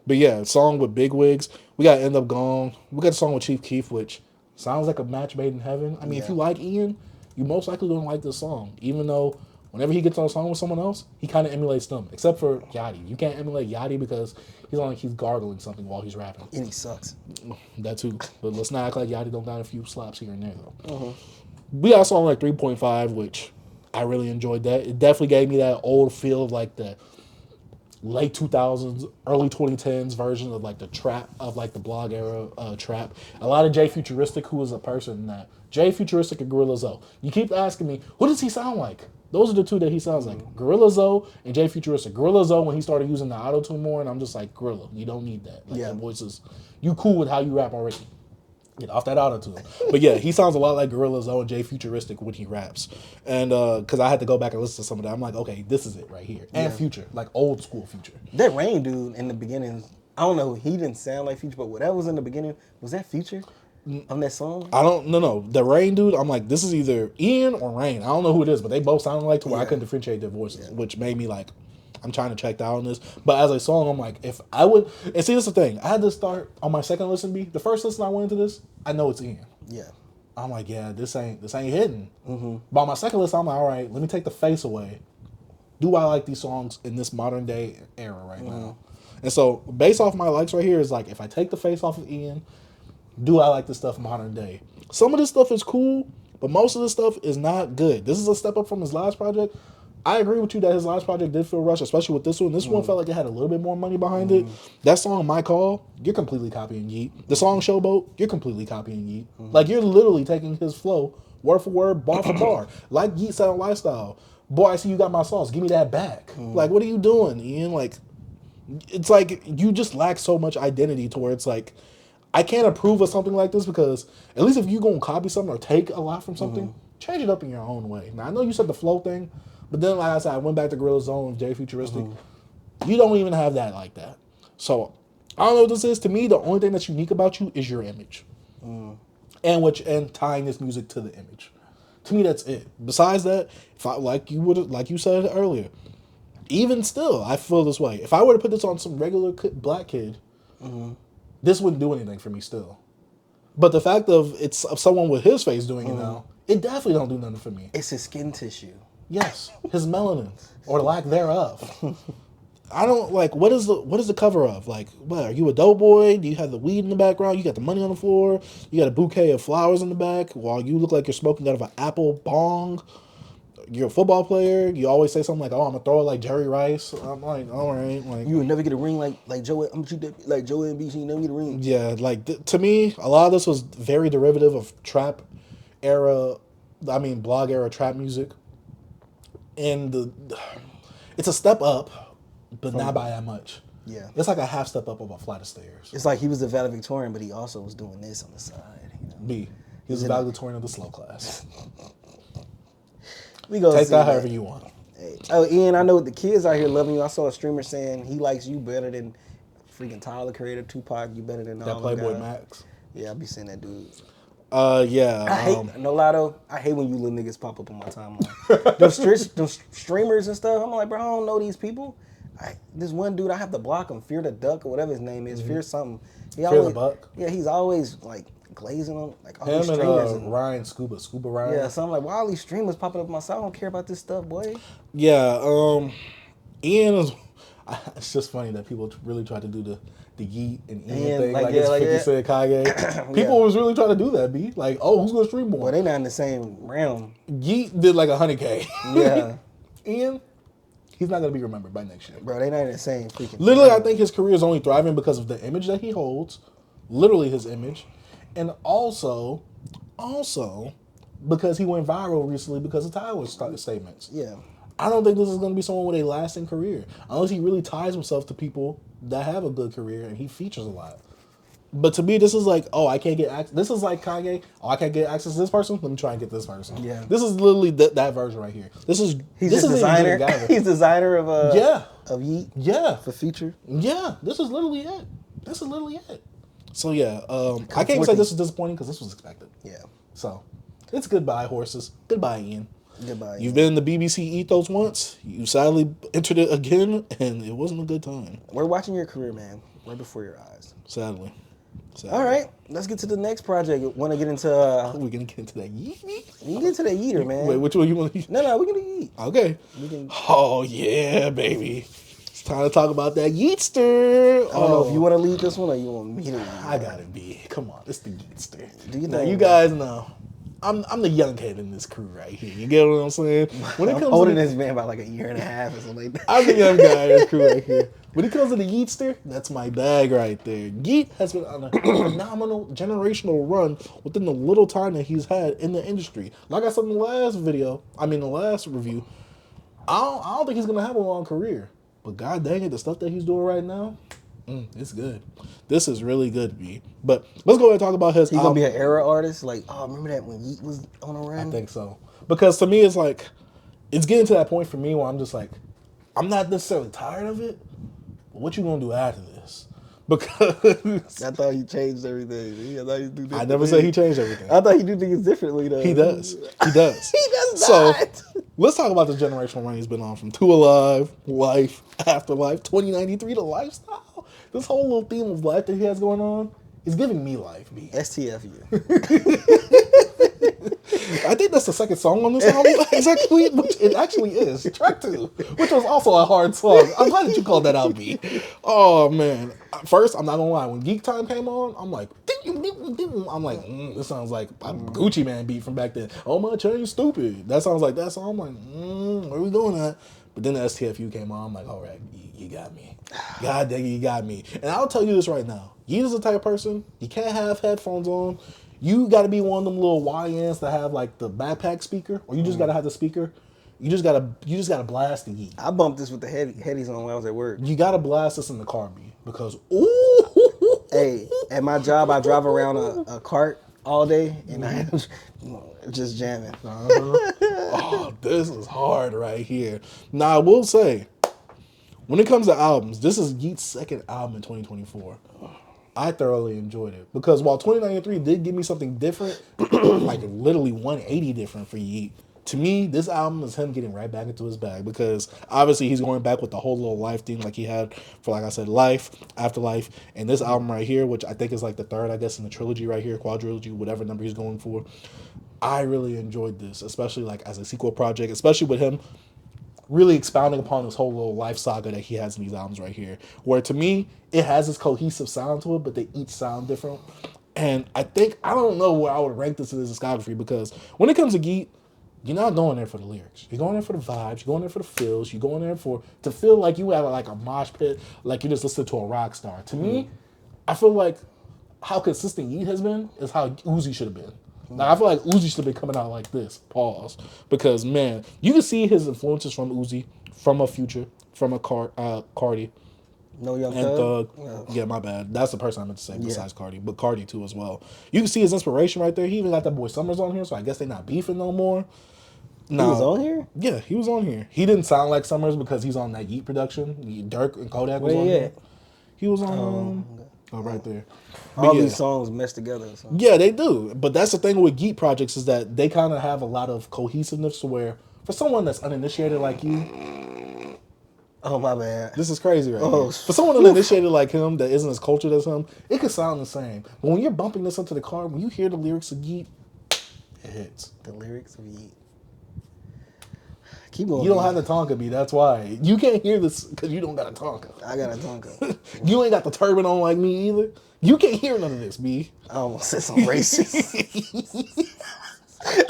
But yeah, song with Big Wigs. We got End Up Gone. We got a song with Chief Keef, which sounds like a match made in heaven. I mean, if you like Ian, you most likely don't like this song. Even though whenever he gets on a song with someone else, he kind of emulates them. Except for Yachty. You can't emulate Yachty because he's gargling something while he's rapping. And he sucks. That too. But let's not act like Yachty don't got a few slaps here and there, though. We got a song like 3.5, which I really enjoyed that. It definitely gave me that old feel of like the late 2000s, early 2010s version of like the trap, of like the blog era trap. A lot of Jay Futuristic, who is a person that Jay Futuristic and Gorilla Zoe. You keep asking me, who does he sound like? Those are the two that he sounds like. Gorilla Zoe and Jay Futuristic. Gorilla Zoe when he started using the auto-tune more, and I'm just like, Gorilla, you don't need that. Like, your voice is, you cool with how you rap already. Get off that auto-tune. But yeah, he sounds a lot like Gorilla Zoe and Jay Futuristic when he raps. And because I had to go back and listen to some of that, I'm like, okay, this is it right here. And Future, like old school Future. That Rain dude in the beginning, I don't know, he didn't sound like Future, but whatever was in the beginning, was that Future on that song? I don't, no. The Rain dude, I'm like, this is either Ian or Rain. I don't know who it is, but they both sound like to where I couldn't differentiate their voices, which made me like, I'm trying to check out on this. But as a song, I'm like, if I would, and see, that's the thing. I had to start on my second listen. The first listen I went into this, I know it's Ian. Yeah. I'm like, yeah, this ain't hitting. But on my second listen, I'm like, all right, let me take the face away. Do I like these songs in this modern day era right now? And so, based off my likes right here is like, if I take the face off of Ian, do I like this stuff modern day? Some of this stuff is cool, but most of this stuff is not good. This is a step up from his last project. I agree with you that his last project did feel rushed, especially with this one. This one felt like it had a little bit more money behind it. That song, My Call, you're completely copying Yeat. The song Showboat, you're completely copying Yeat. Like, you're literally taking his flow, word for word, bar for bar. Like Yeat said on Lifestyle. Boy, I see you got my sauce. Give me that back. Like, what are you doing, Ian? Like, it's like you just lack so much identity to where it's like, I can't approve of something like this because at least if you're going to copy something or take a lot from something, change it up in your own way. Now, I know you said the flow thing, but then, like I said, I went back to Gorilla Zone, J Futuristic. You don't even have that like that. So, I don't know what this is. To me, the only thing that's unique about you is your image. And tying this music to the image. To me, that's it. Besides that, if I, like you said earlier, even still, I feel this way. If I were to put this on some regular black kid, this wouldn't do anything for me still. But the fact of it's of someone with his face doing it now, it definitely don't do nothing for me. It's his skin tissue. Yes, his melanin or lack thereof. I don't like. What is the cover of? Like, what are you, a dope boy? Do you have the weed in the background? You got the money on the floor. You got a bouquet of flowers in the back while you look like you're smoking out of an apple bong. You're a football player. You always say something like, "Oh, I'm gonna throw it like Jerry Rice." I'm like, all right, like You would never get a ring like Joe. I'm gonna shoot that like Joe and BC. You never get a ring. yeah, like to me, a lot of this was very derivative of trap era. I mean, blog era trap music, and it's a step up, but not by that much. Yeah. It's like a half step up of a flight of stairs. It's like he was the valedictorian, but he also was doing this on the side. You know? B. He was the valedictorian of the slow class. We go Take that however you want. Hey. Oh, Ian, I know the kids out here loving you. I saw a streamer saying he likes you better than freaking Tyler, Creator, Tupac. You better than all That them Playboi guys. Max. Yeah, I be seeing that dude. Yeah. I hate no lie though. I hate when you little niggas pop up on my timeline. those streamers and stuff. I'm like, bro, I don't know these people. This one dude, I have to block him. Fear the Duck or whatever his name is. Fear something. Fear the Buck. Yeah, he's always like glazing on like all Him these streamers. and Ryan Scuba Ryan. Yeah, so I'm like, why all these streamers popping up on my side? I don't care about this stuff, boy. Yeah. Ian is. It's just funny that people really try to do the Yeat and Ian thing, like it's 50 Cent Kage. People was really trying to do that, B. Like, oh, who's gonna stream more? Well, they not in the same realm. Yeat did like 100K. Yeah. Ian, he's not gonna be remembered by next year. Bro, they not in the same freaking Literally, realm. I think his career is only thriving because of the image that he holds. Literally his image. And also because he went viral recently because of Tyler's statements. Yeah. I don't think this is going to be someone with a lasting career unless he really ties himself to people that have a good career and he features a lot. But to me, this is like, oh, I can't get access. This is like Kanye. Oh, I can't get access to this person. Let me try and get this person. Yeah. This is literally that version right here. He's He's the designer. He's designer of of Yeat. Yeah. For feature. Yeah. This is literally it. So yeah, I can't say this is disappointing because this was expected. Yeah. So it's goodbye, horses. Goodbye, Ian. Goodbye. You've been in the BBC ethos once. You sadly entered it again, and it wasn't a good time. We're watching your career, man, right before your eyes. Sadly. All right, let's get to the next project. Want to get into? We're gonna get into that Yeat. We can get into that Yeater, man. Wait, which one you want to? No, we can do Yeat. Okay. We can. Oh yeah, baby. It's time to talk about that Yeatster. I don't know if you want to lead this one or you want me to lead. I gotta be. Come on, it's the Yeatster. Do you Now, think? you guys know. I'm the young kid in this crew right here. You get what I'm saying? When it I'm comes older to than this man by like a year and a half or something like that. I'm the young guy in this crew right here. When it comes to the Yeatster, that's my bag right there. Yeat has been on a phenomenal generational run within the little time that he's had in the industry. Like I said in the last review, I don't think he's gonna have a long career. But god dang it, the stuff that he's doing right now, it's good. This is really good, B. But let's go ahead and talk about his He's album. gonna be an era artist. Like, oh, remember that when Yeat was on a run? I think so. Because to me, it's like, it's getting to that point for me where I'm just like, I'm not necessarily tired of it, but what you gonna do after this? Because I thought he changed everything. I thought he do I never said he changed everything. I thought he do things differently though. He does. He does. He does So not. let's talk about the generational run he's been on from 2 Alive, Life, Afterlife, 2093 to Lifestyle. This whole little theme of life that he has going on is giving me life, B. STFU. I think think that's the second song on this album, exactly, which it actually is. Track 2, which was also a hard song. I'm glad that you called that out, B. Oh, man. First, I'm not gonna lie, when Geek Time came on, I'm like, this sounds like a Gucci Man beat from back then. Oh, my chain stupid. That sounds like that song. I'm like, where we going at? But then the STFU came on, I'm like, all right, you got me. God dang it, you got me. And I'll tell you this right now. Yeat is the type of person, you can't have headphones on. You got to be one of them little YNs that have like the backpack speaker, or you just got to have the speaker. You just gotta blast the Yeat. I bumped this with the headies on when I was at work. You gotta blast this in the car, B, because ooh. Hey, at my job, I drive around a cart all day, and I am just jamming. Oh, this is hard right here. Now, I will say, when it comes to albums, this is Yeat's second album in 2024. I thoroughly enjoyed it because while 2093 did give me something different, like literally 180 different for Yeat, to me, this album is him getting right back into his bag because obviously he's going back with the whole little life theme like he had for, like I said, Life, Afterlife, and this album right here, which I think is like the third, I guess, in the trilogy right here, quadrilogy, whatever number he's going for. I really enjoyed this, especially like as a sequel project, especially with him really expounding upon this whole little life saga that he has in these albums right here. Where to me, it has this cohesive sound to it, but they each sound different. And I don't know where I would rank this in his discography because when it comes to Yeat, you're not going there for the lyrics. You're going there for the vibes. You're going there for the feels. You're going there to feel like you have like a mosh pit, like you just listen to a rock star. To me, I feel like how consistent Yeat has been is how Uzi should have been. Now, I feel like Uzi should have been coming out like this. Pause. Because, man, you can see his influences from Uzi, from a Future, from a Carti. No Young and Thug. Yeah, my bad. That's the person I meant to say besides Carti. But Carti, too, as well. You can see his inspiration right there. He even got that boy Summers on here, so I guess they're not beefing no more. He was on here? Yeah, he was on here. He didn't sound like Summers because he's on that Yeat production. Dirk and Kodak was on here. He was on... right there. All these songs mesh together. So. Yeah, they do. But that's the thing with Yeat projects is that they kind of have a lot of cohesiveness to where for someone that's uninitiated like you... Oh, my bad. This is crazy right here. For someone uninitiated like him that isn't as cultured as him, it could sound the same. But when you're bumping this into the car, when you hear the lyrics of Yeat, it hits. The lyrics of Yeat. Keep going. You don't have the Tonka B, that's why. You can't hear this because you don't got a Tonka. I got a Tonka. You ain't got the turban on like me either. You can't hear none of this, B. I almost said some racist.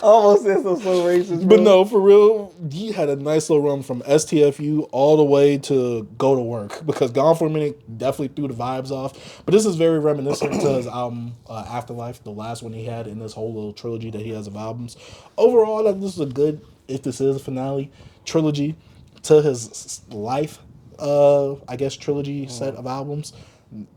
Almost said some so racist, bro. But no, for real, he had a nice little run from STFU all the way to Go to Work because Gone for a Minute definitely threw the vibes off. But this is very reminiscent to his album Afterlife, the last one he had in this whole little trilogy that he has of albums. Overall, I think this is a good, if this is a finale, trilogy to his life, I guess, trilogy set of albums.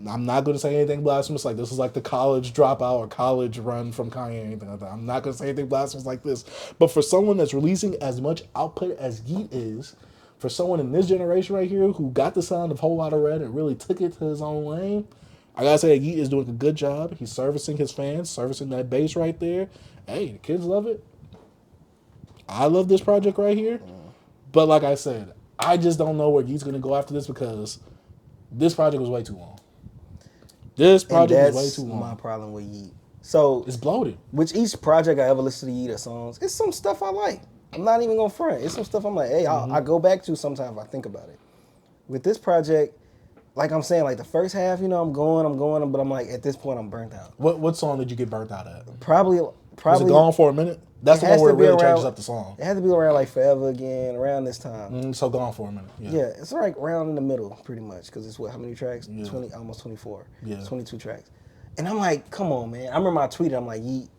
I'm not going to say anything blasphemous like this is like the college dropout or college run from Kanye or anything like that. I'm not going to say anything blasphemous like this. But for someone that's releasing as much output as Yeat is, for someone in this generation right here who got the sound of Whole Lotta Red and really took it to his own lane, I got to say Yeat is doing a good job. He's servicing his fans, servicing that bass right there. Hey, the kids love it. I love this project right here. But like I said, I just don't know where Yeat's going to go after this because this project was way too long. This project was way too long. My problem with Yeat. So it's bloated. Which each project I ever listen to Yeat songs, it's some stuff I like. I'm not even gonna front. It's some stuff I'm like, hey, I go back to sometimes if I think about it. With this project, like I'm saying, like the first half, I'm going, but I'm like, at this point, I'm burnt out. What song did you get burnt out at? Probably. Was it Gone for a Minute? That's the one where it really changes up the song. It had to be around like Forever Again, around this time. So Gone for a Minute. Yeah, it's like around in the middle, pretty much, because it's how many tracks? Yeah. 20, almost 24. Yeah. 22 tracks. And I'm like, come on, man. I remember I tweeted, I'm like, Yeat,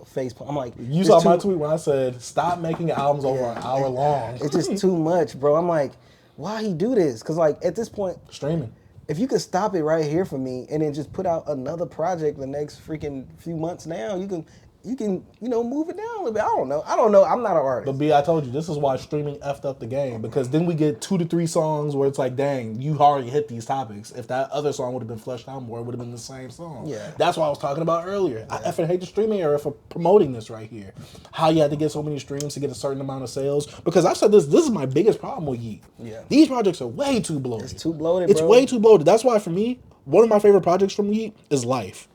face palm. I'm like, you saw my tweet when I said, stop making albums over an hour long. It's just too much, bro. I'm like, why he do this? Because like at this point, streaming. If you could stop it right here for me and then just put out another project the next freaking few months now, you can move it down a little bit. I don't know. I'm not an artist. But B, I told you, this is why streaming effed up the game. Because then we get 2 to 3 songs where it's like, dang, you already hit these topics. If that other song would have been fleshed out more, it would have been the same song. Yeah. That's what I was talking about earlier. Yeah. I effing hate the streaming era for promoting this right here. How you had to get so many streams to get a certain amount of sales. Because I've said this is my biggest problem with Yeat. Yeah. These projects are way too bloated. It's too bloated, It's way too bloated. That's why for me, one of my favorite projects from Yeat is Life.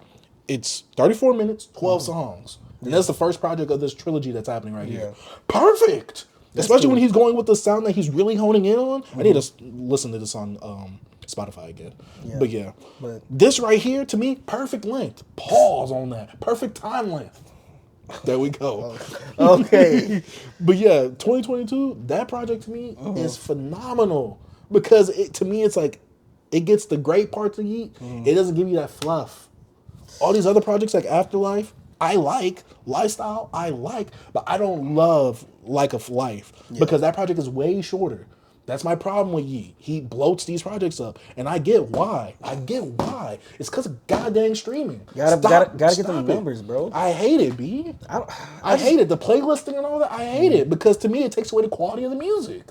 It's 34 minutes, 12 songs. And that's the first project of this trilogy that's happening right here. Perfect. Especially when he's going with the sound that he's really honing in on. I need to listen to this on Spotify again. But yeah. But this right here, to me, perfect length. Pause on that. Perfect time length. There we go. Okay. But yeah, 2022, that project to me is phenomenal. Because to me, it's like, it gets the great parts of Yeat. It doesn't give you that fluff. All these other projects like Afterlife, I like. Lifestyle, I like. But I don't love Like a Life. Because that project is way shorter. That's my problem with Yeat. He bloats these projects up. And I get why. It's because of goddamn streaming. Gotta get them numbers, bro. I hate it, B. I hate it. The playlisting and all that, I hate it. Because to me, it takes away the quality of the music.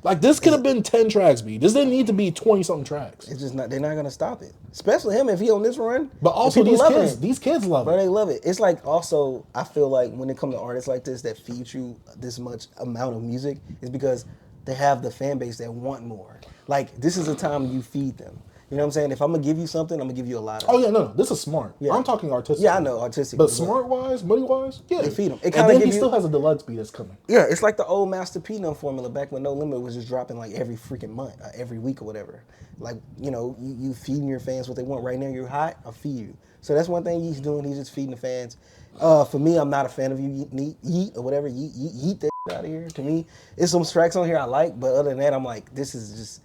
Like, this could have been 10 tracks, B. This didn't need to be 20-something tracks. It's just not, they're not going to stop it. Especially him if he on this run. But also these kids love it. Bro, they love it. It's like, also, I feel like when it comes to artists like this that feed you this much amount of music, is because they have the fan base that want more. Like, this is the time you feed them. You know what I'm saying? If I'm going to give you something, I'm going to give you a lot of it. Oh, yeah, no. This is smart. Yeah. I'm talking artistic. Yeah, I know, artistic. But smart-wise, money-wise, yeah. They feed them. And then he still has a deluxe beat that's coming. Yeah, it's like the old Master P formula back when No Limit was just dropping like every freaking month, every week or whatever. Like, you know, you feeding your fans what they want. Right now you're hot, I'll feed you. So that's one thing he's doing. He's just feeding the fans. For me, I'm not a fan of Yeat or whatever. Yeat that out of here. To me, it's some tracks on here I like, but other than that, I'm like, this is just,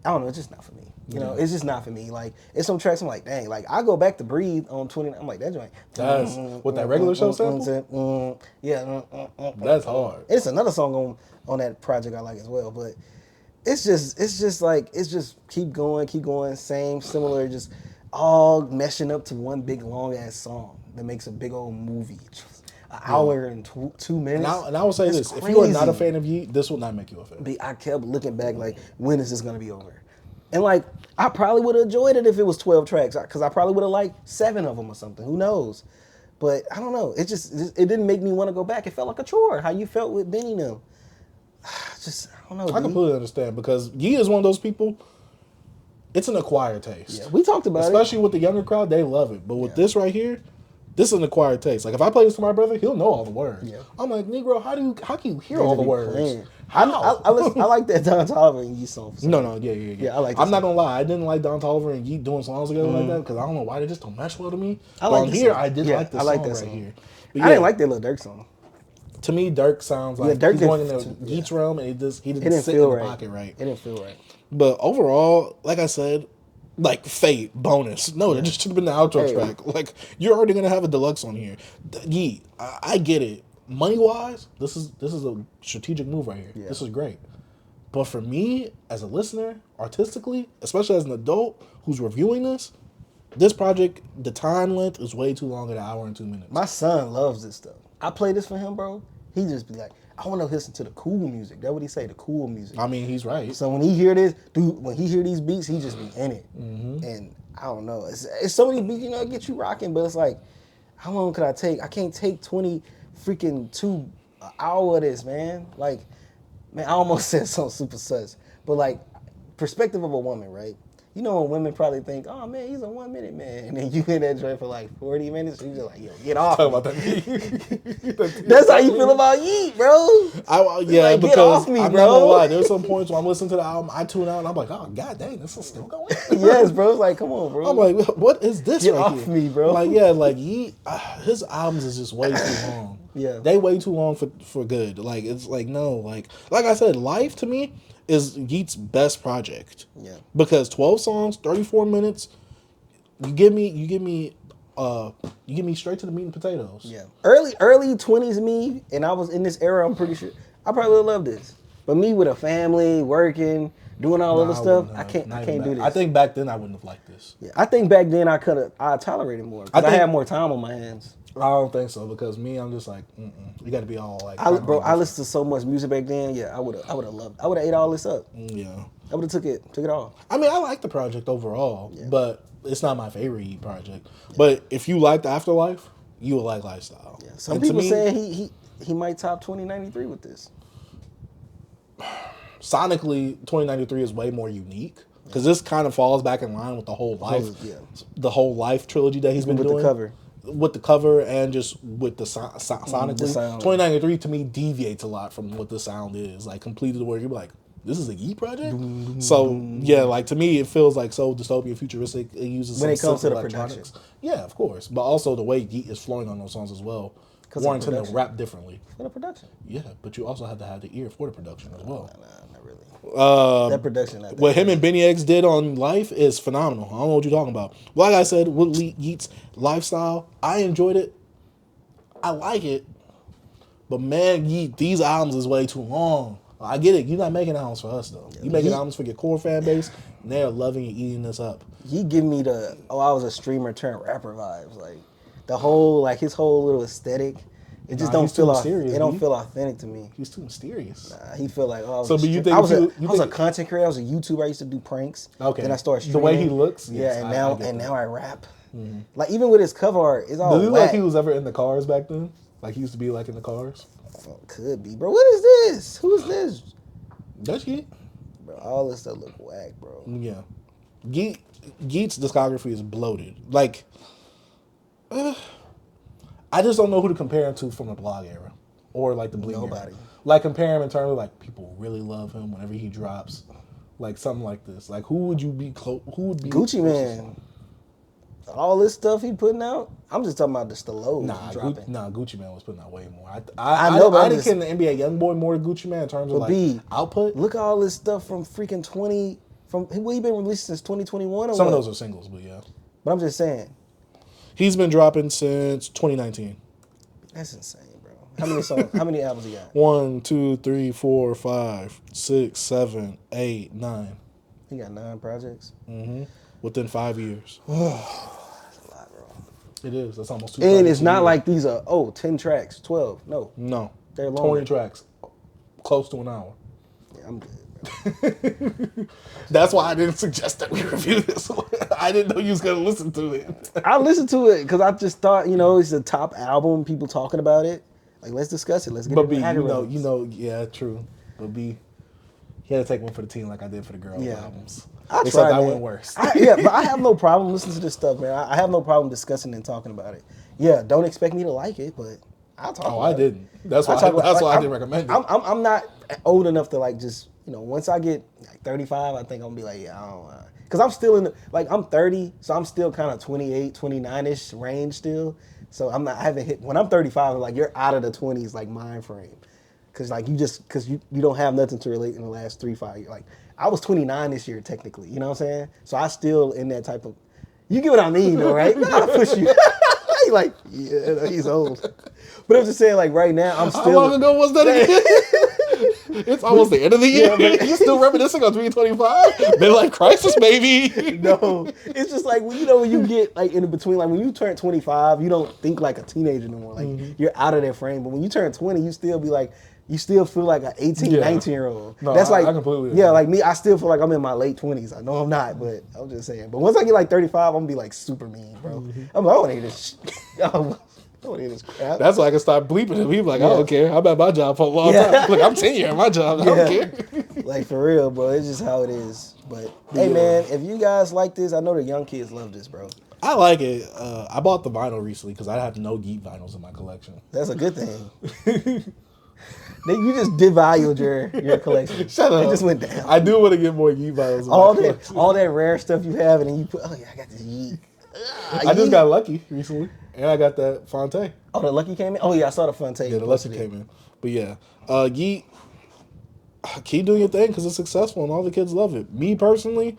I don't know, it's just not for me. You know, it's just not for me. Like, it's some tracks I'm like, dang. Like, I go back to Breathe on 20. I'm like, that joint. That's with that regular show sample? That's hard. It's another song on that project I like as well. But it's just keep going, same, similar, just all meshing up to one big long-ass song that makes a big old movie. An hour and 2 minutes. And I will say this. Crazy. If you are not a fan of Yeat, this will not make you a fan. I kept looking back like, when is this going to be over? And like, I probably would have enjoyed it if it was 12 tracks, because I probably would have liked 7 of them or something. Who knows? But I don't know. It didn't make me want to go back. It felt like a chore. How you felt with Benny them? I don't know. I completely understand, because Yeat is one of those people. It's an acquired taste. Yeah, we talked about especially with the younger crowd, they love it. But with this right here, this is an acquired taste. Like, if I play this to my brother, he'll know all the words. Yeah. I'm like, Negro, how can you hear all the words? I like that Don Toliver and Yeat song. No, yeah. I like. I'm not gonna lie, I didn't like Don Toliver and Yeat doing songs together like that, because I don't know why they just don't mesh well to me. I like here. I did like this song right song. Here. But I didn't like that Lil Durk song. To me, Durk sounds like he's going in the Yeat's realm, and he didn't sit in the pocket right. It didn't feel right. But overall, like I said, like Fate bonus. No, that just should have been the outro track. Like, you're already gonna have a deluxe on here. Yeat, I get it. Money wise, this is a strategic move right here. Yeah. This is great. But for me, as a listener, artistically, especially as an adult who's reviewing this project, the time length is way too long at 1 hour and 2 minutes. My son loves this stuff. I play this for him, bro. He just be like, I want to listen to the cool music. That's what he say, the cool music. I mean, he's right. So when he hear this, when he hear these beats, he just be in it. Mm-hmm. And I don't know. It's so many beats, get you rocking, but it's like, how long could I take? I can't take 20 freaking 2 hour of this, man. Like, man, I almost said something super sus. But like, perspective of a woman, right? You know when women probably think, oh man, he's a 1 minute man. And then you in that joint for like 40 minutes, and you're just like, yo, get off. Talk about that. That's how you feel about Yeat, bro. Like, get off me, I'm bro. not gonna lie. There's some points when I'm listening to the album, I tune out and I'm like, oh god dang, this is still going. Yes, bro. It's like, come on, bro. I'm like, what is this get right off here? me, bro. Like, yeah, like Yeat, his albums is just way too long. Yeah. They way too long for good. Like, it's like, no, like I said, Life to me is Yeat's best project. Yeah. Because 12 songs, 34 minutes, you give me straight to the meat and potatoes. Yeah. Early 20s me, and I was in this era, I'm pretty sure I probably would love this. But me with a family, working, doing all other stuff, I can't do this. I think back then I wouldn't have liked this. Yeah. I think back then I tolerated more. Because I had more time on my hands. I don't think so, because me, I'm just like, you got to be all like. I listened to so much music back then. Yeah, I would have loved. I would have ate all this up. Yeah, I would have took it all. I mean, I like the project overall, but it's not my favorite Yeat project. Yeah. But if you liked Afterlife, you would like Lifestyle. Yeah. Some people saying he might top 2093 with this. Sonically, 2093 is way more unique. Because this kind of falls back in line with the whole Life, the whole Life trilogy that he's been doing. With the cover. with the cover and just with the sonically. The sound. 2093 to me deviates a lot from what the sound is. Like completely where you're like, this is a Yeat project? So yeah, like to me it feels like so dystopian, futuristic. It uses When some it comes to the electronics. Yeah, of course. But also the way Yeat is flowing on those songs as well. Warrants him to rap differently. For the production. Yeah, but you also have to have the ear for the production as well. Nah, not really. That production. Not that What him and Benny X did on Life is phenomenal. I don't know what you're talking about. Like I said, with Yeat's lifestyle, I enjoyed it. I like it. But man, Yeat, these albums is way too long. I get it. You're not making albums for us though. You making albums for your core fan base, and they're loving and eating this up. He give me the I was a streamer turned rapper vibes. Like the whole his whole little aesthetic. It just don't feel it don't feel authentic to me. He's too mysterious. Nah, he feel like I was a content creator. I was a YouTuber. I used to do pranks. Okay. Then I started streaming. The way he looks. Yeah, and now I rap. Mm-hmm. Like even with his cover art, it's all. Does he whack. like he was ever in the cars back then? Like he used to be like in the cars. Oh, could be, bro. What is this? Who is this? That's Yeat. Bro, all this stuff look whack, bro. Yeah. Yeat's discography is bloated. Like, I just don't know who to compare him to from the blog era or like the Bleed Nobody. era. Like compare him in terms of like people really love him whenever he drops, like something like this. Like who would you be close? Who would be Gucci Man? All this stuff he putting out. I'm just talking about just the lows dropping. Gucci Man was putting out way more. I know, but I didn't the NBA YoungBoy more to Gucci Man in terms of like output. Look at all this stuff from freaking 20. From what he been released since 2021. Or Some what? of those are singles, but yeah. But I'm just saying. He's been dropping since 2019. That's insane, bro. How many songs? How many albums he got? 1, 2, 3, 4, 5, 6, 7, 8, 9. He got 9 projects. Mm-hmm. Within 5 years. That's a lot, bro. It is. That's almost 2. And it's not like these are 10 tracks, 12. No, they're longer. 20 tracks, close to an hour. Yeah, I'm good. That's why I didn't suggest that we review this one. I didn't know you was gonna listen to it. I listened to it because I just thought, it's the top album. People talking about it. Like, let's discuss it. Let's get it. But yeah, true. But B, he had to take one for the team like I did for the girls' albums. Except I went worse. But I have no problem listening to this stuff, man. I have no problem discussing and talking about it. Yeah, don't expect me to like it, but I'll talk. Oh, I didn't. That's why I didn't recommend it. I'm not old enough to like just. Once I get like 35, I think I'm gonna be like, yeah, I don't want. Because I'm still in I'm 30, so I'm still kind of 28, 29-ish range still. So I haven't hit, when I'm 35, like you're out of the 20s, like mind frame. Because like because you don't have nothing to relate in the last 3-5 years. Like I was 29 this year technically, you know what I'm saying? So I still in that type of, you get what I mean though, right? You gotta push you. Like, yeah, he's old. But I'm just saying like right now, I'm still. How long ago was that again? It's almost the end of the year. Yeah, you still reminiscing on 325? Midlife crisis, baby. No, it's just like when you get like in between, like when you turn 25, you don't think like a teenager no more. Like you're out of that frame. But when you turn 20, you still be like, you still feel like an 18, 19-year-old. No, that's like, I completely agree. Yeah, like me, I still feel like I'm in my late 20s. I know I'm not, but I'm just saying. But once I get like 35, I'm gonna be like super mean, bro. I'm like, I want to hear this shit. Crap. That's why I can start bleeping him. He's like, I don't care. I'm at my job for a long time. Look, I'm 10 years at my job. I don't care. Like, for real, bro. It's just how it is. But, hey, man, if you guys like this, I know the young kids love this, bro. I like it. I bought the vinyl recently because I have no Yeat vinyls in my collection. That's a good thing. You just devalued your collection. Shut up. It just went down. I do want to get more Yeat vinyls. All that rare stuff you have, and then you put, I got this Yeat. I just got lucky recently, and I got that Fonte. Oh, the Lucky came in? Oh, yeah, I saw the Fonte. Yeah, the Lucky came in. But yeah, Yeat, keep doing your thing because it's successful and all the kids love it. Me personally,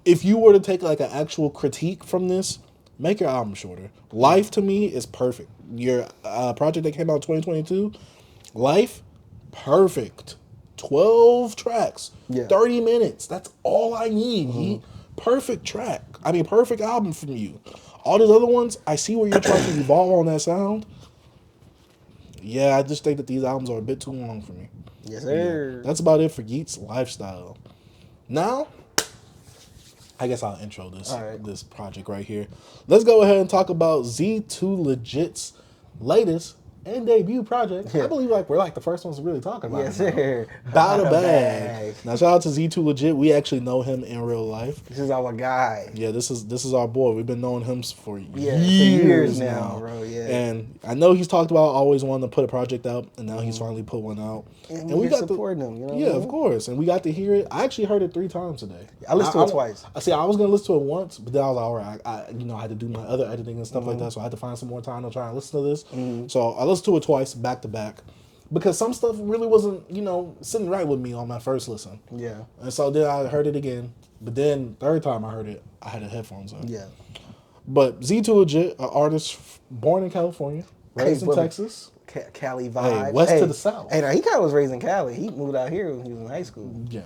if you were to take like an actual critique from this, make your album shorter. Life to me is perfect. Your project that came out in 2022, Life, perfect. 12 tracks, 30 minutes. That's all I need. Yeat. Perfect track. Perfect album from you. All these other ones, I see where you're trying to evolve on that sound. Yeah, I just think that these albums are a bit too long for me. Yes, sir. That's about it for Yeat's Lifestyle. Now, I guess I'll intro this project right here. Let's go ahead and talk about Z2 Legit's latest and debut project. I believe like we're like the first ones really talking about Yes, it. sir. Bout a bag. Now shout out to Z2 Legit. We actually know him in real life. This is our guy. Yeah, this is our boy. We've been knowing him for years now, bro. Yeah, and I know he's talked about always wanting to put a project out, and now he's finally put one out. And we got supporting him. You know yeah, of course. And we got to hear it. I actually heard it 3 times today. I listened to it twice. I see. I was gonna listen to it once, but then I was like, all right, I had to do my other editing and stuff like that, so I had to find some more time to try and listen to this. So I listened to it twice, back to back, because some stuff really wasn't, sitting right with me on my first listen. Yeah. And so then I heard it again, but then third time I heard it, I had the headphones on. Yeah. But Z2 Legit, an artist born in California, raised in Texas. Cali vibe. Hey, west to the south. Hey, now he kind of was raised in Cali. He moved out here when he was in high school. Yeah.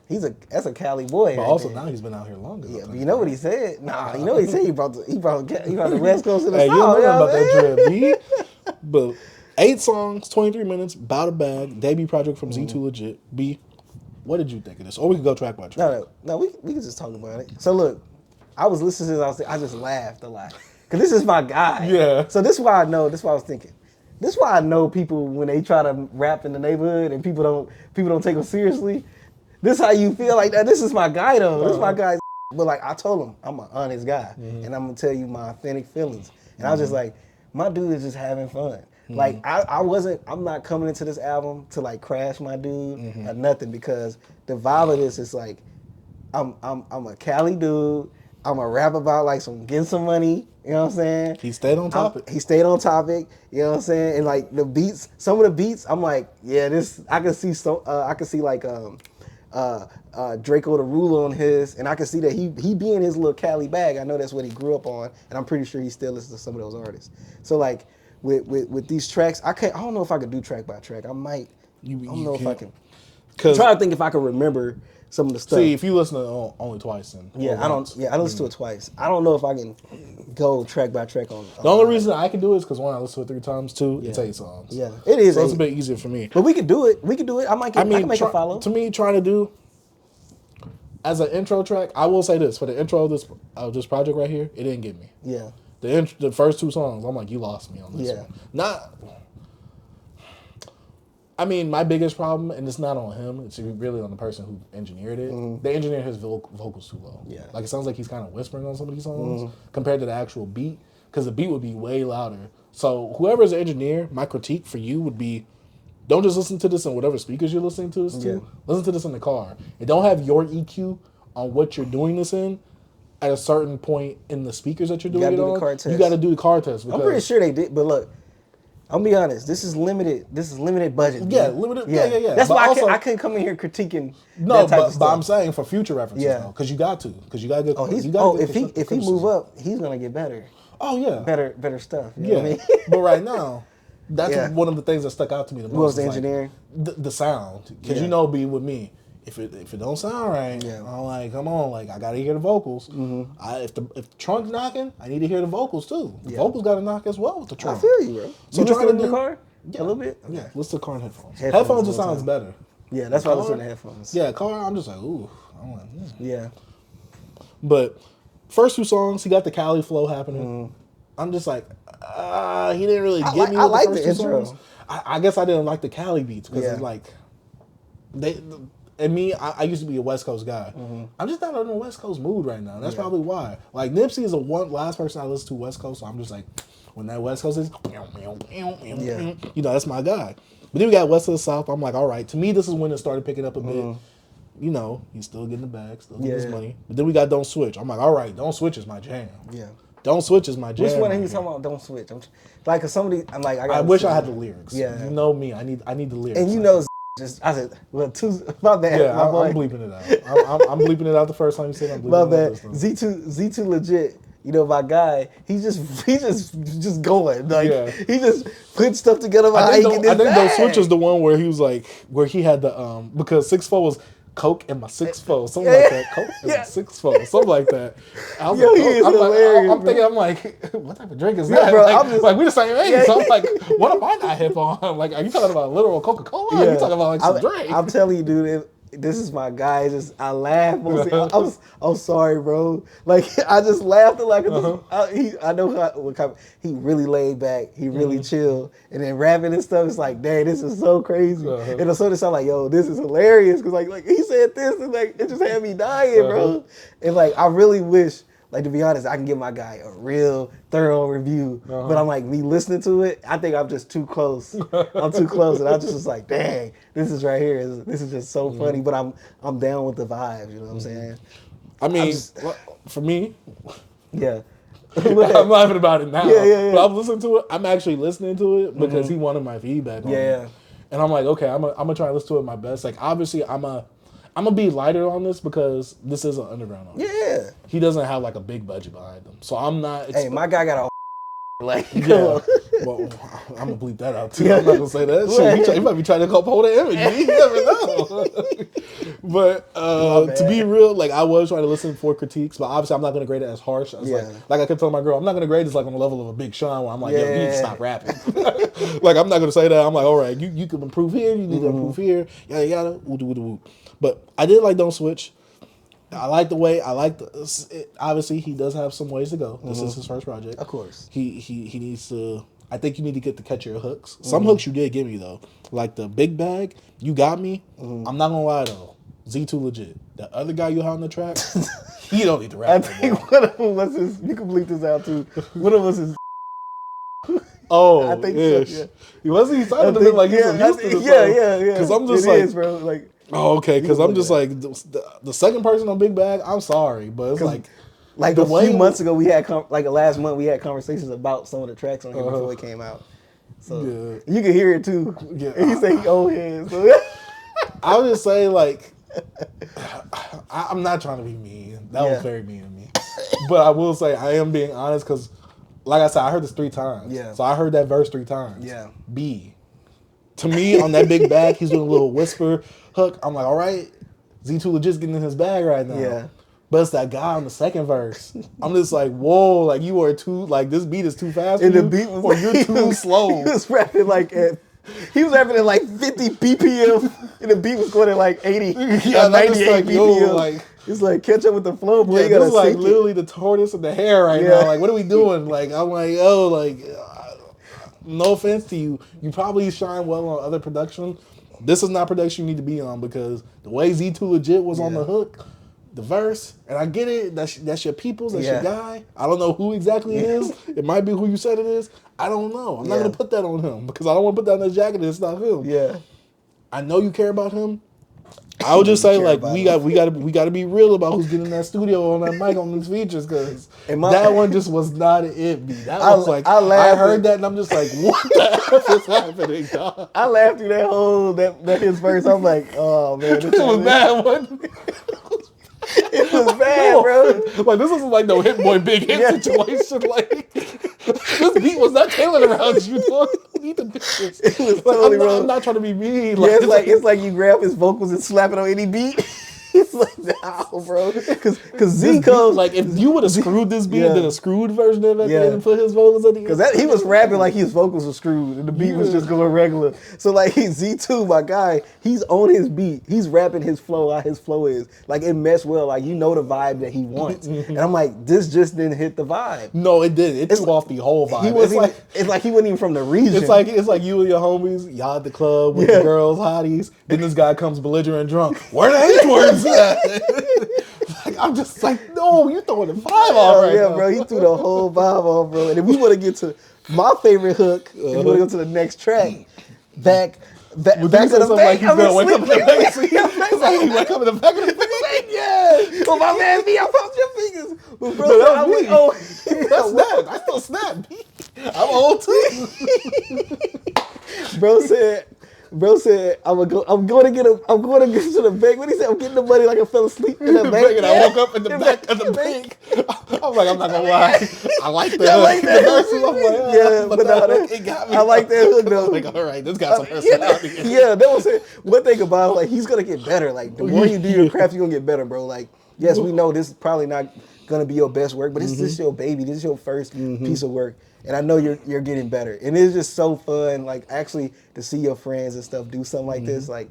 That's a Cali boy. But right also there. now he's been out here longer. Yeah, but you know what he said? Nah, you know what he said? He brought the West Coast to the Hey, South. you don't know about man? that drip, B. But 8 songs, 23 minutes, Bout a Bag, debut project from Z2 Legit. B, what did you think of this? Or we could go track by track. No, we can just talk about it. So look, I was listening to this, I just laughed a lot. Because this is my guy. Yeah. So this is why I know, this is what I was thinking. This is why I know people when they try to rap in the neighborhood and people don't take them seriously. This is how you feel like that. This is my guy though. This is my guy. But like I told him, I'm an honest guy. And I'm gonna tell you my authentic feelings. And I was just like, my dude is just having fun. Like I'm not coming into this album to like crash my dude or nothing, because the vibe of this is like, I'm a Cali dude. I'm a rap about like getting some money. You know what I'm saying? He stayed on topic. He stayed on topic. You know what I'm saying? And like the beats, some of the beats, I'm like, yeah, this I can see like Draco the Ruler on his, and I can see that he be in his little Cali bag. I know that's what he grew up on, and I'm pretty sure he still listens to some of those artists. So like with these tracks, I don't know if I could do track by track. I might. I don't know if I can. I'm trying to think if I can remember some of the stuff. See, if you listen to it only twice, then I listened to it twice. I don't know if I can go track by track on. The only reason I can do it is because one, I listen to it 3 times, 2, it's 8 songs. Yeah, it is. So it's a bit easier for me. But we could do it. I can make a follow. To me, trying to do as an intro track, I will say this: for the intro of this project right here, it didn't get me. Yeah. The first 2 songs, I'm like, you lost me on this one. I mean, my biggest problem, and it's not on him, it's really on the person who engineered it. They engineered his vocals too low. Yeah. Like, it sounds like he's kind of whispering on some of these songs compared to the actual beat, because the beat would be way louder. So whoever's the engineer, my critique for you would be, don't just listen to this on whatever speakers you're listening to this to. Listen to this in the car. And don't have your EQ on what you're doing this in at a certain point in the speakers that you're doing it on. You got to do the car test. I'm pretty sure they did, but look, I'll be honest. This is limited budget. Yeah, limited. Yeah. That's why I couldn't come in here critiquing. No, that type of stuff. but I'm saying for future references, though, because you got to get. If he move up, he's gonna get better. Oh yeah, better stuff. You know what I mean? But right now, that's one of the things that stuck out to me the most. Who was the engineering? Like the sound, because be with me. If it don't sound right, I'm like, come on, like I gotta hear the vocals. If the trunk's knocking, I need to hear the vocals too. The vocals gotta knock as well with the trunk. I feel you, bro. So you listen in the car a little bit. Yeah, listen to car and headphones. Headphones just sounds better. Yeah, that's why I listen to headphones. Yeah, car, I'm just like, ooh. I'm like, yeah. But first 2 songs, he got the Cali flow happening. I'm just like, he didn't really get me with the first 2 songs. I guess I didn't like the Cali beats because it's like and me, I used to be a West Coast guy. I'm just not in a West Coast mood right now. That's probably why. Like Nipsey is the last person I listen to West Coast, so I'm just like, when that West Coast is, that's my guy. But then we got West of the South. I'm like, all right. To me, this is when it started picking up a bit. He's still getting the bag, still getting his money. But then we got Don't Switch. I'm like, all right, Don't Switch is my jam. Yeah. Don't Switch is my jam. Which one are you talking about? Don't Switch. Like, cause somebody, I'm like, I wish I had the lyrics. Yeah. You know me. I need the lyrics. And I said, well, my bad. Yeah, my boy. I'm bleeping it out. I'm bleeping it out the first time you said I'm bleeping it out. My bad. Z2 legit. My guy, he's just going. Like he just putting stuff together. I think Don't Switch is the one where he was like, where he had the because 6'4" was Coke and my 6'4", something like that. Coke and my 6'4", something like that. I was I'm thinking, I'm like, what type of drink is that? Bro, like we the same age. So I'm like, what am I not hip on? Like, are you talking about literal Coca-Cola? Or are you talking about like some drink? I'm telling you, dude. this is my guy. I laugh. I'm sorry, bro. Like I just laughed like I know he really laid back. He really chill, and then rapping and stuff. It's like, dang, this is so crazy. And so it sound like, yo, this is hilarious because like he said this and like it just had me dying, bro. And like I really wish. Like, to be honest, I can give my guy a real thorough review. But I'm like, me listening to it, I think I'm just too close. I'm too close. And I just was like, dang, this is right here. This is just so funny. But I'm down with the vibes, you know what I'm saying? I mean, for me, yeah. I'm laughing about it now. Yeah. But I'm listening to it. I'm actually listening to it because he wanted my feedback on it. And I'm like, okay, I'm gonna try to listen to it my best. Like, obviously, I'm gonna be lighter on this because this is an underground artist. Yeah. He doesn't have like a big budget behind him, so I'm not. Hey, my guy got a like. Yeah. Well, I'm gonna bleep that out too. I'm not gonna say that. Shit, you might be trying to uphold the image. You never know. But to be real, like I was trying to listen for critiques, but obviously I'm not gonna grade it as harsh as like I kept telling my girl, I'm not gonna grade this like on the level of a Big Sean where I'm like, yo, you need to stop rapping. Like I'm not gonna say that. I'm like, all right, you can improve here, you need to improve here, yada yada, woo. But I did like Don't Switch. I like the way. Obviously, he does have some ways to go. This is his first project. Of course. He needs to. I think you need to get to catch your hooks. Some hooks you did give me though, like the Big Bag. You got me. I'm not gonna lie though. Z2 legit. The other guy you had on the track, he don't need to rap. I think one of them was his. You can bleep this out too. One of them was his. Oh, I think so. Yeah. He wasn't. He sounded to me like he was used to this. Yeah. Because I'm just it is, bro. Like. Oh, okay, because I'm just like, the second person on Big Bag, I'm sorry, but it's like the a few months ago, we had, last month, we had conversations about some of the tracks on here before it came out. So you can hear it too. Yeah. And he said he old head. So. I would just say, like, I'm not trying to be mean. That was very mean of me. But I will say, I am being honest because, like I said, I heard this 3 times. Yeah. So I heard that verse 3 times. Yeah. B. To me, on that Big Bag, he's doing a little whisper hook. I'm like, all right, Z2 legit's getting in his bag right now. Yeah. But it's that guy on the second verse. I'm just like, whoa, like you are too, like this beat is too fast and for the you, beat was or you're too slow. He was rapping like at 50 BPM, and the beat was going at like 80, 98 like, BPM. yo, like, it's like catch up with the flow, boy. Yeah, you gotta this is like sync literally the tortoise and the hare right now. Like, what are we doing? Like, I'm like, oh, like, no offense to you. You probably shine well on other production. This is not production you need to be on because the way Z2 legit was on the hook, the verse, and I get it, that's your people's, that's your guy. I don't know who exactly it is. It might be who you said it is. I don't know. I'm not gonna put that on him because I don't want to put that on his jacket and it's not him. Yeah. I know you care about him. I would just say like we got to be real about who's getting in that studio on that mic on these features because that one just was not it. That was like I heard that and I'm just like, what the F is happening, dog? I laughed through that whole that his verse. I'm like, oh man, it was bad, wasn't it? It was bad, bro. Like this isn't like no Hit Boy Big Hit situation. Like this beat was not tailored around you. Dog. You need to do this. It was totally wrong. I'm not trying to be mean. Like, it's like you grab his vocals and slap it on any beat. It's like, no, bro. Because Z comes like if you would have screwed this beat and did a screwed version of it and put his vocals at the end. Because he was rapping like his vocals were screwed and the beat was just going regular. So like Z2, my guy, he's on his beat. He's rapping his flow, how his flow is. Like it meshed well. Like you know the vibe that he wants. And I'm like, this just didn't hit the vibe. No, it didn't. It threw off the whole vibe. It's like he wasn't even from the region. It's like you and your homies, y'all at the club with the girls, hotties. Then this guy comes belligerent drunk. Where the H-words at? Like, I'm just like, no, you throwing the vibe off right now. Bro, he threw the whole vibe off, bro. And if we want to get to my favorite hook, if we want to go to the next track, back to the bank. He's gonna wake up in the bank. It's like he wake up in the back of the bank. Yeah. Oh, my man, me, I popped your fingers. But bro, that's snap. I still snap. I'm old too. Bro said, I'm going to get to the bank. What he said? I'm getting the money like I fell asleep in the bank. And I woke up in the back of the bank. I'm like, I'm not gonna lie. I like that. It got me. I like that hook though. I'm like, all right, this got some personality. Yeah, that was it. One thing about it, like he's gonna get better. Like the more you do your craft, you're gonna get better, bro. Like, yes, we know this is probably not gonna be your best work, but this is your baby. This is your first piece of work. And I know you're getting better. And it's just so fun, like actually to see your friends and stuff do something like this. Like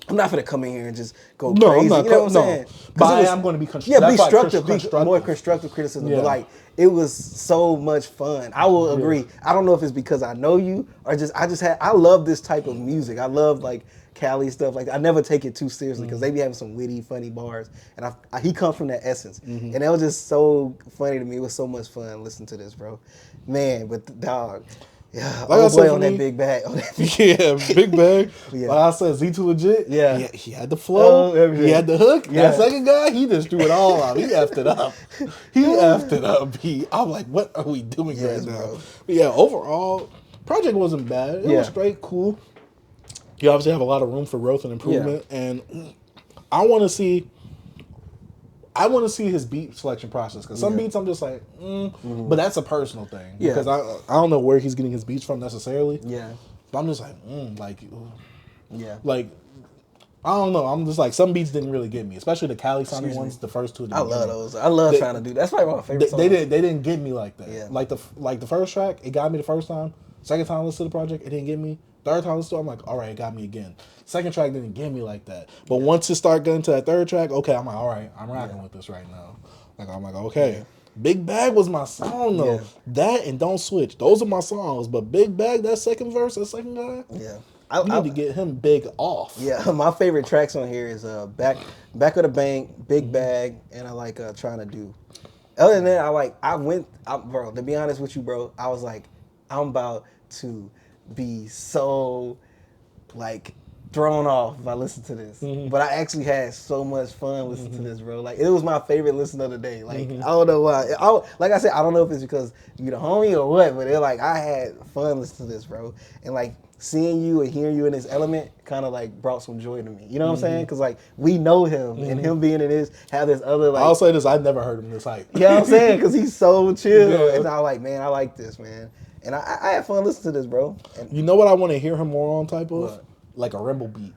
I'm not gonna come in here and just go No, crazy. I'm not. You know what I'm saying? But I was- am going to be Yeah, be that's like constructive, more constructive criticism. Yeah. But like, it was so much fun. I will agree. I don't know if it's because I know you or I love this type of music. I love like Cali stuff. Like I never take it too seriously because they be having some witty, funny bars, and he comes from that essence, and that was just so funny to me. It was so much fun listening to this, bro. Man, but the dog. Yeah, Like oh boy, for on me, that big bag. Yeah, big bag. Yeah. Like I said, Z2 legit. Yeah. He had the flow. Oh, everything. He had the hook. Yeah. That second guy, he just threw it all out. He effed it up. He effed it up. I'm like, what are we doing Yes, right now? bro. But yeah, overall, project wasn't bad. It was straight cool. You obviously have a lot of room for growth and improvement, and I want to see his beat selection process because some beats I'm just like, but that's a personal thing because I don't know where he's getting his beats from necessarily. Yeah. But I'm just like, Yeah. like I don't know. I'm just like some beats didn't really get me, especially the Cali sounding ones. The first two. At the I love beginning. those. I love trying to do that. That's probably my favorite song. They didn't get me like that. Yeah. Like the first track, it got me the first time. Second time I listened to the project, it didn't get me. Third time I listened to it, I'm like, all right, it got me again. Second track didn't get me like that. But once it started getting to that third track, okay, I'm like, all right, I'm rocking with this right now. Like I'm like, okay. Big Bag was my song though. Yeah. That and Don't Switch. Those are my songs. But Big Bag, that second verse, that second guy, Yeah. you need to get him big off. Yeah, my favorite tracks on here is Back of the Bank, Big Bag, and I like Trying to Do. Other than that, bro, to be honest with you, bro, I was like, I'm about to be so like thrown off if I listen to this. But I actually had so much fun listening to this, bro. Like it was my favorite listen of the day. Like I don't know why. Like I said, I don't know if it's because you the homie or what, but I had fun listening to this, bro. And like seeing you and hearing you in this element kind of like brought some joy to me. You know what I'm saying? Because like we know him and him being in this, have this other like. I'll say this: I've never heard him this hype. You know what I'm saying? Because he's so chill, Yeah. and I like, man, I like this, man. And I had fun listening to this, bro. And, You know what I want to hear him more on type of? What? Like a Rimble beat.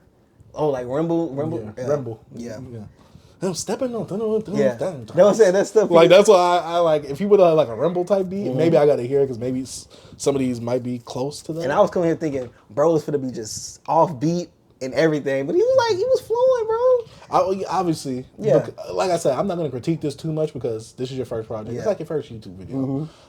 oh, like Rimble? Yeah. Rimble. Yeah. I'm stepping on. Yeah. You know what I'm saying? That stuff. Like that's why I like. If he would have like a Rimble type beat, maybe I got to hear it because maybe some of these might be close to that. And I was coming here thinking, bro was finna be just off beat and everything, but he was flowing, bro. Obviously, Yeah. like I said, I'm not going to critique this too much because this is your first project. Yeah. It's like your first YouTube video.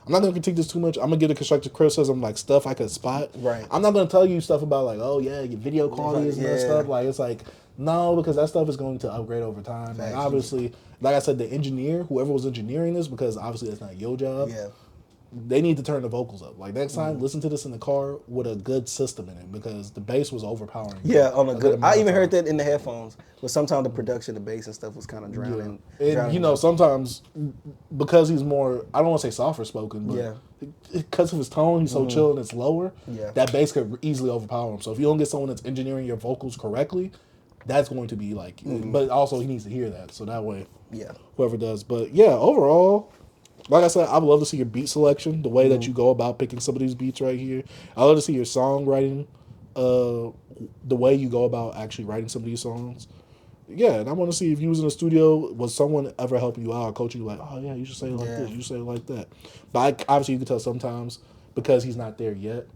I'm not going to critique this too much. I'm going to give the constructive criticism, like stuff I could spot. Right. I'm not going to tell you stuff about like, oh yeah, your video quality is messed Yeah. up. Like it's like, no, because that stuff is going to upgrade over time. Like obviously, like I said, the engineer, whoever was engineering this, because obviously that's not your job. Yeah. They need to turn the vocals up. Like next time, listen to this in the car with a good system in it because the bass was overpowering. Yeah, on a good. amount I of even heard times. that in the headphones. But sometimes the production, the bass and stuff was kind of drowning. And you know, sometimes because he's more, I don't want to say softer spoken, but because of his tone, he's so chill and it's lower, that bass could easily overpower him. So if you don't get someone that's engineering your vocals correctly, that's going to be like, but also he needs to hear that. So that way, whoever does. But yeah, overall, like I said, I would love to see your beat selection, the way that you go about picking some of these beats right here. I love to see your songwriting, the way you go about actually writing some of these songs. Yeah, and I want to see if you was in the studio, was someone ever helping you out, coaching you like, oh yeah, you should say it like this, you should say it like that. But obviously you can tell sometimes because he's not there yet,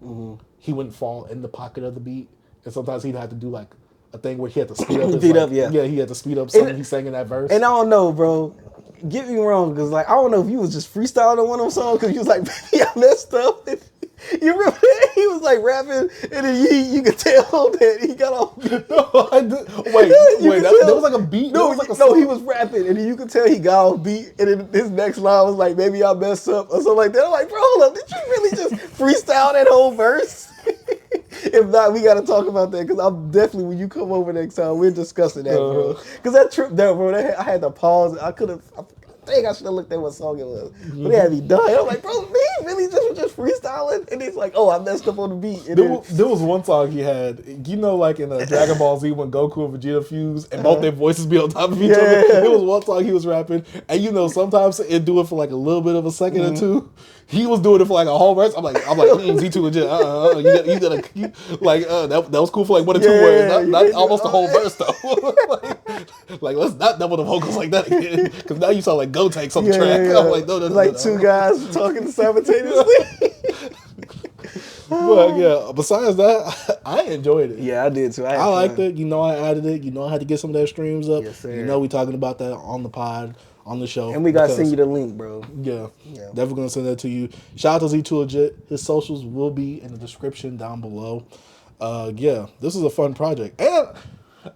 he wouldn't fall in the pocket of the beat, and sometimes he'd have to do like a thing where he had to speed up. He had to speed up something he sang in that verse. And I don't know, bro. Get me wrong, because like I don't know if you was just freestyling on one of them songs because you was like, baby, I messed up. You remember that? He was like rapping, and then you could tell that he got off. No, I did. Wait, that was like a beat. No, was like he was rapping, and then you could tell he got off beat, and then his next line was like, maybe I messed up, or something like that. I'm like, bro, hold up, did you really just freestyle that whole verse? If not, we got to talk about that, because I'm definitely, when you come over next time, we're discussing that, bro. Because that trip there, bro, I had to pause. I think I should have looked at what song it was. But it had me done. I was like, bro, me really just freestyling? And he's like, oh, I messed up on the beat. And there was one song he had, you know, like in Dragon Ball Z when Goku and Vegeta fuse and both their voices be on top of each other. There was one song he was rapping, and you know, sometimes it do it for like a little bit of a second or two. He was doing it for like a whole verse. I'm like, Z2 legit. You gotta like that was cool for like 1 or 2 words, not almost the whole verse though. like let's not double the vocals like that again, because now you sound like Go takes on the track. I'm like, no. Like two guys talking simultaneously. But yeah, besides that, I enjoyed it. Yeah, I did too. I liked it. You know, I added it. You know, I had to get some of their streams up. Yes, sir. You know, we talking about that on the pod, on the show. And we gotta because- send you the link, bro. Yeah, Yeah. definitely gonna send that to you. Shout out to Z2 Legit. His socials will be in the description down below. Yeah, this is a fun project, and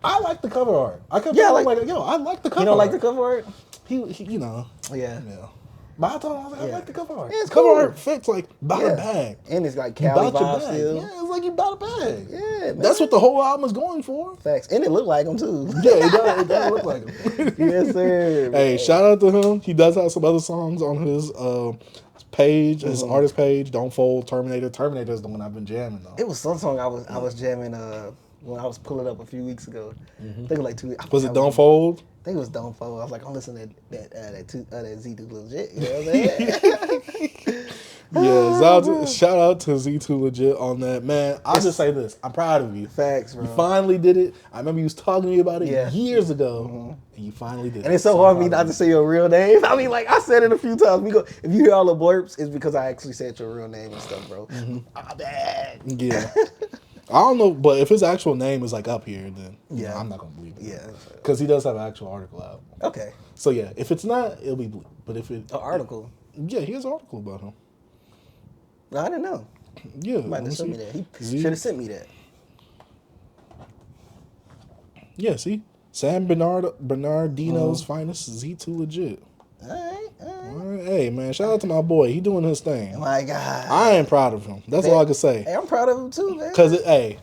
I like the cover art. I kept telling him, yo, I like the cover. You don't like art. the cover art? He you know, Yeah. yeah. But I told him, I was like, I like the cover art. Yeah, it's cover cool. art fits like about a bag. And it's like You Cali bought your vibe bag. still. Yeah, it's like you bought a bag. Yeah, man. That's what the whole album is going for. Facts. And it looked like him too. Yeah, it does look like him. Yes, sir. Hey, shout out to him. He does have some other songs on his page, his artist page. Don't Fold, Terminator. Terminator is the one I've been jamming though. It was some song I was jamming when I was pulling up a few weeks ago. I think it was like 2 weeks. Was it Don't Fold? I think it was Don't Fold. I was like, I'm listening to that Z2 Legit. You know what I'm saying? Yeah, shout out to Z2 Legit on that. Man, I'll just say this. I'm proud of you. Facts, bro. You finally did it. I remember you was talking to me about it years ago, and you finally did it. And it's so hard for me not to say your real name. I mean, like, I said it a few times. If you hear all the blurps, it's because I actually said your real name and stuff, bro. My bad. Yeah. I don't know, but if his actual name is like up here, then I'm not going to believe it. Yeah. Because he does have an actual article out. Okay. So yeah, if it's not, it'll be bleep. But if it... An article? Yeah, he has an article about him. No, I didn't know. Yeah. He might have sent me that. He should have sent me that. Yeah, see? San Bernardino's finest, Z2 Legit. All right. All right, hey, man, shout out to my boy. He doing his thing. My God. I am proud of him. That's all I can say. Hey, I'm proud of him too, man. Because, hey,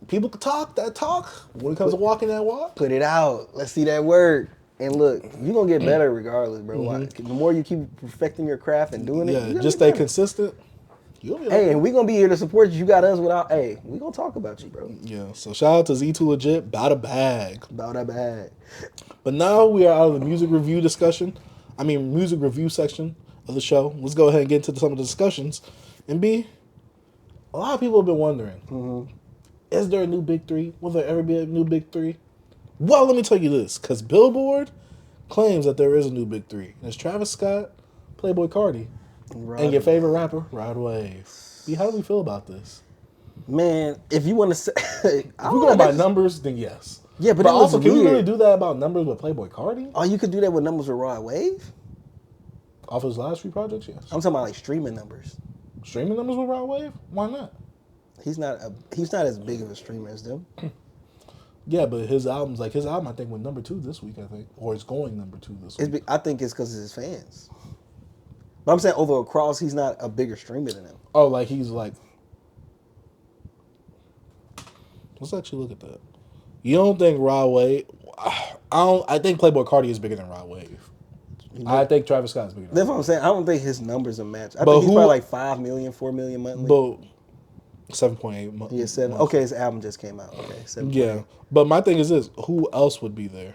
people can talk that talk when it comes to walking that walk. Put it out. Let's see that word. And look, you're going to get better regardless, bro. The more you keep perfecting your craft and doing it, Yeah, just stay consistent. You'll be Hey, and we're going to be here to support you. You got us without, hey, we're going to talk about you, bro. Yeah, so shout out to Z2 Legit, Bout a Bag. About that bag. But now we are out of the music review music review section of the show. Let's go ahead and get into some of the discussions. And B, a lot of people have been wondering, is there a new big three? Will there ever be a new big three? Well, let me tell you this, because Billboard claims that there is a new big three. And it's Travis Scott, Playboi Carti, and your favorite rapper, Rod Wave. B, how do we feel about this? Man, if you want to say... If we're going by numbers, then yes. Yeah, but also, can we weird. really do that about numbers with Playboi Carti? Oh, you could do that with numbers with Rod Wave? Off his last three projects, yes. I'm talking about like streaming numbers. Streaming numbers with Rod Wave? Why not? He's not as big of a streamer as them. Yeah, but his album, I think, went number 2 this week, I think. Or it's going number 2 this week. I think it's because of his fans. But I'm saying across, he's not a bigger streamer than him. Oh, like he's like... Let's actually look at that. You don't think Rod Wave... I think Playboi Carti is bigger than Rod Wave. I think Travis Scott is bigger than That's what I'm saying. I don't think his numbers are matched. I But think he's who- probably like 5 million, 4 million monthly. But 7.8 months. Yeah, 7. Okay, his album just came out. Okay, 7. Yeah. But my thing is this. Who else would be there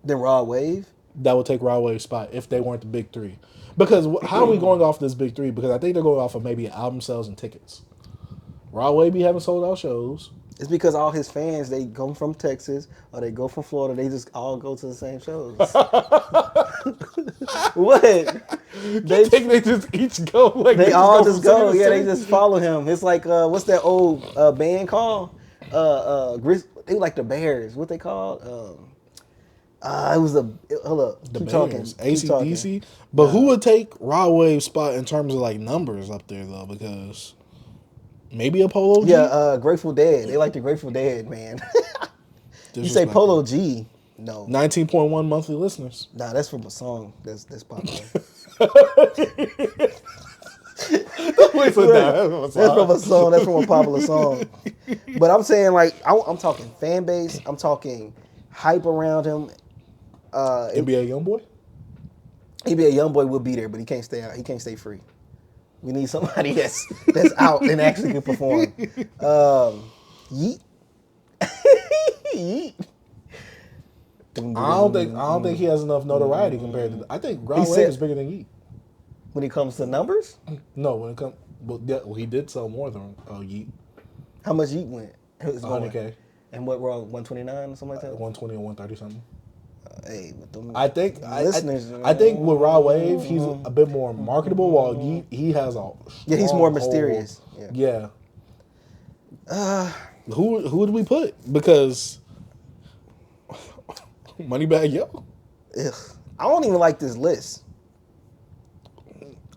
Then Rod Wave? that would take Rod Wave's spot if they weren't the big three? Because how are we going off this big three? Because I think they're going off of maybe album sales and tickets. Rod Wave be having sold out shows. It's because all his fans, they come from Texas or they go from Florida. They just all go to the same shows. What? They think they just each go like They all just go. from city to Yeah, they city? just follow him. It's like what's that old band called? They like the Bears. What they called? It was hold up. The Keep Bears, talking. Keep talking. AC/DC. But who would take Rod Wave's spot in terms of like numbers up there though? Because maybe a Polo G? Yeah, Grateful Dead. They like the Grateful Dead, man. You say Polo G? No. 19.1 monthly listeners. Nah, that's from a song that's popular. Wait for that. That's from a song. That's from a popular song. But I'm saying, like, I'm talking fan base. I'm talking hype around him. NBA YoungBoy? NBA YoungBoy will be there, but he can't stay out. He can't stay free. We need somebody that's out and actually can perform. Yeat. Yeat. I don't think he has enough notoriety compared to. I think Rod Wave said- is bigger than Yeat. When it comes to numbers, No, when it comes, well, he did sell more than Yeat. how much Yeat went? It was going- 100K, And what, we're on 129 or something like that? 120 or 130 something. Hey, with them I think listeners. I think with Rod Wave, he's a bit more marketable, while he has a he's strong more hold. mysterious. Yeah. Who would we put? Because Moneybagg Yo. Ugh. I don't even like this list.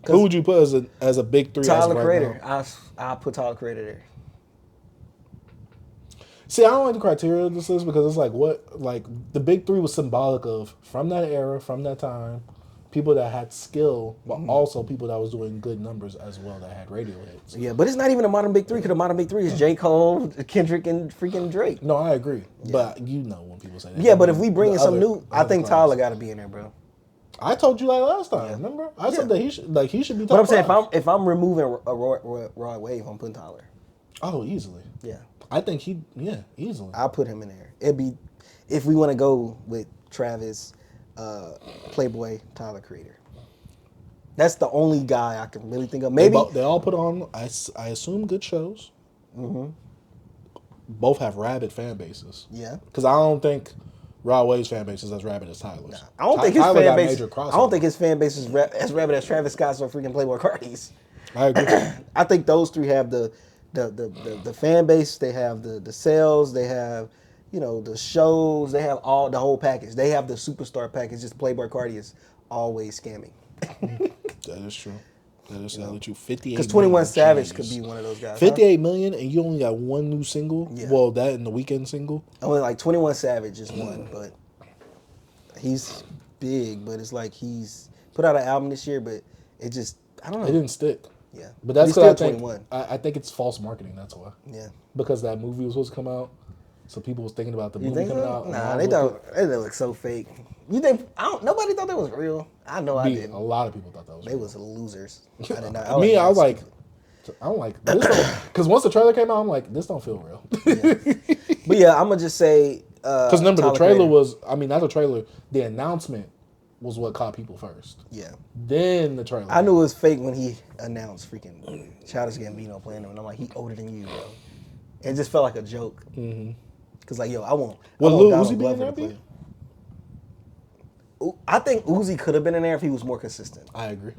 Who would you put as a big three? Tyler as of Creator. now? I'll put Tyler Creator there. See, I don't like the criteria of this list because it's like the big three was symbolic of from that era, from that time, people that had skill, but also people that was doing good numbers as well that had radio hits. Yeah, but it's not even a modern big three because the modern big three is J. Cole, Kendrick, and freaking Drake. No, I agree, but you know when people say that. Yeah, but if we bring in some new, I think class. Tyler got to be in there, bro. I told you that last time. Remember, I said that he should be. Top But I'm saying five. if I'm removing a Rod Wave, I'm putting Tyler. Oh, easily. Yeah, I think easily. I'll put him in there. It'd be if we want to go with Travis, Playboi, Tyler Creator. That's the only guy I can really think of. Maybe they all put on. I assume good shows. Mm-hmm. Both have rabid fan bases. Yeah, because I don't think Rod Wave's fan base is as rabid as Tyler's. I don't think his Tyler fan got base. major I crossover. don't think his fan base is as rabid as Travis Scott's or freaking Playboi Carti's. I agree. I think those three have the fan base. They have the sales. They have the shows. They have the whole package. They have the superstar package. Just Playboi Carti is always scamming. That is true. That is I'll let you 58. Because 21 Savage could be one of those guys. 58 million, and you only got one new single. Yeah. Well, that and the weekend single. Only like 21 Savage is one, but he's big. But it's like he's put out an album this year, but it just I don't know. It didn't stick. Yeah, But that's he's because still I think 21. I think it's false marketing. That's why. Yeah. Because that movie was supposed to come out, so people was thinking about the You movie think coming so? out. Nah, they look so fake. You think nobody thought that was real? I know I didn't. A lot of people thought that was. They real. was losers. I did not. I was like this because once the trailer came out, I'm like, this don't feel real. But yeah, I'm gonna just say. Because remember, the Tyler trailer Creator. was. I mean, not the trailer. The announcement was what caught people first. Yeah. Then the trailer. I knew it was fake when he announced freaking Childish Gambino playing him, and I'm like, he older than you, bro. It just felt like a joke. Mm-hmm. Cause like, yo, I want Lil Donald Uzi be in Glover there, to play. I think Uzi could have been in there if he was more consistent. I agree.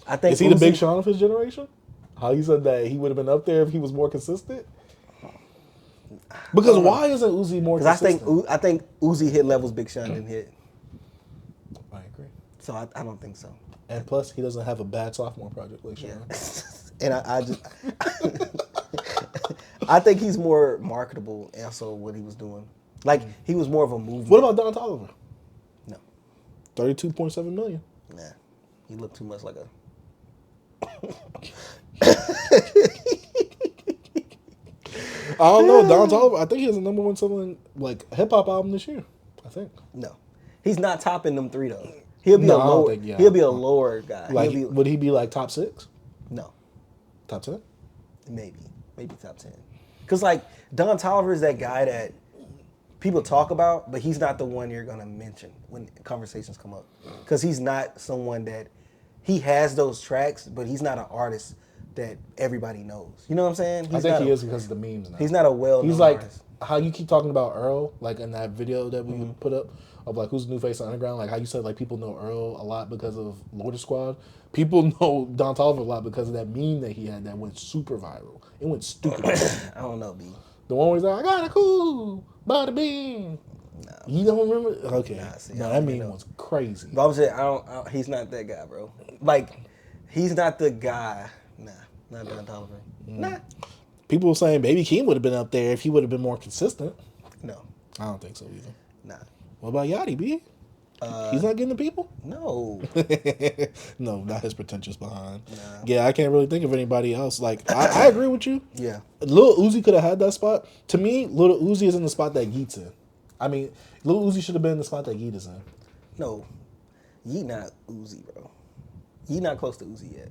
I think Is he the Big Sean of his generation? How you said that he would have been up there if he was more consistent? Because why isn't Uzi more consistent? I think Uzi hit levels Big Sean didn't hit. I agree. So I don't think so. And plus, he doesn't have a bad sophomore project like Sean. And I just I think he's more marketable. Also, what he was doing, like he was more of a movement. What about Don Toliver? No, 32.7 million. nah, he looked too much like a. I don't know. Don Toliver, I think he has a #1 selling like hip hop album this year. I think. No, he's not topping them three though. He'll be No, a I don't lower. think, yeah. He'll be a lower guy. Like, He'll be, would he be like top 6? no, Top 10? maybe top 10. Cause like Don Toliver is that guy that people talk about, but he's not the one you're gonna mention when conversations come up. Cause he's not someone that he has those tracks, but he's not an artist that everybody knows. You know what I'm saying? I think he is because of the memes now. He's not a well-known He's like artist. how you keep talking about Earl, like in that video that we put up of like who's the new face of Underground. Like how you said like people know Earl a lot because of Loader Squad. People know Don Toliver a lot because of that meme that he had that went super viral. It went stupid. I don't know, B. The one where he's like, I got a cool bada bean. No. You don't remember? Okay. Nah, see, No, I that don't meme even know. was crazy. But I'm saying he's not that guy, bro. Like, he's not the guy. Nah, not Don Toliver. Nah. People were saying Baby Keem would have been up there if he would have been more consistent. No. I don't think so either. Nah. What about Yachty, B? He's not getting the people? No. No, not his pretentious behind. Nah. Yeah, I can't really think of anybody else. Like, I agree with you. Yeah. Lil Uzi could have had that spot. To me, Lil Uzi is in the spot that Yeat's in. I mean, Lil Uzi should have been in the spot that Yeat is in. No. Yeat not Uzi, bro. Yeat not close to Uzi yet.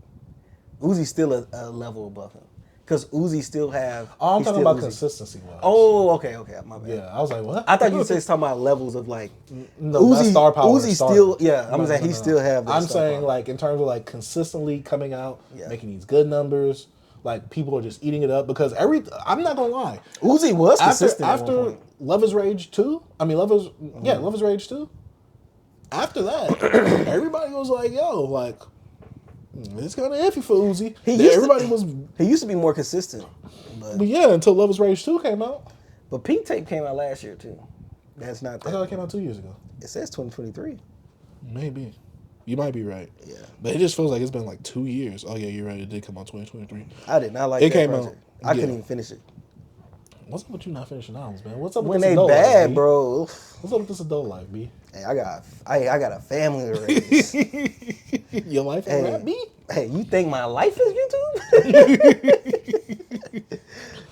Uzi's still a level above him. Because Uzi still have... Oh, I'm he's talking still about Uzi. consistency wise. Oh, okay, my bad. Yeah, I was like, what? I thought you said talking about levels of like No, not star power. Uzi star. still, yeah. I'm No, saying no, he no. still have. That I'm star saying power. like in terms of like consistently coming out, Yeah. making these good numbers. Like people are just eating it up because I'm not gonna lie. Uzi was consistent at one After point. Love Is Rage 2. I mean Love Is Rage 2. after that, everybody was like, yo, like, it's kind of iffy for Uzi. He used to be more consistent. But yeah, until Love Is Rage 2 came out. But Pink Tape came out last year, too. That's not that. I thought it came out 2 years ago. It says 2023. Maybe. You might be right. Yeah. But it just feels like it's been like 2 years. Oh, yeah, you're right. It did come out 2023. I did not like it that came project. out. I couldn't even finish it. What's up with you not finishing albums, man? What's up with When this they adult bad, life, B? bro. What's up with this adult life, B? Hey, I got a family to raise. Your life is rap, B? Hey, you think my life is YouTube?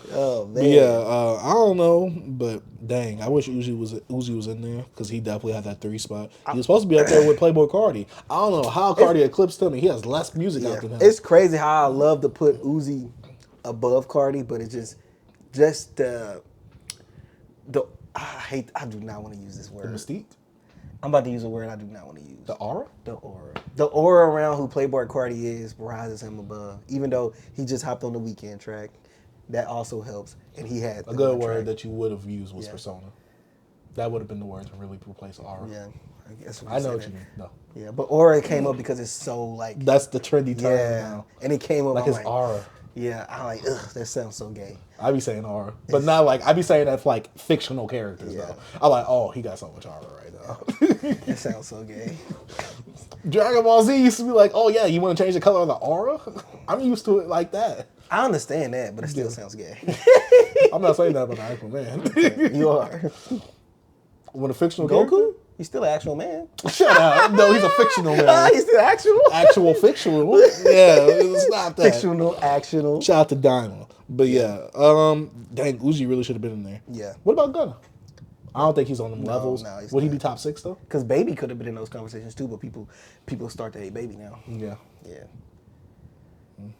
Oh man. But yeah, I don't know, but dang, I wish Uzi was in there because he definitely had that 3 spot. He was supposed to be up there with Playboi Carti. I don't know how Carti eclipsed him. And he has less music out than him. It's crazy how I love to put Uzi above Carti, but it's just I do not want to use this word. The mystique? I'm about to use a word I do not want to use. The aura? The aura. The aura around who Playboi Carti is rises him above. Even though he just hopped on the Weekend track, that also helps. And he had a good word that you would have used was persona. That would have been the word to really replace aura. Yeah, I guess. I know what you mean. No. Yeah, but aura came up because it's so like. That's the trendy term now. And it came up like his aura. Yeah, I'm like, ugh, that sounds so gay. I be saying aura, but not like I be saying that for like fictional characters though. I'm like, oh, he got so much aura right now. That sounds so gay. Dragon Ball Z used to be like, oh yeah, you want to change the color of the aura? I'm used to it like that. I understand that, but it still sounds gay. I'm not saying that about the actual man. You are. When a fictional Goku? character? He's still an actual man. Shut up. No, he's a fictional man. He's still actual? Actual fictional. Yeah, it's not that. Fictional, actional. Shout out to Dino. But yeah, dang, Uzi really should have been in there. Yeah. What about Gunna? I don't think he's on them levels. No, he's Would he not. be top 6 though? Because Baby could have been in those conversations too, but people start to hate Baby now. Yeah. Yeah.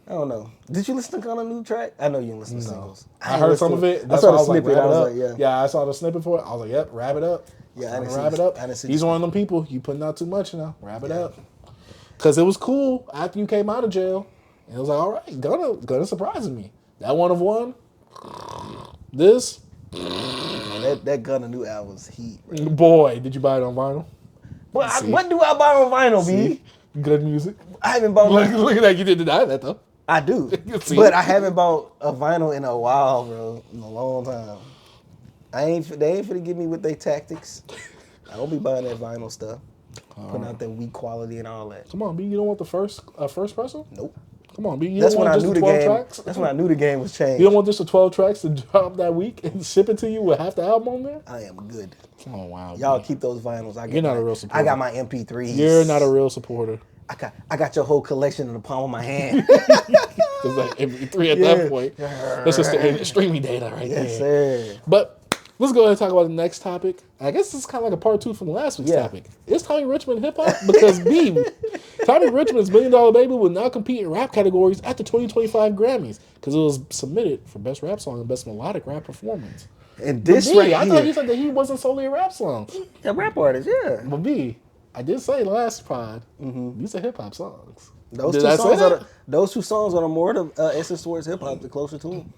I don't know. Did you listen to Gunna's new track? I know you didn't listen to singles. I heard some of it. I saw the snippet. Like, I was like, yeah, I saw the snippet for it. I was like, yep, wrap it up. Yeah, I didn't wrap it up. He's one of them people. You putting out too much now. Wrap it up. Because it was cool after you came out of jail. And it was like, all right, Gunna surprising me. That one of one. This. Man, that Gunna new album was heat. Bro. Boy, did you buy it on vinyl? What do I buy on vinyl, B? Good music. I haven't bought. Look at that. You didn't deny that though. I do, but I haven't bought a vinyl in a while, bro. In a long time. They ain't finna give me with their tactics. I don't be buying that vinyl stuff. Putting out that weak quality and all that. Come on, B. You don't want the first presser? Nope. Come on, B. That's when I knew the game. That's when I knew the game was changed. You don't want just the 12 tracks to drop that week and ship it to you with half the album on there? I am good. Oh wow. Y'all keep those vinyls. You're not a real supporter. I got my MP3s. You're not a real supporter. I got your whole collection in the palm of my hand. It's like MP3 at that point. That's just streaming data right there. Yes, sir. But let's go ahead and talk about the next topic. I guess this is kind of like a part 2 from last week's topic. Is Tommy Richman hip hop? Because B, Tommy Richman's $1 Million Baby will now compete in rap categories at the 2025 Grammys because it was submitted for Best Rap Song and Best Melodic Rap Performance. And this I thought you said that he wasn't solely a rap song. A rap artist, yeah. But B, I did say last pod, these are hip hop songs. Those Did two I songs say that? those two songs are the more the essence towards hip hop, the closer to him.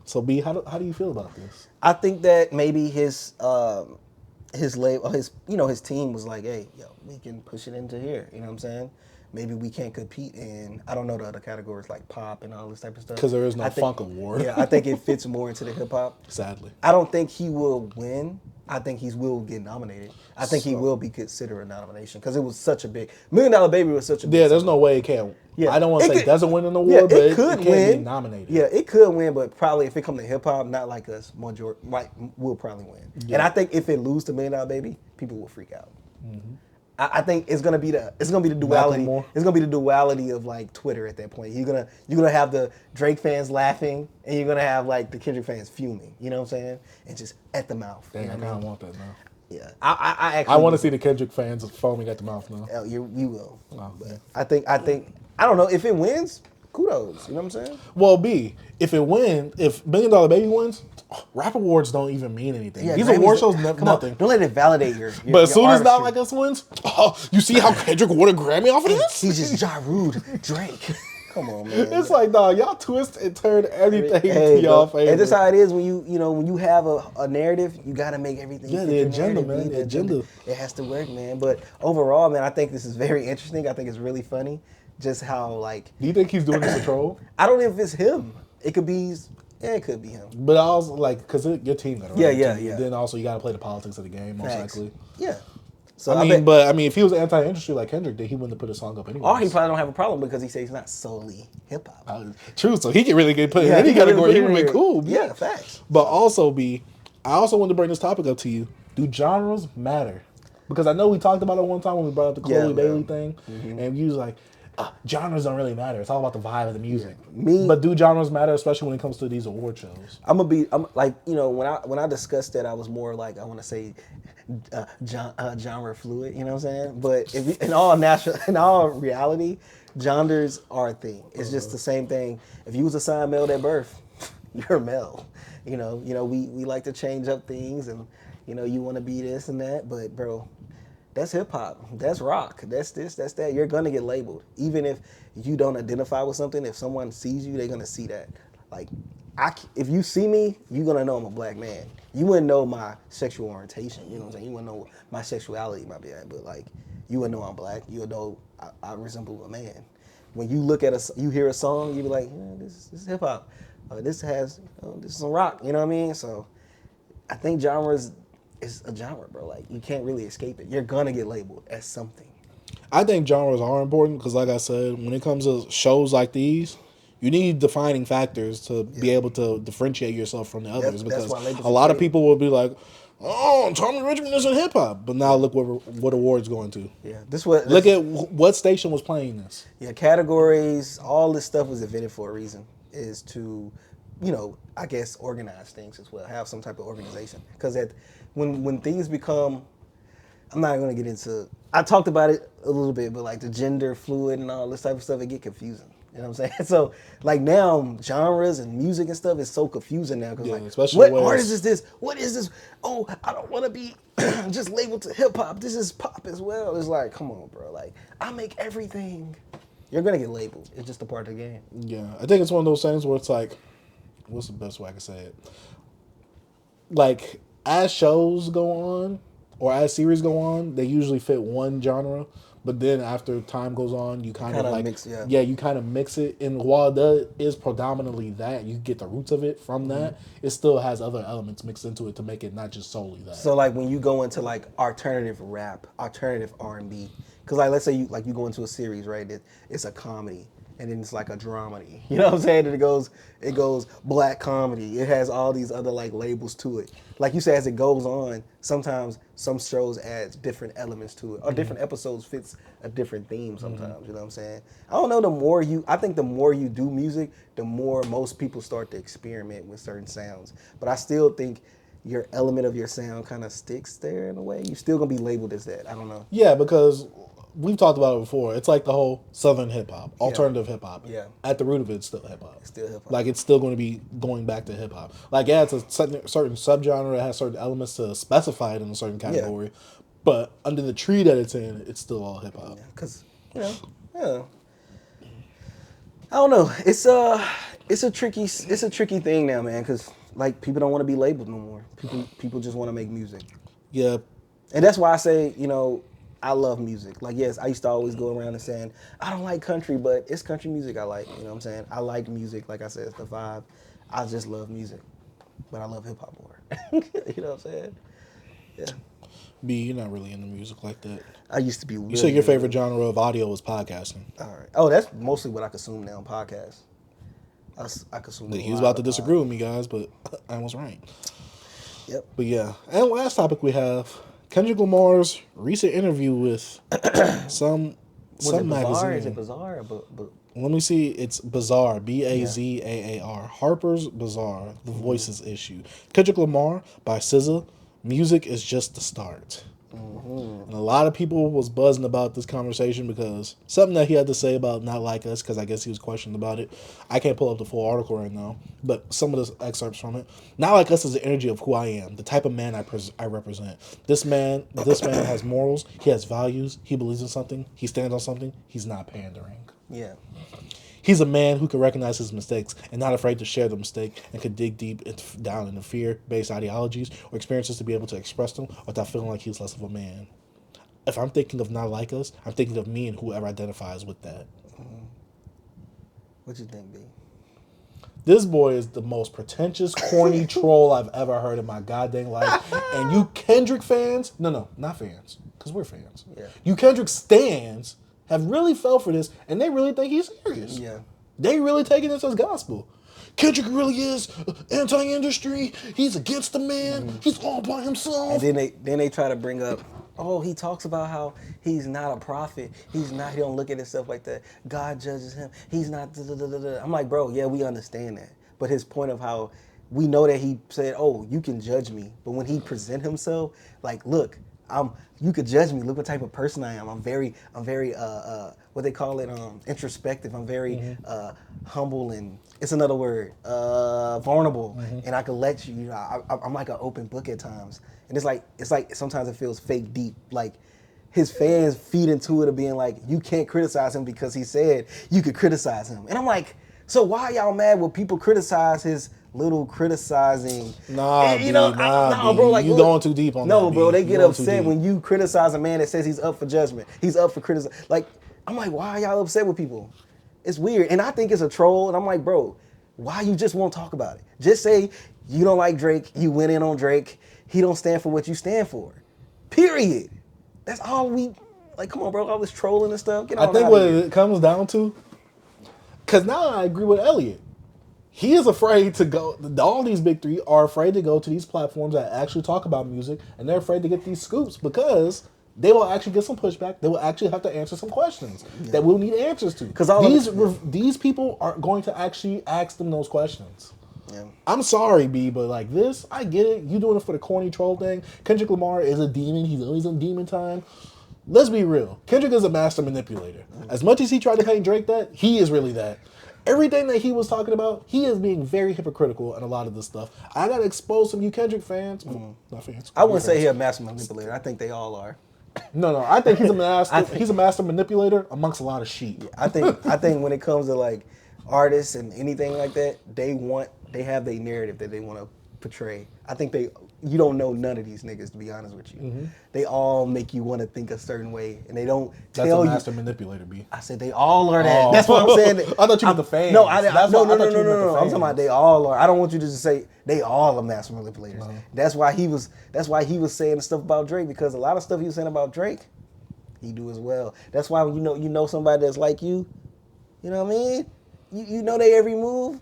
So B, how do you feel about this? I think that maybe his label, his team was like, hey, yo, we can push it into here. You know what I'm saying? Maybe we can't compete in, I don't know the other categories like pop and all this type of stuff. Because there is no funk award. Yeah, I think it fits more into the hip hop. Sadly. I don't think he will win. I think he will get nominated. I think he will be considered a nomination because it was such a big $1 Million Baby was such a big there's no way it can't. Yeah. I don't want to say it doesn't win an award, yeah, but it could can't win. be nominated. Yeah, it could win, but probably if it come to hip hop, not like us, will probably win. Yeah. And I think if it lose to $1 Million Baby, people will freak out. Mm-hmm. I think it's gonna be the duality. It's gonna be the duality of like Twitter at that point. You're gonna have the Drake fans laughing, and you're gonna have like the Kendrick fans fuming. You know what I'm saying? And just at the mouth. Dang, I kind of want that now. Yeah, I want to see the Kendrick fans foaming at the mouth now. Oh, you will. Oh, but I think I don't know if it wins. Kudos. You know what I'm saying? Well, B, if $1 Million Baby wins, rap awards don't even mean anything. Yeah, these award shows nothing. Don't let it validate your But as soon as Not artistry. Like Us wins, you see how Kendrick won a Grammy off of this? He's just Ja Rule, Drake. Come on, man. It's like, dog, y'all twist and turn everything to y'all favor. And this how it is when you have a narrative, you got to make everything. Yeah, fit the your agenda, narrative, man. The agenda. It has to work, man. But overall, man, I think this is very interesting. I think it's really funny, just how like. Do you think he's doing this to troll? I don't know if it's him. It could be. Yeah, it could be him. But I was like, because your team got it, right? Yeah. Then also you got to play the politics of the game, most Facts. likely. Yeah. So I mean, if he was anti-industry like Kendrick, then he wouldn't have put his song up anyway. Or he probably don't have a problem because he says he's not solely hip hop. True, so he can really get put in any category. He would be cool. Yeah, facts. But also, I also wanted to bring this topic up to you. Do genres matter? Because I know we talked about it one time when we brought up the Chloe Bailey thing, and you was like, genres don't really matter. It's all about the vibe of the music. But do genres matter, especially when it comes to these award shows? I'm like, when I discussed that, I was more like, I want to say genre fluid, you know what I'm saying? But in all reality, genres are a thing. It's just the same thing. If you was assigned male at birth, you're male. We like to change up things, and you want to be this and that, but bro, that's hip hop, that's rock, that's this, that's that. You're gonna get labeled, even if you don't identify with something. If someone sees you, they're gonna see that. Like, if you see me, you're gonna know I'm a black man. You wouldn't know my sexual orientation. You know what I'm saying? You wouldn't know my sexuality might be at, but like, you would know I'm black. You would know I resemble a man. When you look at you hear a song, you be like, this is hip hop. This has this is some rock. You know what I mean? So, I think genres. It's a genre, bro. Like, you can't really escape it. You're gonna get labeled as something. I think genres are important because, like I said, when it comes to shows like these, you need defining factors to be able to differentiate yourself from the others. Because a lot of people will be like, "Oh, Tommy Richman isn't hip hop," but now look what awards going to. Yeah, look at what station was playing this. Yeah, categories, all this stuff was invented for a reason. Is to, I guess organize things as well. Have some type of organization. Because when things become, I'm not going to get into, I talked about it a little bit, but like the gender fluid and all this type of stuff, it get confusing. You know what I'm saying? So like now genres and music and stuff is so confusing now. Because what artist is this? What is this? Oh, I don't want to be just labeled to hip hop. This is pop as well. It's like, come on, bro. Like, I make everything. You're going to get labeled. It's just a part of the game. Yeah. I think it's one of those things where it's like, what's the best way I can say it? Like, as shows go on, or as series go on, they usually fit one genre, but then after time goes on, you kind of like mix, you kind of mix it. And while that is predominantly that, you get the roots of it from that. It still has other elements mixed into it to make it not just solely that. So like when you go into like alternative rap, alternative R&B, because like let's say you go into a series, right? It's a comedy. And then it's like a dramedy. You know what I'm saying? And it goes black comedy. It has all these other like labels to it. Like you said, as it goes on, sometimes some shows add different elements to it. Or different episodes fits a different theme sometimes. You know what I'm saying? I don't know, I think the more you do music, the more most people start to experiment with certain sounds. But I still think your element of your sound kind of sticks there in a way. You're still gonna be labeled as that. I don't know. Yeah, because we've talked about it before. It's like the whole Southern hip hop, alternative hip hop. Yeah. At the root of it, it's still hip hop. It's still hip hop. Like, it's still going to be going back to hip hop. Like, yeah, it's a certain subgenre. It has certain elements to specify it in a certain category. Yeah. But under the tree that it's in, it's still all hip hop. Because, I don't know. It's a tricky thing now, man. Because like people don't want to be labeled no more. People just want to make music. Yeah. And that's why I say, I love music. Like, yes, I used to always go around and saying, I don't like country, but it's country music I like. You know what I'm saying? I like music. Like I said, it's the vibe. I just love music. But I love hip hop more. You know what I'm saying? Yeah. B, you're not really into music like that. I used to be. You said your favorite genre of audio was podcasting. All right. Oh, that's mostly what I consume now, podcasts. I consume. He was about to disagree with me, guys, but I was right. Yep. But yeah. And last topic we have Kendrick Lamar's recent interview with some magazine. Is it Bizarre? Let me see. It's Bizarre. Bazaar. Harper's Bazaar. The Voices issue. Kendrick Lamar by SZA. Music is just the start. And a lot of people was buzzing about this conversation because something that he had to say about Not Like Us, because I guess he was questioned about it. I can't pull up the full article right now, but some of the excerpts from it. Not Like Us is the energy of who I am, the type of man I represent. This man has morals. He has values. He believes in something. He stands on something. He's not pandering. Yeah. He's a man who can recognize his mistakes and not afraid to share the mistake and could dig deep down into fear-based ideologies or experiences to be able to express them without feeling like he's less of a man. If I'm thinking of not like us, I'm thinking of me and whoever identifies with that. What you think, B? This boy is the most pretentious, corny troll I've ever heard in my goddamn life. And you Kendrick fans, no, not fans, because we're fans. Yeah. You Kendrick stans have really fell for this, and they really think he's serious. Yeah. They really taking this as gospel. Kendrick really is anti-industry. He's against the man. He's all by himself. And then they try to bring up, oh, he talks about how he's not a prophet. He don't look at himself like that. God judges him. He's not da-da-da-da-da. I'm like, bro, yeah, we understand that. But his point of how we know that he said, oh, you can judge me. But when he present himself, like, look, you could judge me. Look what type of person I am. I'm very what they call it, introspective. I'm very humble, and it's another word, vulnerable. And I can let you, I'm like an open book at times. And it's like sometimes it feels fake deep. Like his fans feed into it of being like, you can't criticize him because he said you could criticize him. And I'm like, so why y'all mad when people criticize his little criticizing? Nah, and, bro, like, you going too deep on that. No, bro, they You get going upset too when you criticize a man that says he's up for judgment. He's up for criticism. Like, I'm like, why are y'all upset with people? It's weird. And I think it's a troll. And I'm like, bro, why you just won't talk about it? Just say you don't like Drake. You went in on Drake. He don't stand for what you stand for. Period. That's all we, like, come on, bro, all this trolling and stuff. Get on I think out what of here. it comes down to, because now I agree with Elliot. He is afraid to go, all these big three are afraid to go to these platforms that actually talk about music, and they're afraid to get these scoops because they will actually get some pushback. They will actually have to answer some questions that we'll need answers to. Because these people aren't going to actually ask them those questions. Yeah. I'm sorry, B, but like this, I get it. You doing it for the corny troll thing. Kendrick Lamar is a demon. He's always on demon time. Let's be real. Kendrick is a master manipulator. As much as he tried to paint Drake that, he is really that. Everything that he was talking about, he is being very hypocritical in a lot of this stuff. I gotta expose some you Kendrick fans. Not fans. I wouldn't say he's a master manipulator. I think they all are. No. I think he's a master. He's a master manipulator amongst a lot of sheep. I think when it comes to like artists and anything like that, they have their narrative that they want to portray. I think you don't know none of these niggas, to be honest with you. They all make you want to think a certain way, and they don't tell you. That's a master manipulator, B. I said they all are that. That's what I'm saying. I thought you meant the fans. No, no. I'm talking about they all are. I don't want you to just say they all are master manipulators. That's why he was saying the stuff about Drake, because a lot of stuff he was saying about Drake, he do as well. That's why when you know somebody that's like you know what I mean? You know they every move.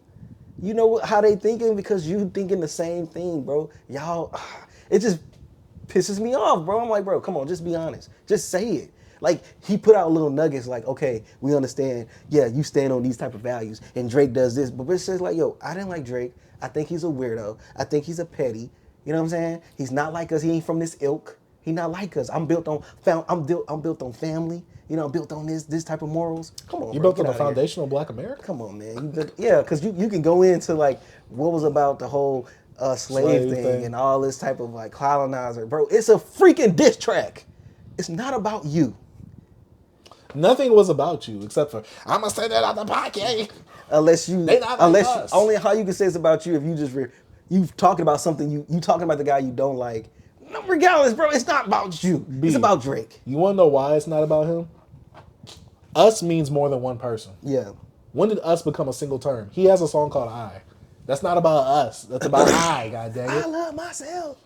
You know how they thinking because you thinking the same thing, bro. Y'all, it just pisses me off, bro. I'm like, bro, come on, just be honest. Just say it. Like, he put out little nuggets like, okay, we understand, yeah, you stand on these type of values, and Drake does this. But it's just like, yo, I didn't like Drake. I think he's a weirdo. I think he's a petty. You know what I'm saying? He's not like us. He ain't from this ilk. He not like us. I'm built on family. You know, built on this type of morals. Come on, You bro, built on get the outta here. foundation of Black America? Come on, man. Because you can go into like what was about the whole slave thing and all this type of like colonizer, bro. It's a freaking diss track. It's not about you. Nothing was about you except for I'm gonna say that out the pocket. Only how you can say it's about you if you just you talking about something you talking about the guy you don't like. No, regardless, bro, it's not about you. It's about Drake. You wanna know why it's not about him? Us means more than one person. Yeah. When did us become a single term? He has a song called I. That's not about us. That's about I, god dang it. I love myself.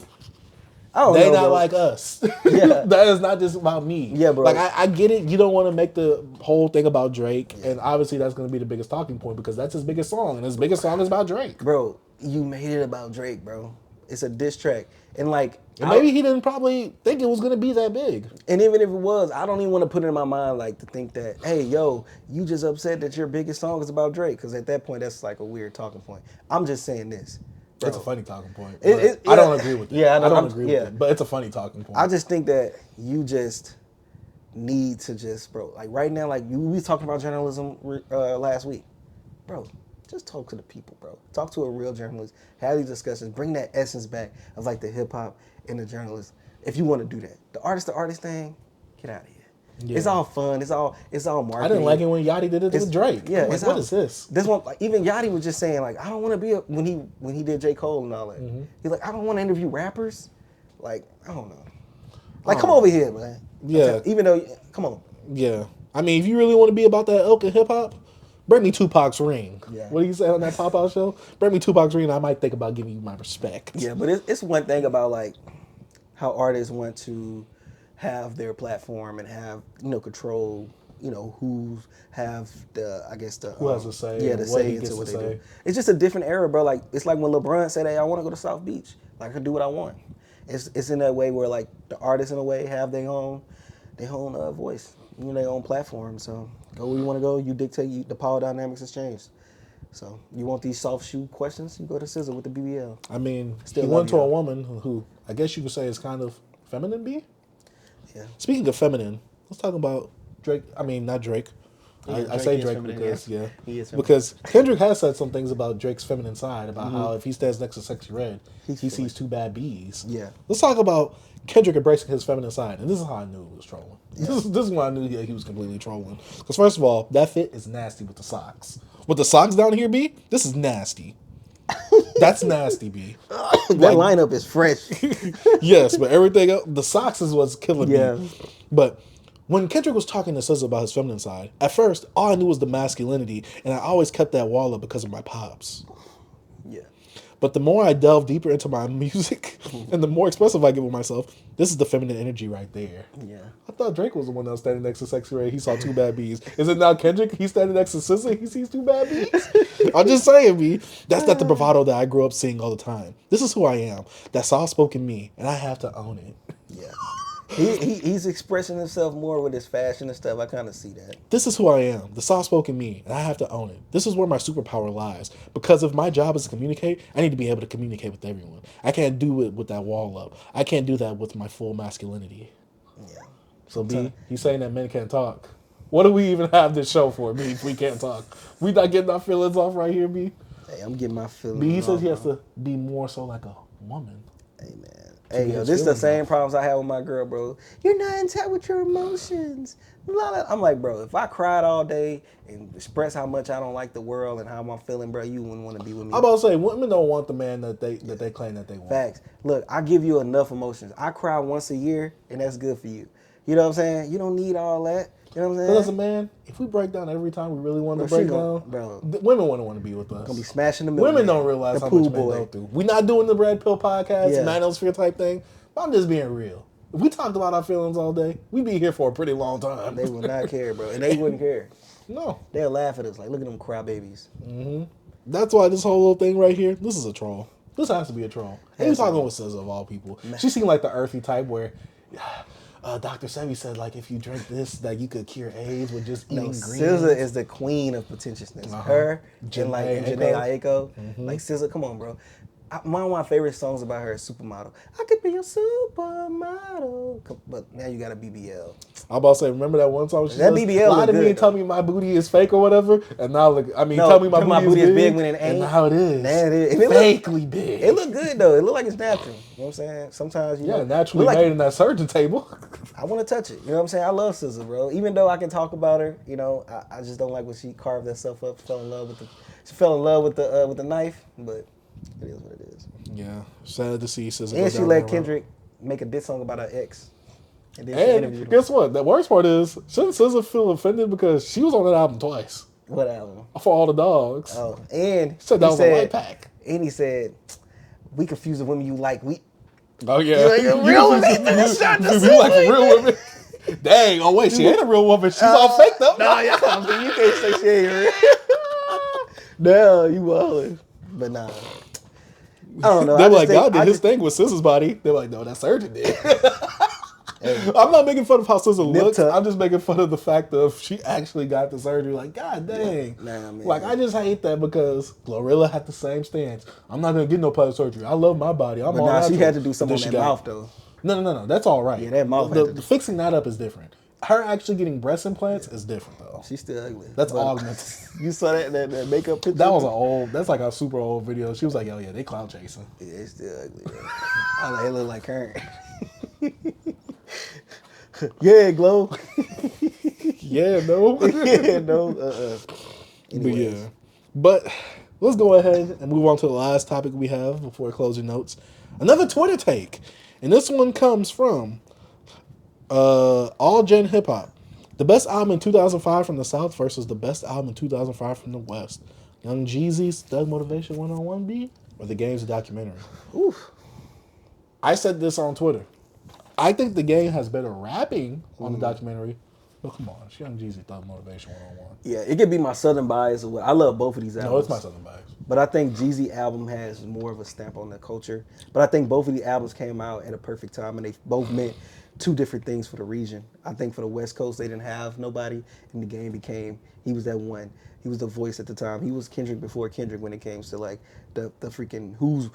They not like us. Yeah. That is not just about me. Yeah, bro. Like, I get it. You don't want to make the whole thing about Drake. Yeah. And obviously that's going to be the biggest talking point because that's his biggest song. And his biggest song is about Drake. Bro, you made it about Drake, bro. It's a diss track. And like... And maybe he didn't probably think it was going to be that big. And even if it was, I don't even want to put it in my mind like to think that, hey, yo, you just upset that your biggest song is about Drake. Because at that point, that's like a weird talking point. I'm just saying this. Bro. It's a funny talking point. I don't agree with it. Yeah, I don't agree with it. But it's a funny talking point. I just think that you just need to just, bro, like right now, like we was talking about journalism last week. Bro, just talk to the people, bro. Talk to a real journalist. Have these discussions. Bring that essence back of like the hip hop and the journalist. If you want to do that. The artist thing, get out of here. Yeah. It's all fun. It's all marketing. I didn't like it when Yachty did it with Drake. Yeah, I'm like, what is this? This one, like, even Yachty was just saying like, I don't want to be when he did J. Cole and all that. He's like, I don't want to interview rappers. Like, I don't know. Like, come over here, man. Yeah. Even though, come on. Yeah. I mean, if you really want to be about that ilk of hip hop, bring me Tupac's ring. Yeah. What do you say on that Pop Out show? Bring me Tupac's ring. I might think about giving you my respect. Yeah, but it's one thing about like how artists want to have their platform and have control. Who have the Who has to say? Yeah, the what say he into gets what to they say. do. It's just a different era, bro. Like it's like when LeBron said, "Hey, I want to go to South Beach. Like I can do what I want." It's in that way where like the artists in a way have their own voice, their own platform. So go where you want to go. You dictate. The power dynamics has changed. So you want these soft shoe questions? You go to SZA with the BBL. I mean, Still he love went to you. a woman who I guess you could say is kind of feminine, B? Yeah. Speaking of feminine, let's talk about Drake. I mean, not Drake. Yeah, I say is Drake feminine, because, yeah. He is feminine. because Kendrick has said some things about Drake's feminine side, about how if he stands next to Sexy Red, he He's sees two bad bees. Yeah. Let's talk about Kendrick embracing his feminine side. And this is how I knew he was trolling. Yeah. This is when I knew he was completely trolling. Because first of all, that fit is nasty with the socks. With the socks down here, B, this is nasty. That's nasty, B. That lineup is fresh. Yes, but everything else, the socks is what's killing Yeah. me. But when Kendrick was talking to SZA about his feminine side, at first, all I knew was the masculinity, and I always kept that wall up because of my pops. Yeah. But the more I delve deeper into my music, and the more expressive I get with myself, this is the feminine energy right there. Yeah. I thought Drake was the one that was standing next to Sexy Red. He saw two bad bees. Is it now Kendrick? He's standing next to SZA. He sees two bad bees. I'm just saying, B. That's not the bravado that I grew up seeing all the time. This is who I am. That soft-spoken me, and I have to own it. Yeah. He's expressing himself more with his fashion and stuff. I kind of see that. This is who I am, the soft-spoken me, and I have to own it. This is where my superpower lies. Because if my job is to communicate, I need to be able to communicate with everyone. I can't do it with that wall up. I can't do that with my full masculinity. Yeah. So B, he's saying that men can't talk. What do we even have this show for, B, if we can't talk? We not getting our feelings off right here, B? Hey, I'm getting my feelings. B, he says off, he has bro. to be more so like a woman. Hey, man. Hey, get yo, his this is the feelings same off. problems I have with my girl, bro. You're not in touch with your emotions. Blah, blah. I'm like, bro, if I cried all day and express how much I don't like the world and how I'm feeling, bro, you wouldn't want to be with me. I'm about to say, women don't want the man that they claim that they want. Facts. Look, I give you enough emotions. I cry once a year, and that's good for you. You know what I'm saying? You don't need all that. You know what I'm saying? But as a man, if we break down every time we really want to Bro, break she gon- down, bro. women wouldn't want to be with us. Gonna be smashing the middle. Women don't realize the how much pool men boy. go through. We're not doing the Red Pill podcast, Yeah. manosphere type thing. But I'm just being real. If we talked about our feelings all day, we'd be here for a pretty long time. They would not care, bro, and they wouldn't care. No. They'll laugh at us like, look at them crybabies. That's why this whole little thing right here, this is a troll. This has to be a troll. And he's talking with SZA of all people. She seemed like the earthy type where Dr. Sebi said, like, if you drink this, that you could cure AIDS with just eating greens. SZA is the queen of pretentiousness. Her and like Janae Aiko. Like SZA, come on, bro. One of my favorite songs about her is Supermodel. I could be your supermodel. But now you got a BBL. I'm about to say, remember that one song? She That says, BBL lie look to me good, and tell me my booty is fake or whatever. And now, look, I mean, tell me my booty is big when it ain't. And now it is. Now it is. Fakely big. It look good though. It look like it's natural. You know what I'm saying? Sometimes you know, naturally look made like, in that surgeon table. I want to touch it. You know what I'm saying? I love SZA, bro. Even though I can talk about her, you know, I just don't like when she carved herself up. Fell in love with the knife, but it is what it is. Yeah, sad to see SZA. And she let Kendrick make a diss song about her ex. And then she And interviewed him. guess what? The worst part is, shouldn't SZA feel offended because she was on that album twice What album? for all the dogs. Oh, and Said that he was a light pack. And he said, "We confuse the women you like. We Oh yeah, like a real woman. You like a real woman. Dang! Oh wait, she ain't a real woman. She's all fake though. Nah, yeah, you can't say she ain't real. No, you wildin'. But nah, I don't know. They're I just like, think- God did I his just- thing with SZA's body. They're like, no, that surgeon did. I'm not making fun of how SZA looks. tuck. I'm just making fun of the fact of she actually got the surgery. Like, God dang. Nah, man. Like, I just hate that because Glorilla had the same stance. I'm not going to get no plastic surgery. I love my body. I'm But all nah, she natural. had to do something Then on she that got- mouth though. No. That's all right. Yeah, that mouth The, had to the do- fixing that up is different. Her actually getting breast implants is different though. She's still ugly. That's But augmented. You saw that makeup picture? That's like a super old video. She was like, oh yeah, they cloud chasing. Yeah, it's still ugly. Bro. I like it look like her. Yeah, glow. Yeah, no. Yeah, no. But Anyways. yeah. But let's go ahead and move on to the last topic we have before closing notes. Another Twitter take. And this one comes from All Gen Hip Hop. The best album in 2005 from the South versus the best album in 2005 from the West. Young Jeezy's Thug Motivation 101 B or The Game's documentary? Oof. I said this on Twitter. I think The Game has better rapping on the documentary. But come on, it's Young Jeezy Thug Motivation 101. Yeah, it could be my Southern bias. I love both of these albums. No, it's my Southern bias. But I think Jeezy album has more of a stamp on the culture. But I think both of the albums came out at a perfect time, and they both meant two different things for the region. I think for the West Coast, they didn't have nobody, and The Game he was that one. He was the voice at the time. He was Kendrick before Kendrick when it came to like the freaking who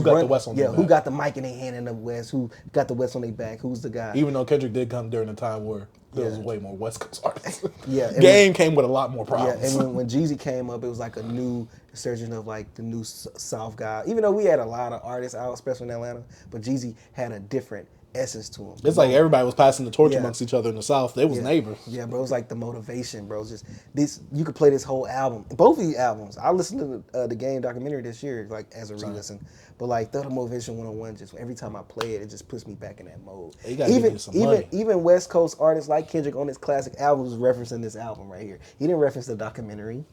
got the West on their who back. got the mic in their hand in the West, who got the West on their back, who's the guy. Even though Kendrick did come during a time where there was Yeah. way more West Coast artists. Yeah, and Game came with a lot more Yeah, problems. and when Jeezy came up, it was like a new resurgence of like the new South guy. Even though we had a lot of artists out, especially in Atlanta, but Jeezy had a different essence to him. It's like everybody was passing the torch Yeah. amongst each other in the South. They was Yeah. neighbors. Yeah, bro, it's like the motivation, bro. It's just this. You could play this whole album, both of these albums. I listened to the Game documentary this year, like as a re-listen. But like the Motivation 101, just every time I play it, it just puts me back in that mode. You gotta give you some money. Even West Coast artists like Kendrick on his classic albums was referencing this album right here. He didn't reference the documentary.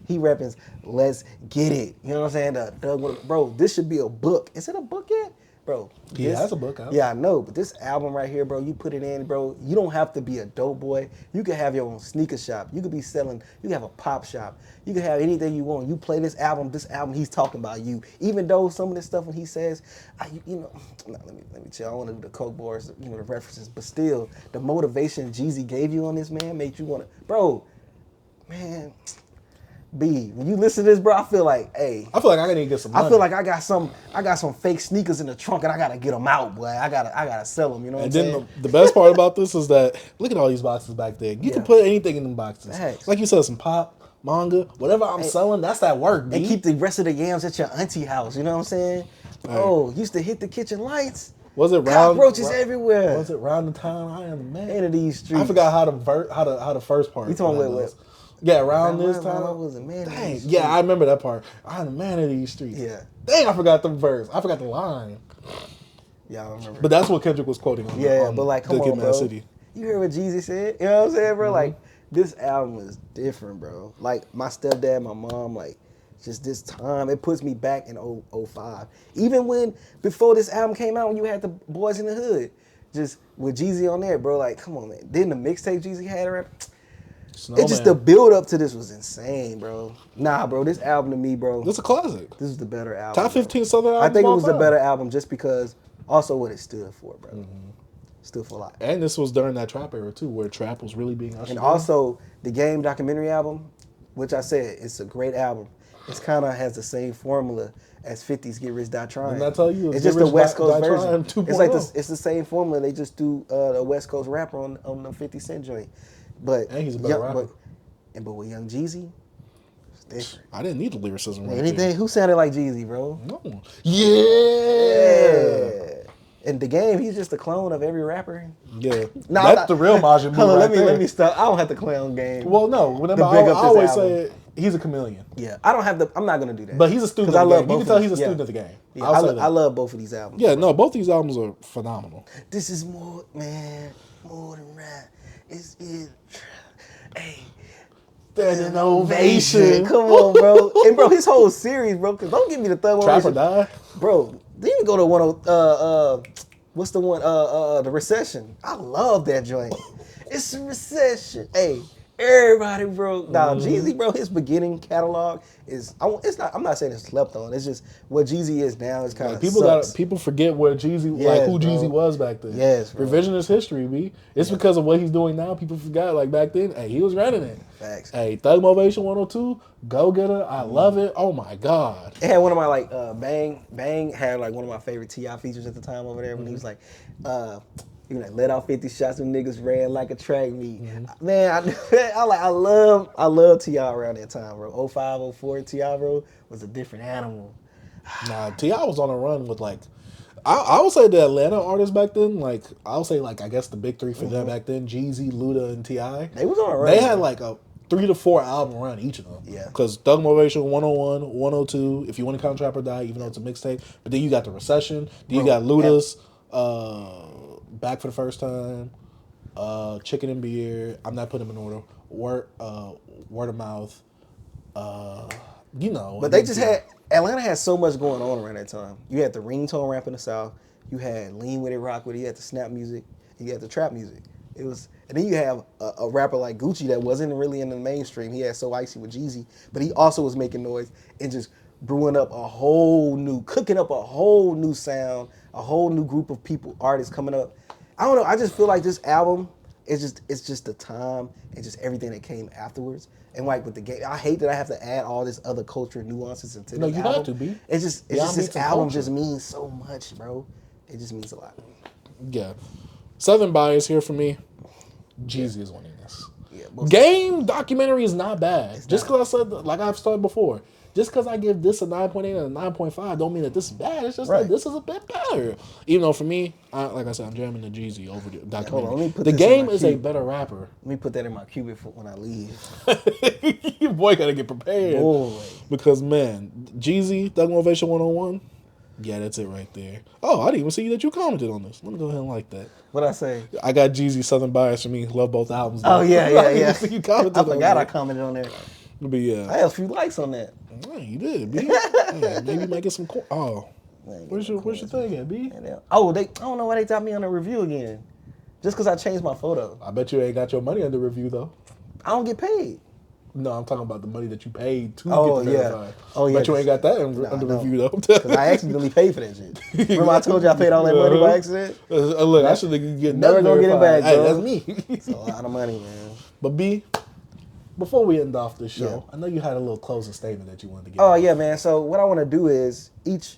He referenced Let's Get It. You know what I'm saying? Bro, this should be a book. Is it a book yet? Bro, He has a book out. Yeah, I know, but this album right here, bro, you put it in, bro, you don't have to be a dope boy. You could have your own sneaker shop. You could be selling, you could have a pop shop. You could have anything you want. You play this album, he's talking about you. Even though some of this stuff when he says, let me chill. I want to do the Coke bars, the references, but still, the motivation Jeezy gave you on this, man, made you want to, bro, man. B, when you listen to this, bro, I feel like, hey. I feel like I need to get some money. I feel like I got some fake sneakers in the trunk and I gotta get them out, boy. I gotta sell them. You know what I'm saying? And then the best part about this is that look at all these boxes back there. You can put anything in them boxes. Thanks. Like you said, some pop, manga, whatever I'm selling. That's that work, B. And keep the rest of the yams at your auntie house. You know what I'm saying? Oh, used to hit the kitchen lights. Was it round? Cockroaches everywhere. Was it round the town? I am the man. End of these streets. I forgot how the first part. You talking about was. Yeah, around this time. I was a man. of Dang, these yeah, I remember that part. I'm the man of these streets. Yeah. Dang, I forgot the verse. I forgot the line. Yeah, I remember. But that's what Kendrick was quoting on. Yeah, on but like, come Good Kid, on, Mad bro. City. You hear what Jeezy said? You know what I'm saying, bro? Like, this album is different, bro. Like, my stepdad, my mom, like, just this time, it puts me back in 05. Even when, before this album came out, when you had the Boys in the Hood, just with Jeezy on there, bro, like, come on, man. Then the mixtape Jeezy had, right? Snowman. It just, the build up to this was insane, bro. Nah, bro, this album to me, bro, It's a classic. this is the better album. Top 15 Southern bro. albums. I think it of all was the time. better album just because, also what it stood for, bro. Stood for a lot. And this was during that trap era too, where trap was really being ushered And in. also, the Game documentary album, which I said, it's a great album. It's kind of has the same formula as 50's Get Rich Die Trying. Didn't I tell you? It's Get just the Rich West Die Coast Trying version. 2.0. It's like it's the same formula. They just do a West Coast rapper on the 50 Cent joint. But And he's a better rapper. But with Young Jeezy, it's different. I didn't need the lyricism right Anything? Who sounded like Jeezy, bro? there. No. Yeah. In the Game, he's just a clone of every rapper. Yeah. Nah, That's the real Majin Buu Hold on, right there. let me stop. I don't have to clown Game. Well, no. Whenever To big I up this always album. say he's a chameleon. Yeah, I don't have the. I'm not gonna do that. But he's a student 'Cause of the I love game. You both can tell of he's a these. student Yeah. of the game. Yeah, I'll say that. I love both of these albums. Yeah, bro. no, both these albums are phenomenal. This is more, man, more than rap. It's hey. An ovation. Come on, bro. And bro, his whole series, bro. Cause don't give me the Thug Trap or Motivation. Die. Bro, didn't even go to what's the one? The Recession. I love that joint. It's a recession. Hey, everybody, bro. Nah, Jeezy, bro. His beginning catalog is. I'm not saying it's slept on. It's just what Jeezy is now. Is kind of People forget where Jeezy, Yes, who bro. Jeezy was back then. Yes, bro. Revisionist history, B. It's because of what he's doing now. People forgot, like back then, hey, he was running it. Facts. Hey, Thug Motivation 102, Go Getter, I love it. Oh my God. It had one of my like Bang had like one of my favorite T.I. features at the time over there when he was like, he was like, let out 50 shots and niggas ran like a track meet. Man, I love T.I. around that time, bro. 05, 04 T.I., bro, was a different animal. Nah, T.I. was on a run with like, I would say the Atlanta artists back then, like I would say, like I guess the big three for them back then: Jeezy, Luda, and Ti. They was on a run. They had like a 3 to 4 album run each of them. Yeah. Because Thug Motivation 101, 102. If you want to count Trap or Die, even though it's a mixtape, but then you got the Recession. Then you got Luda's Back for the First Time, Chicken and Beer. I'm not putting them in order. Word of Mouth. You know. But they just had Atlanta had so much going on around that time. You had the ringtone rap in the South. You had lean with it, rock with it. You had the snap music. You had the trap music. It was, and then you have a rapper like Gucci that wasn't really in the mainstream. He had So Icy with Jeezy, but he also was making noise and just cooking up a whole new sound, a whole new group of people, artists coming up. I don't know. I just feel like this album it's just the time and just everything that came afterwards. And like with the game, I hate that I have to add all this other culture nuances into this album. No, you have to be. It's just this album just means so much, bro. It just means a lot. Yeah. Southern bias here for me. Jeezy is winning this. Yeah, Game documentary is not bad. Just because I said, like I've said before, just because I give this a 9.8 and a 9.5 don't mean that this is bad. It's just that this is a bit better. Even though for me, like I said, I'm jamming the Jeezy over the documentary. The Game is a better rapper. Let me put that in my cubic for when I leave. Your boy got to get prepared. Boy. Because, man, Jeezy, Thug Motivation 101, yeah, that's it right there. Oh, I didn't even see that you commented on this. Let me go ahead and like that. What'd I say? I got Jeezy Southern Bias for me. Love both albums. Oh, yeah. I forgot I commented on that. But yeah. I had a few likes on that. Yeah, you did, B. Yeah, maybe make it some where's your thing at, B? Oh, I don't know why they got me on a review again. Just because I changed my photo. I bet you ain't got your money under review, though. I don't get paid. No, I'm talking about the money that you paid to get the verified. Oh, yeah. But you ain't got that under review, though. Because I accidentally paid for that shit. Remember I told you I paid all that money by accident? Look, I should get never gonna get it back, bro. Hey, that's me. It's a lot of money, man. But B, before we end off this show, I know you had a little closing statement that you wanted to get. Oh, yeah, man. So what I want to do is each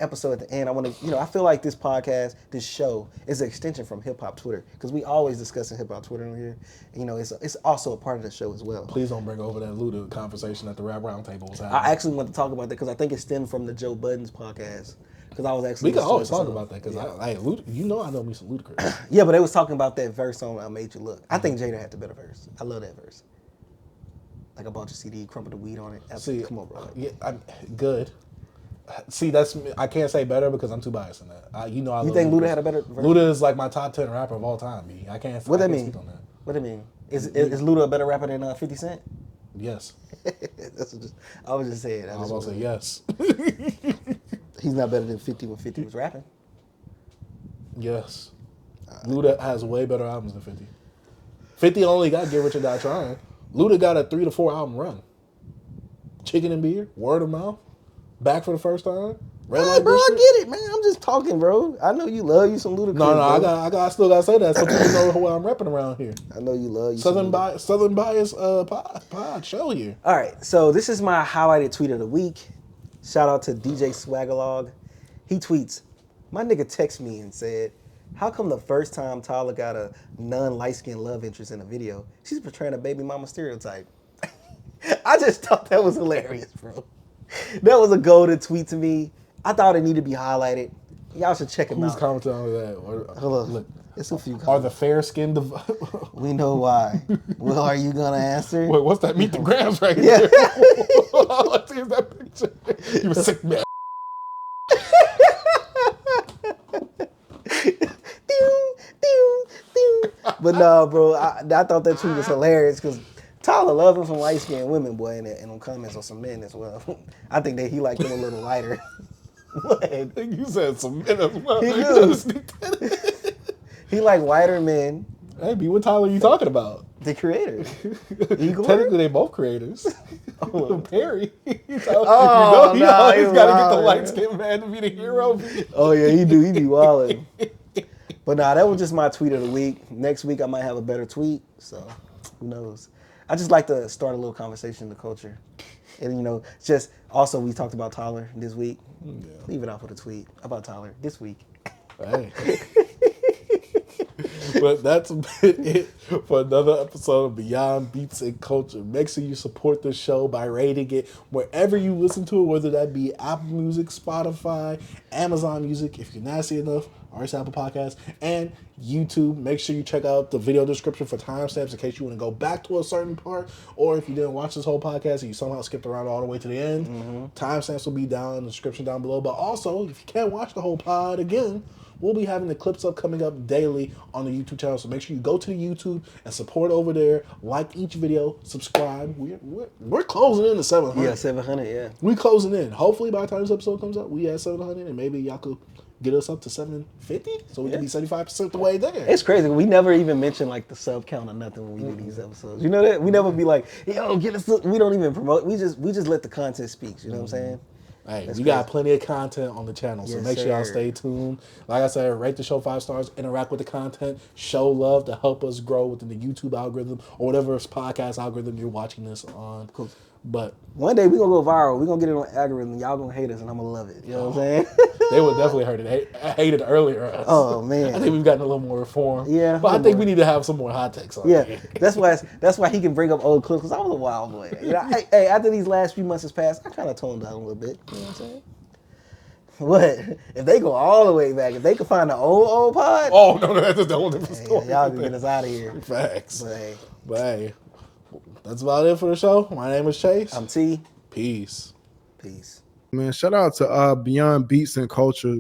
episode at the end, I want to, I feel like this podcast, this show is an extension from hip hop Twitter because we always discussing hip hop Twitter on here. It's also a part of the show as well. Please don't bring over that Luda conversation that the Rap Roundtable was having. I actually want to talk about that because I think it stemmed from the Joe Budden's podcast. Because I was actually we can always talk about that because I know me some Ludacris. Yeah, but they was talking about that verse on I Made You Look. I think Jada had the better verse. I love that verse. Like I bought your CD, crumpled the weed on it. See, come on, bro. Yeah, good. See, I can't say better because I'm too biased in that. You think Luda had a better verse? Luda is like my top 10 rapper of all time, B. I can't. What that mean? Speak on that. What that mean? Is Luda a better rapper than 50 Cent? Yes. I was just saying. I was about to say yes. He's not better than 50 when 50 was rapping. Yes. Luda has way better albums than 50. 50 only got Get Rich or Die Trying. Luda got a 3 to 4 album run. Chicken and Beer, Word of Mouth, Back for the First Time. Red Light bro, District. I get it, man. I'm just talking, bro. I know you love you some Ludacris. No, I still gotta say that so people know who I'm repping around here. I know you love you Southern Bias pod show here. All right, so this is my highlighted tweet of the week. Shout out to DJ Swagalog. He tweets, my nigga texted me and said, how come the first time Tyler got a non-light-skinned love interest in a video, she's portraying a baby mama stereotype? I just thought that was hilarious, bro. That was a golden tweet to me. I thought it needed to be highlighted. Y'all should check him out. Who's commenting on that? Hold on. Look, it's a few comments. Are the fair-skinned... We know why. Well, are you going to answer? Wait, what's that? Meet the Grams right yeah. there. Let's see that picture. You a sick man. But no, bro, I thought that tweet was hilarious because Tyler loves him some light-skinned women, boy, and them comments on some men as well. I think that he liked them a little lighter. What? I think you said some men as well. He do. He like whiter men. Hey, B, what Tyler are you talking about? The creator. Technically, they both creators. Oh. Perry. He's always got to get the light-skinned man to be the hero. Oh, yeah, he do. He be wilding. But nah, that was just my tweet of the week. Next week, I might have a better tweet. So, who knows? I just like to start a little conversation in the culture. And, just also we talked about Tyler this week. Yeah. Leave it out for the tweet about Tyler this week. Hey. But that's been it for another episode of Beyond Beats and Culture. Make sure you support the show by rating it wherever you listen to it, whether that be Apple Music, Spotify, Amazon Music, if you're nasty enough, or it's Apple Podcasts, and YouTube. Make sure you check out the video description for timestamps in case you want to go back to a certain part, or if you didn't watch this whole podcast and you somehow skipped around all the way to the end, timestamps will be down in the description down below. But also, if you can't watch the whole pod again, we'll be having the clips coming up daily on the YouTube channel. So make sure you go to the YouTube and support over there. Like each video, subscribe. We're closing in to 700. Yeah, 700. Yeah, We're closing in. Hopefully by the time this episode comes out, we at 700, and maybe y'all could get us up to 750, so we can be 75% the way there. it's crazy. We never even mention like the sub count or nothing when we do these episodes. You know that? We never be like, yo, get us. We don't even promote. We just let the content speak. You know what I'm saying? Hey, That's we got crazy. plenty of content on the channel, so Yes, make sure y'all sir. stay tuned. Like I said, rate the show 5 stars, interact with the content, show love to help us grow within the YouTube algorithm or whatever podcast algorithm you're watching this on. Cool. But One day we gonna go viral. We gonna get it on algorithm. Y'all gonna hate us, and I'm gonna love it. You know what I'm saying? they would definitely hate it earlier. Us. Oh, man. I think we've gotten a little more reform. Yeah, but a I little think more. we need to have some more hot takes on Yeah, it. that's why he can bring up old clips. Cause I was a wild boy. You know, hey, after these last few months has passed, I kind of toned down a little bit. You know what I'm saying? What if they go all the way back? If they can find the old pod, Oh no, that's a whole different hey, story. y'all can get us out of here. Facts. But hey, That's about it for the show. My name is Chase. I'm T. Peace. Peace. Man, shout out to Beyond Beats and Culture.